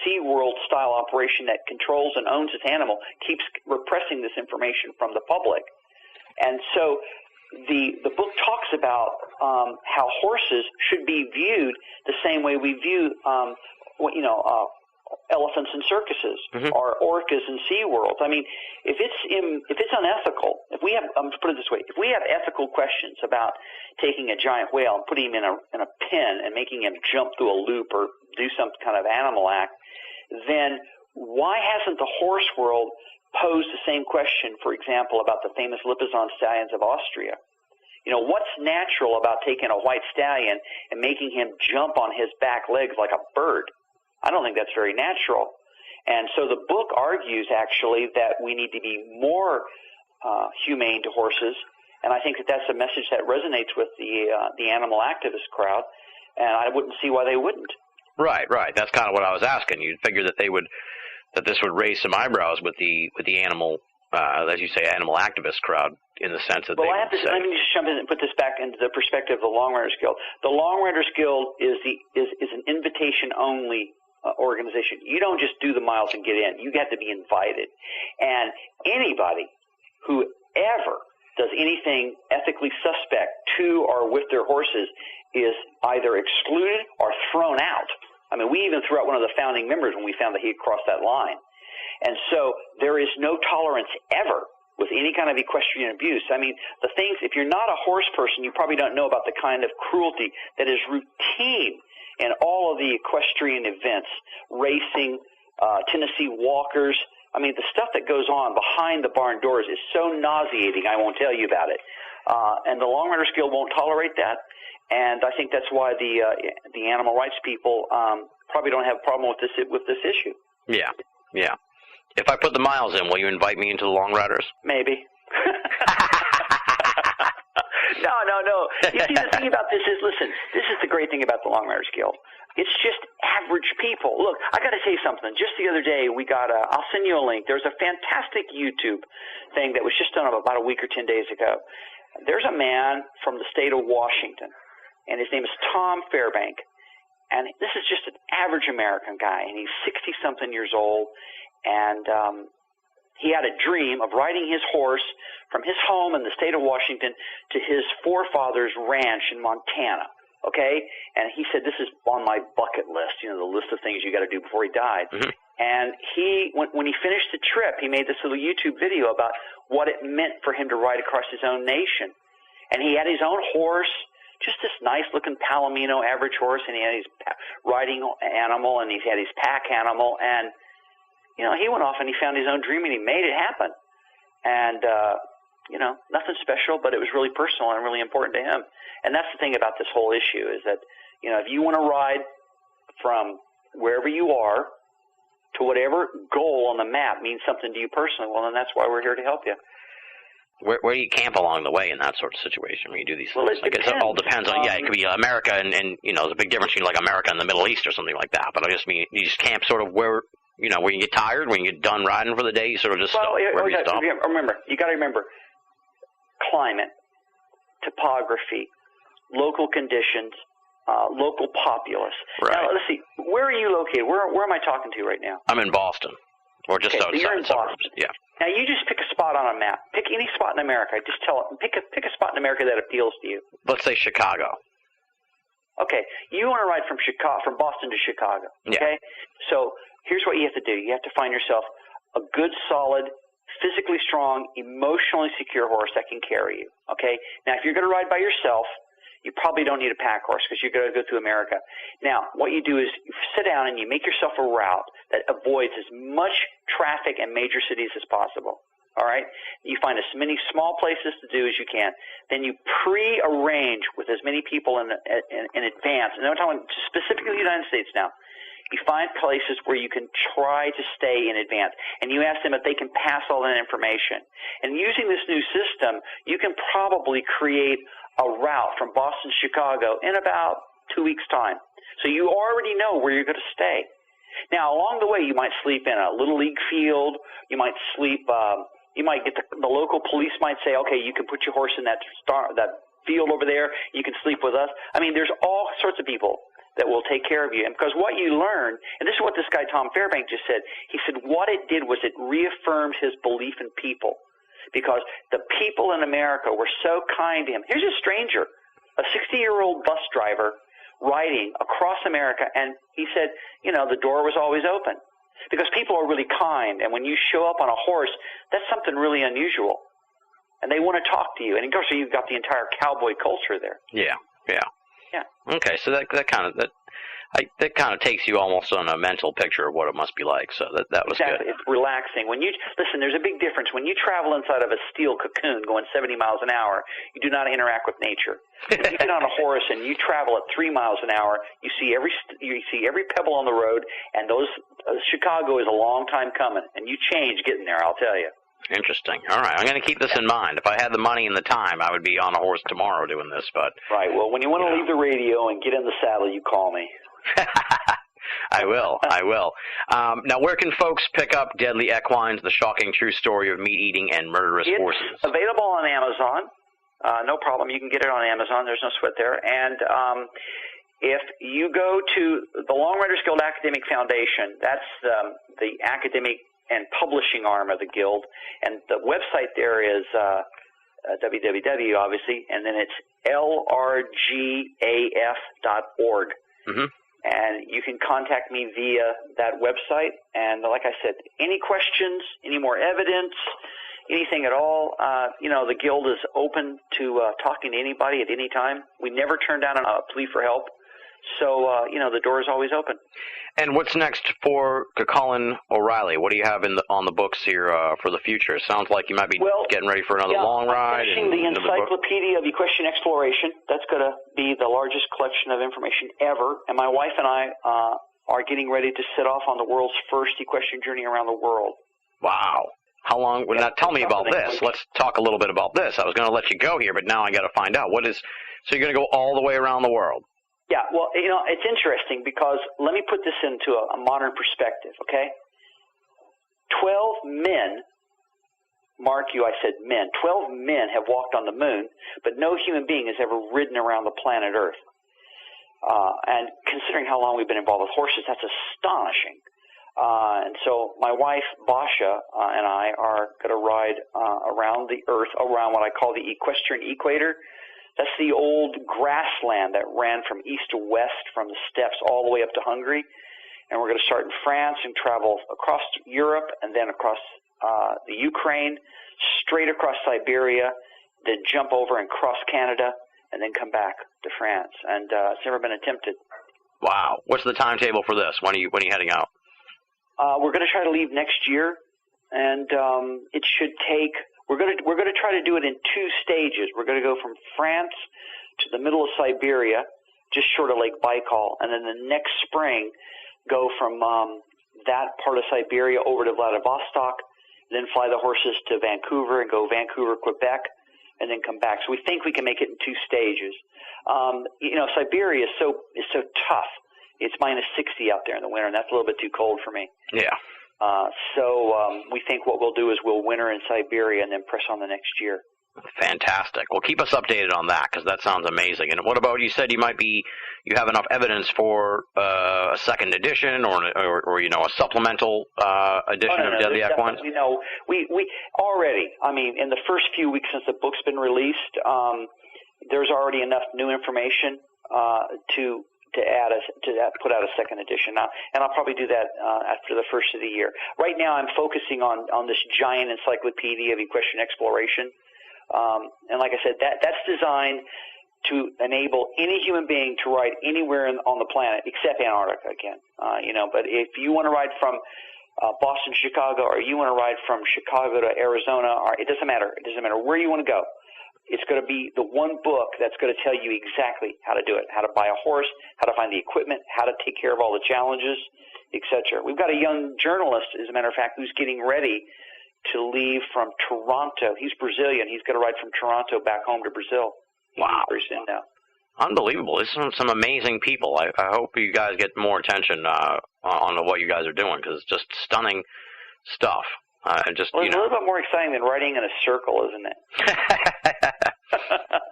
SeaWorld style operation that controls and owns this animal keeps repressing this information from the public. And so the book talks about how horses should be viewed the same way we view elephants in circuses or orcas in SeaWorld. I mean, if it's unethical, if we have put it this way, if we have ethical questions about taking a giant whale and putting him in a pen and making him jump through a loop or do some kind of animal act, then why hasn't the horse world posed the same question, for example, about the famous Lipizzan stallions of Austria? You know, what's natural about taking a white stallion and making him jump on his back legs like a bird? I don't think that's very natural. And so the book argues, actually, that we need to be more humane to horses, and I think that that's a message that resonates with the animal activist crowd, and I wouldn't see why they wouldn't. Right. That's kind of what I was asking. You'd figure that this would raise some eyebrows with the animal, as you say, animal activist crowd, in the sense that let me just jump in and put this back into the perspective of the Long Riders Guild. The Long Riders Guild is an invitation-only organization. You don't just do the miles and get in. You have to be invited. And anybody who ever does anything ethically suspect to or with their horses is either excluded or thrown out. I mean, we even threw out one of the founding members when we found that he had crossed that line. And so there is no tolerance ever with any kind of equestrian abuse. I mean, the things, if you're not a horse person, you probably don't know about the kind of cruelty that is routine in all of the equestrian events, racing, Tennessee walkers. I mean, the stuff that goes on behind the barn doors is so nauseating, I won't tell you about it. And the Long Riders Guild won't tolerate that. And I think that's why the animal rights people probably don't have a problem with this issue. Yeah. If I put the miles in, will you invite me into the Long Riders? Maybe. No. You see, the thing about this is, listen, this is the great thing about the Long Riders Guild. It's just average people. Look, I got to tell you something. Just the other day, we got I'll send you a link. There's a fantastic YouTube thing that was just done about a week or 10 days ago. There's a man from the state of Washington, and his name is Tom Fairbank. And this is just an average American guy, and he's 60-something years old, and he had a dream of riding his horse from his home in the state of Washington to his forefather's ranch in Montana, okay? And he said, this is on my bucket list, the list of things you got to do before he died. And when he finished the trip, he made this little YouTube video about what it meant for him to ride across his own nation. And he had his own horse, just this nice-looking Palomino average horse, and he had his riding animal, and he had his pack animal, and he went off and he found his own dream and he made it happen. And, nothing special, but it was really personal and really important to him. And that's the thing about this whole issue is that, if you want to ride from wherever you are to whatever goal on the map means something to you personally, well, then that's why we're here to help you. Where do you camp along the way in that sort of situation when you do these things? Well, it all depends on, it could be America and there's a big difference between like America and the Middle East or something like that. But I just mean, you just camp sort of where you get tired, when you get done riding for the day, you sort of just stop. Remember, you got to remember climate, topography, local conditions, local populace. Right. Now, let's see, where are you located? Where am I talking to right now? I'm in Boston, or just outside the suburbs. Yeah. Now, you just pick a spot on a map. Pick any spot in America. Just pick a spot in America that appeals to you. Let's say Chicago. Okay, you want to ride from Boston to Chicago. Okay, so here's what you have to do. You have to find yourself a good, solid, physically strong, emotionally secure horse that can carry you. Okay, now if you're going to ride by yourself, you probably don't need a pack horse because you're going to go through America. Now, what you do is you sit down and you make yourself a route that avoids as much traffic and major cities as possible. All right? You find as many small places to do as you can. Then you pre-arrange with as many people in advance. And I'm talking specifically the United States now. You find places where you can try to stay in advance. And you ask them if they can pass all that information. And using this new system, you can probably create a route from Boston to Chicago in about 2 weeks' time. So you already know where you're going to stay. Now, along the way, you might sleep in a little league field. You might sleep. You might get the local police might say, okay, you can put your horse in that field over there. You can sleep with us. I mean, there's all sorts of people that will take care of you. And because what you learn, and this is what this guy Tom Fairbank just said. He said what it did was it reaffirmed his belief in people, because the people in America were so kind to him. Here's a stranger, a 60-year-old bus driver riding across America, and he said, the door was always open. Because people are really kind, and when you show up on a horse, that's something really unusual. And they want to talk to you. And of course, you've got the entire cowboy culture there. Yeah. Yeah. Okay, so that kind of takes you almost on a mental picture of what it must be like. So that was exactly. Good. It's relaxing. Listen, there's a big difference. When you travel inside of a steel cocoon going 70 miles an hour, you do not interact with nature. When you get on a horse and you travel at 3 miles an hour, you see every pebble on the road, and Chicago is a long time coming, and you change getting there, I'll tell you. Interesting. All right, I'm going to keep this in mind. If I had the money and the time, I would be on a horse tomorrow doing this. But right. Well, when you want to leave the radio and get in the saddle, you call me. I will. Now, where can folks pick up Deadly Equines, the shocking true story of meat-eating and murderous horses? It's available on Amazon. No problem. You can get it on Amazon. There's no sweat there. And if you go to the Long Riders Guild Academic Foundation, that's the academic and publishing arm of the Guild. And the website there is www, obviously, and then it's lrgaf.org. Mm-hmm. And you can contact me via that website. And like I said, any questions, any more evidence, anything at all, the Guild is open to talking to anybody at any time. We never turn down a plea for help. So, the door is always open. And what's next for Colin O'Reilly? What do you have on the books here for the future? It sounds like you might be getting ready for another long ride. I'm finishing the Encyclopedia of Equestrian Exploration. That's going to be the largest collection of information ever. And my wife and I are getting ready to set off on the world's first equestrian journey around the world. Wow. How long? Well, now tell me about this. Let's talk a little bit about this. I was going to let you go here, but now I got to find out. So you're going to go all the way around the world? Yeah, well, it's interesting because let me put this into a modern perspective, okay? 12 men, mark you, I said men, 12 men have walked on the moon, but no human being has ever ridden around the planet Earth. And considering how long we've been involved with horses, that's astonishing. And so my wife, Basha, and I are going to ride around the Earth, around what I call the equestrian equator. That's the old grassland that ran from east to west, from the steppes all the way up to Hungary. And we're going to start in France and travel across Europe and then across the Ukraine, straight across Siberia, then jump over and cross Canada, and then come back to France. And it's never been attempted. Wow. What's the timetable for this? When are you heading out? We're going to try to leave next year, and it should take... We're going to try to do it in 2 stages. We're going to go from France to the middle of Siberia, just short of Lake Baikal, and then the next spring go from that part of Siberia over to Vladivostok, then fly the horses to Vancouver and go Vancouver, Quebec, and then come back. So we think we can make it in 2 stages. Siberia is so tough. It's minus 60 out there in the winter, and that's a little bit too cold for me. Yeah. So we think what we'll do is we'll winter in Siberia and then press on the next year. Fantastic. Well, keep us updated on that because that sounds amazing. And what about, you said you have enough evidence for a second edition or a supplemental edition of Deadly Equines? We already, in the first few weeks since the book's been released, there's already enough new information to put out a second edition now, and I'll probably do that after the first of the year. Right now, I'm focusing on this giant encyclopedia of equestrian exploration, and like I said, that's designed to enable any human being to ride anywhere on the planet except Antarctica again. But if you want to ride from Boston, Chicago, or you want to ride from Chicago to Arizona, or it doesn't matter. It doesn't matter where you want to go. It's going to be the one book that's going to tell you exactly how to do it, how to buy a horse, how to find the equipment, how to take care of all the challenges, etc. We've got a young journalist, as a matter of fact, who's getting ready to leave from Toronto. He's Brazilian. He's going to ride from Toronto back home to Brazil. Wow. Very soon now. Unbelievable. There's some amazing people. I hope you guys get more attention on what you guys are doing, because it's just stunning stuff. It's a little bit more exciting than riding in a circle, isn't it?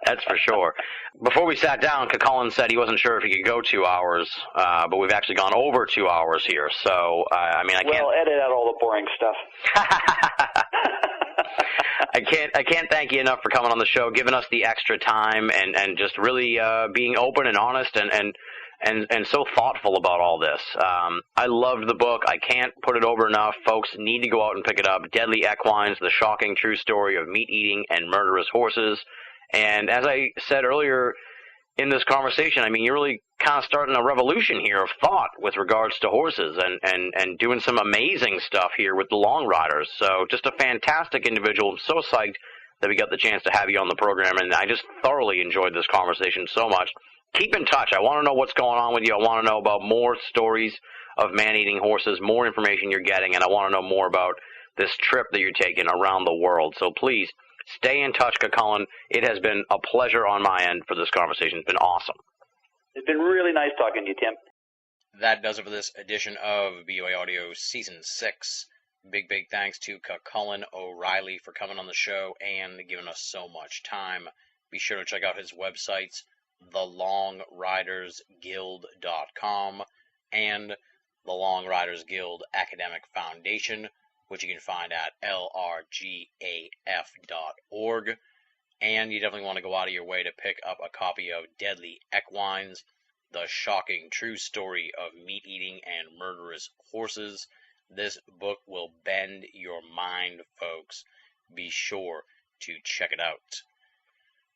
That's for sure. Before we sat down, Cucullin said he wasn't sure if he could go 2 hours, but we've actually gone over 2 hours here. So, I can't... Well, edit out all the boring stuff. I can't thank you enough for coming on the show, giving us the extra time, and just really being open and honest and so thoughtful about all this. I loved the book. I can't put it over enough. Folks need to go out and pick it up. Deadly Equines, The Shocking True Story of Meat-Eating and Murderous Horses. And as I said earlier in this conversation, you're really kind of starting a revolution here of thought with regards to horses and doing some amazing stuff here with the long riders. So just a fantastic individual. I'm so psyched that we got the chance to have you on the program, and I just thoroughly enjoyed this conversation so much. Keep in touch. I want to know what's going on with you. I want to know about more stories of man-eating horses, more information you're getting, and I want to know more about this trip that you're taking around the world. So please, stay in touch, Cucullin. It has been a pleasure on my end for this conversation. It's been awesome. It's been really nice talking to you, Tim. That does it for this edition of BOA Audio Season 6. Big thanks to Cucullin O'Reilly for coming on the show and giving us so much time. Be sure to check out his websites, thelongridersguild.com and the Long Riders Guild Academic Foundation, which you can find at lrgaf.org. And you definitely want to go out of your way to pick up a copy of Deadly Equines, The Shocking True Story of Meat-Eating and Murderous Horses. This book will bend your mind, folks. Be sure to check it out.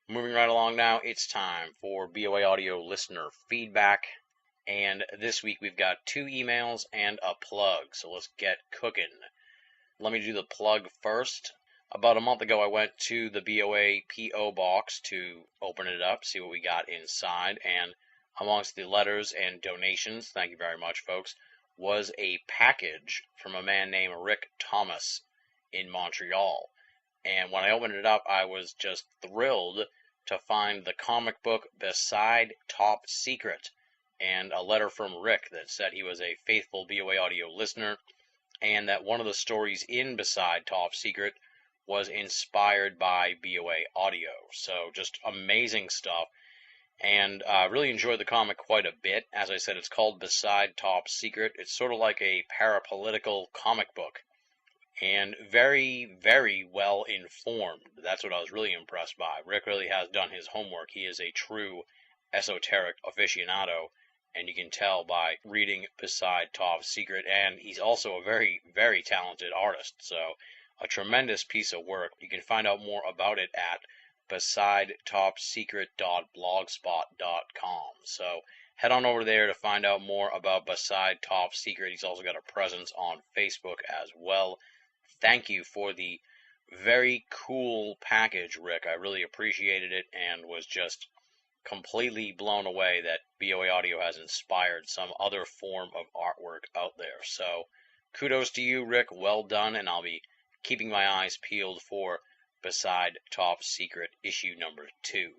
Moving right along now, it's time for BOA Audio listener feedback. And this week we've got 2 emails and a plug, so let's get cooking. Let me do the plug first. About a month ago, I went to the BOA P.O. box to open it up, see what we got inside, and amongst the letters and donations, thank you very much, folks, was a package from a man named Rick Thomas in Montreal. And when I opened it up, I was just thrilled to find the comic book Beside Top Secret, and a letter from Rick that said he was a faithful BOA Audio listener, and that one of the stories in Beside Top Secret was inspired by BOA Audio. So just amazing stuff. And I really enjoyed the comic quite a bit. As I said, it's called Beside Top Secret. It's sort of like a parapolitical comic book. And very, very well informed. That's what I was really impressed by. Rick really has done his homework. He is a true esoteric aficionado. And you can tell by reading Beside Top Secret. And he's also a very, very talented artist. So a tremendous piece of work. You can find out more about it at besidetopsecret.blogspot.com. So head on over there to find out more about Beside Top Secret. He's also got a presence on Facebook as well. Thank you for the very cool package, Rick. I really appreciated it and was just completely blown away that BOA Audio has inspired some other form of artwork out there. So kudos to you, Rick. Well done, and I'll be keeping my eyes peeled for Beside Top Secret issue number 2.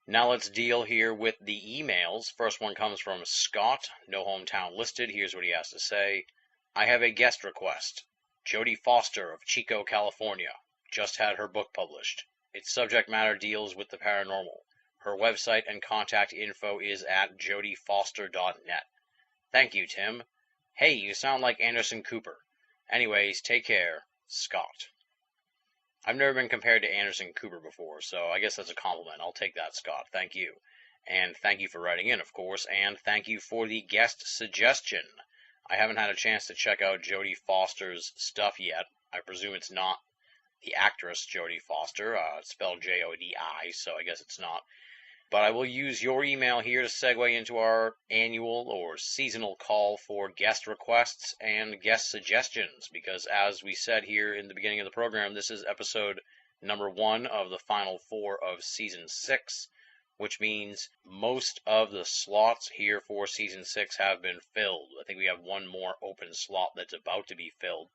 Now let's deal here with the emails. First one comes from Scott, no hometown listed. Here's what he has to say. I have a guest request. Jodie Foster of Chico, California, just had her book published. Its subject matter deals with the paranormal. Her website and contact info is at jodiefoster.net. Thank you, Tim. Hey, you sound like Anderson Cooper. Anyways, take care, Scott. I've never been compared to Anderson Cooper before, so I guess that's a compliment. I'll take that, Scott. Thank you. And thank you for writing in, of course, and thank you for the guest suggestion. I haven't had a chance to check out Jodie Foster's stuff yet. I presume it's not the actress Jodie Foster. It's spelled Jodi, so I guess it's not But I will use your email here to segue into our annual or seasonal call for guest requests and guest suggestions, because as we said here in the beginning of the program, this is episode number 1 of the final 4 of season 6, which means most of the slots here for season 6 have been filled. I think we have one more open slot that's about to be filled.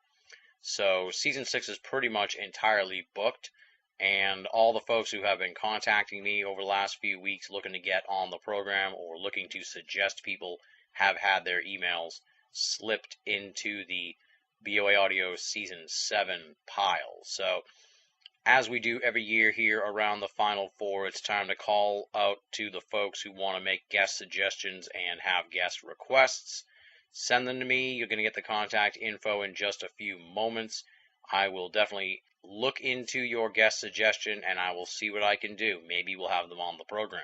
So season 6 is pretty much entirely booked, and all the folks who have been contacting me over the last few weeks looking to get on the program or looking to suggest people have had their emails slipped into the BOA Audio Season 7 pile. So as we do every year here around the Final Four, it's time to call out to the folks who want to make guest suggestions and have guest requests. Send them to me. You're going to get the contact info in just a few moments. I will definitely look into your guest suggestion and I will see what I can do. Maybe we'll have them on the program.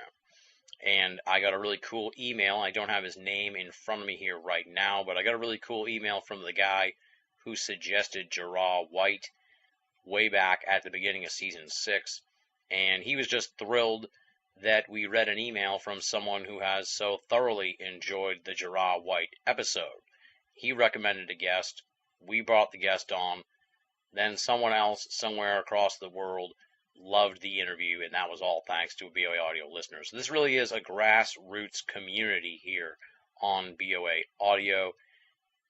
And I got a really cool email. I don't have his name in front of me here right now, but I got a really cool email from the guy who suggested Jarrah White way back at the beginning of season 6, and he was just thrilled that we read an email from someone who has so thoroughly enjoyed the Jarrah White episode. He recommended a guest, we brought the guest on, then someone else somewhere across the world loved the interview, and that was all thanks to BOA Audio listeners. So this really is a grassroots community here on BOA Audio.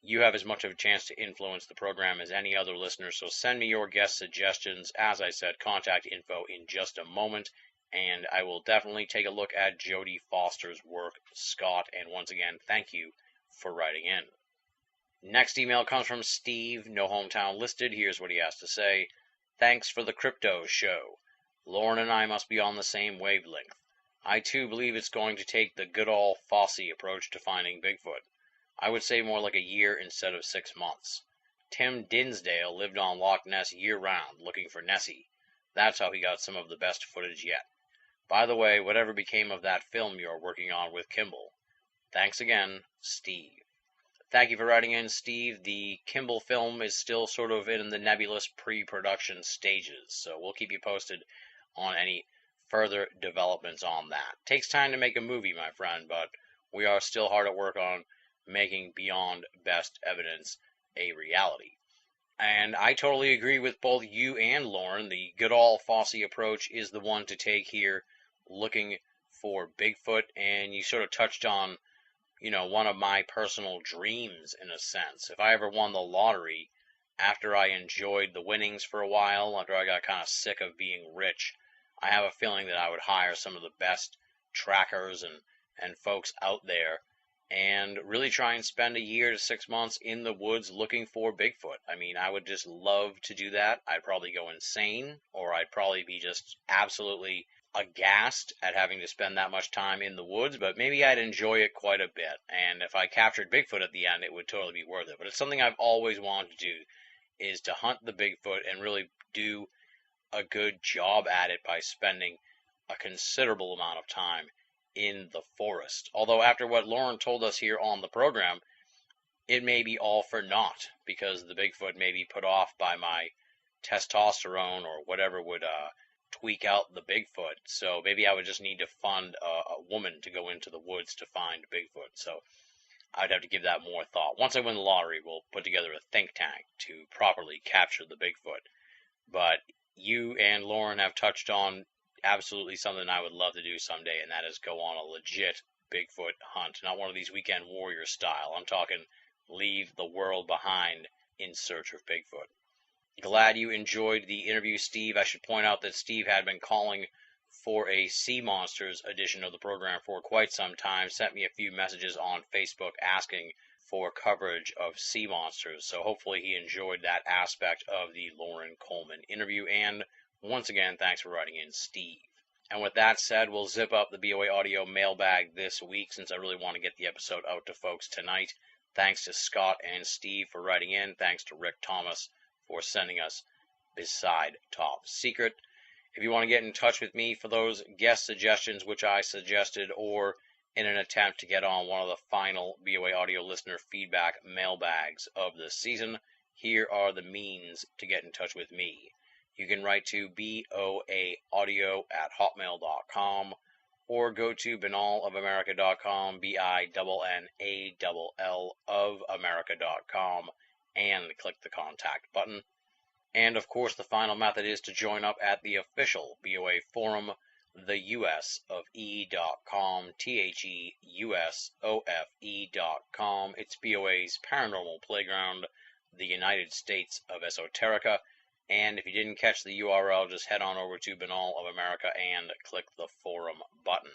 You have as much of a chance to influence the program as any other listener, so send me your guest suggestions. As I said, contact info in just a moment, and I will definitely take a look at Jodie Foster's work, Scott, and once again, thank you for writing in. Next email comes from Steve, no hometown listed. Here's what he has to say. Thanks for the crypto show. Lauren and I must be on the same wavelength. I too believe it's going to take the good old Fosse approach to finding Bigfoot. I would say more like a year instead of 6 months. Tim Dinsdale lived on Loch Ness year-round looking for Nessie. That's how he got some of the best footage yet. By the way, whatever became of that film you're working on with Kimball? Thanks again, Steve. Thank you for writing in, Steve. The Kimball film is still sort of in the nebulous pre-production stages, so we'll keep you posted on any further developments on that. Takes time to make a movie, my friend, but we are still hard at work on making Beyond Best Evidence a reality. And I totally agree with both you and Lauren. The good old Fosse approach is the one to take here, looking for Bigfoot, and you sort of touched on, one of my personal dreams in a sense. If I ever won the lottery, after I enjoyed the winnings for a while, after I got kind of sick of being rich, I have a feeling that I would hire some of the best trackers and folks out there and really try and spend a year to 6 months in the woods looking for Bigfoot. I mean, I would just love to do that. I'd probably go insane, or I'd probably be just absolutely aghast at having to spend that much time in the woods, but maybe I'd enjoy it quite a bit. And if I captured Bigfoot at the end, it would totally be worth it. But it's something I've always wanted to do, is to hunt the Bigfoot and really do a good job at it by spending a considerable amount of time in the forest. Although after what Lauren told us here on the program, it may be all for naught, because the Bigfoot may be put off by my testosterone or whatever would tweak out the Bigfoot. So maybe I would just need to fund a woman to go into the woods to find Bigfoot. So I'd have to give that more thought. Once I win the lottery, we'll put together a think tank to properly capture the Bigfoot. But you and Lauren have touched on absolutely something I would love to do someday, and that is go on a legit Bigfoot hunt. Not one of these weekend warrior style. I'm talking leave the world behind in search of Bigfoot. Glad you enjoyed the interview, Steve. I should point out that Steve had been calling for a Sea Monsters edition of the program for quite some time. Sent me a few messages on Facebook asking for coverage of Sea Monsters. So hopefully he enjoyed that aspect of the Lauren Coleman interview. And once again, thanks for writing in, Steve. And with that said, we'll zip up the BOA Audio mailbag this week, since I really want to get the episode out to folks tonight. Thanks to Scott and Steve for writing in. Thanks to Rick Thomas for sending us Beside Top Secret. If you want to get in touch with me for those guest suggestions which I suggested, or in an attempt to get on one of the final BOA Audio listener feedback mailbags of the season, here are the means to get in touch with me. You can write to boaaudio@hotmail.com, or go to binallofamerica.com, BINNALL of America.com, and click the contact button. And of course, the final method is to join up at the official BOA forum, theUSOFE.com, THEUSOFE.com. It's BOA's paranormal playground, the United States of Esoterica. And if you didn't catch the URL, just head on over to Binall of America and click the forum button.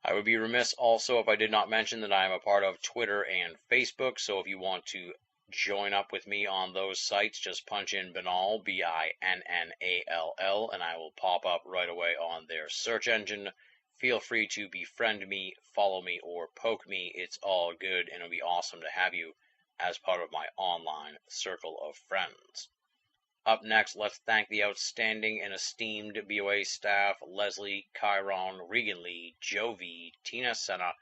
I would be remiss also if I did not mention that I am a part of Twitter and Facebook, so if you want to join up with me on those sites, just punch in Binall, BINNALL, and I will pop up right away on their search engine. Feel free to befriend me, follow me, or poke me. It's all good, and it'll be awesome to have you as part of my online circle of friends. Up next, let's thank the outstanding and esteemed BOA staff: Leslie, Chiron, Regan Lee, Joe V, Tina Senna,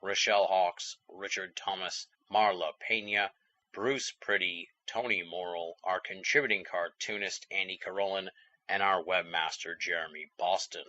Rochelle Hawks, Richard Thomas, Marla Pena, Bruce Pretty, Tony Morrill, our contributing cartoonist Andy Carolyn, and our webmaster Jeremy Boston.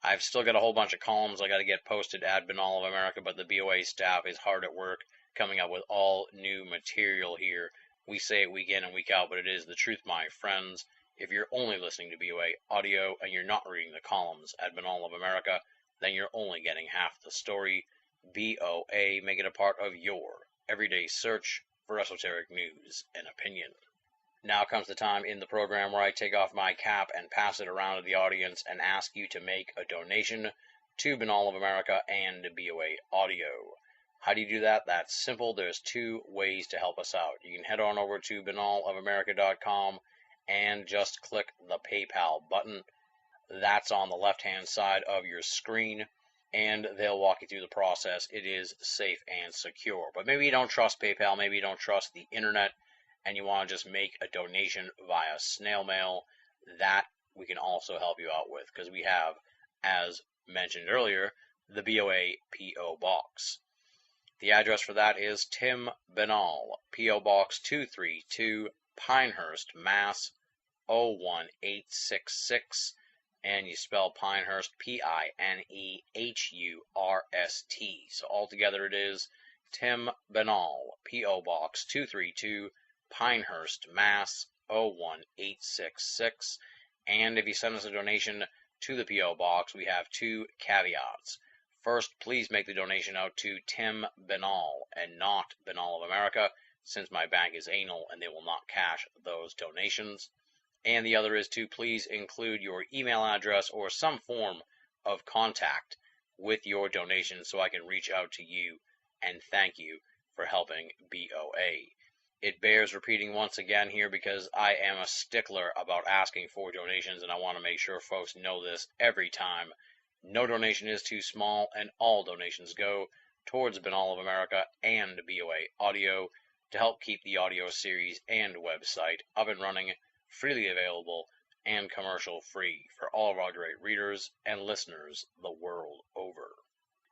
I've still got a whole bunch of columns I got to get posted at Binall of America, but the BOA staff is hard at work coming up with all new material here. We say it week in and week out, but it is the truth, my friends. If you're only listening to BOA audio and you're not reading the columns at Binall of America, then you're only getting half the story. BOA, make it a part of your everyday search for esoteric news and opinion. Now comes the time in the program where I take off my cap and pass it around to the audience and ask you to make a donation to Binall of America and BOA Audio. How do you do that? That's simple. There's two ways to help us out. You can head on over to binallofamerica.com and just click the PayPal button. That's on the left-hand side of your screen, and they'll walk you through the process. It is safe and secure. But maybe you don't trust PayPal, maybe you don't trust the internet, and you want to just make a donation via snail mail. That we can also help you out with, because we have, as mentioned earlier, the BOA P.O. Box. The address for that is Tim Binall, P.O. Box 232, Pinehurst, Mass. 01866, and you spell Pinehurst Pinehurst. So altogether it is Tim Binall, P.O. Box 232, Pinehurst, Mass. 01866. And if you send us a donation to the P.O. Box, we have two caveats. First, please make the donation out to Tim Binall and not Binall of America, since my bank is anal and they will not cash those donations. And the other is to please include your email address or some form of contact with your donation so I can reach out to you and thank you for helping BOA. It bears repeating once again here because I am a stickler about asking for donations, and I want to make sure folks know this every time. No donation is too small, and all donations go towards Binall of America and BOA Audio to help keep the audio series and website up and running, freely available, and commercial-free for all of our great readers and listeners the world over.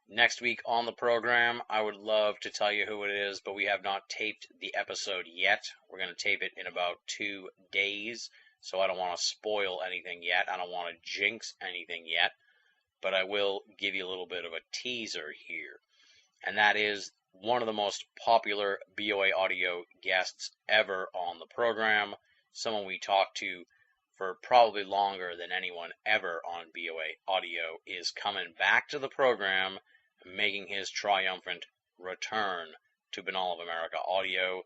Next week on the program, I would love to tell you who it is, but we have not taped the episode yet. We're going to tape it in about 2 days, so I don't want to spoil anything yet. I don't want to jinx anything yet. But I will give you a little bit of a teaser here, and that is one of the most popular BOA Audio guests ever on the program, someone we talked to for probably longer than anyone ever on BOA Audio, is coming back to the program, making his triumphant return to Binall of America Audio.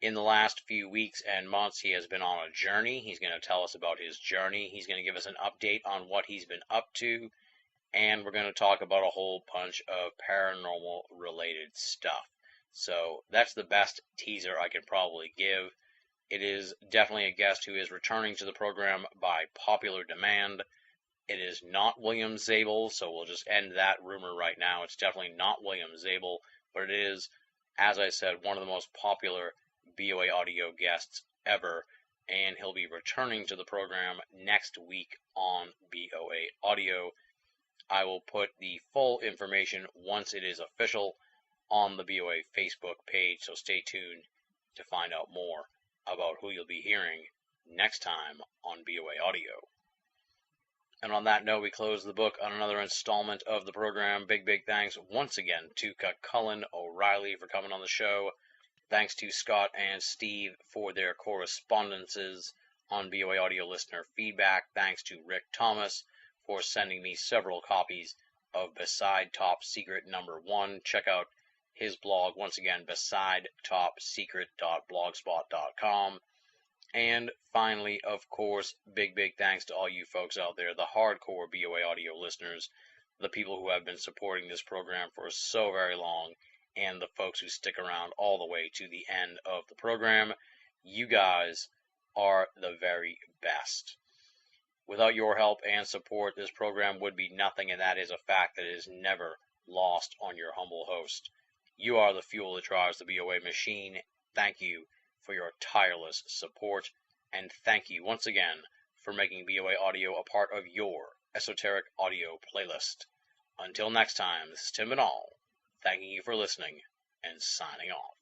In the last few weeks and months, he has been on a journey. He's going to tell us about his journey. He's going to give us an update on what he's been up to. And we're going to talk about a whole bunch of paranormal-related stuff. So that's the best teaser I can probably give. It is definitely a guest who is returning to the program by popular demand. It is not William Zabel, so we'll just end that rumor right now. It's definitely not William Zabel, but it is, as I said, one of the most popular BOA Audio guests ever, and he'll be returning to the program next week on BOA Audio. I will put the full information once it is official on the BOA Facebook page, so stay tuned to find out more about who you'll be hearing next time on BOA Audio. And on that note, we close the book on another installment of the program. Big thanks once again to Cullen O'Reilly for coming on the show. Thanks to Scott and Steve for their correspondences on BOA Audio listener feedback. Thanks to Rick Thomas for sending me several copies of Beside Top Secret #1. Check out his blog, once again, besideTopSecret.blogspot.com. And finally, of course, big thanks to all you folks out there, the hardcore BOA Audio listeners, the people who have been supporting this program for so very long, and the folks who stick around all the way to the end of the program. You guys are the very best. Without your help and support, this program would be nothing, and that is a fact that is never lost on your humble host. You are the fuel that drives the BOA machine. Thank you for your tireless support, and thank you once again for making BOA Audio a part of your esoteric audio playlist. Until next time, this is Tim Banal, thanking you for listening and signing off.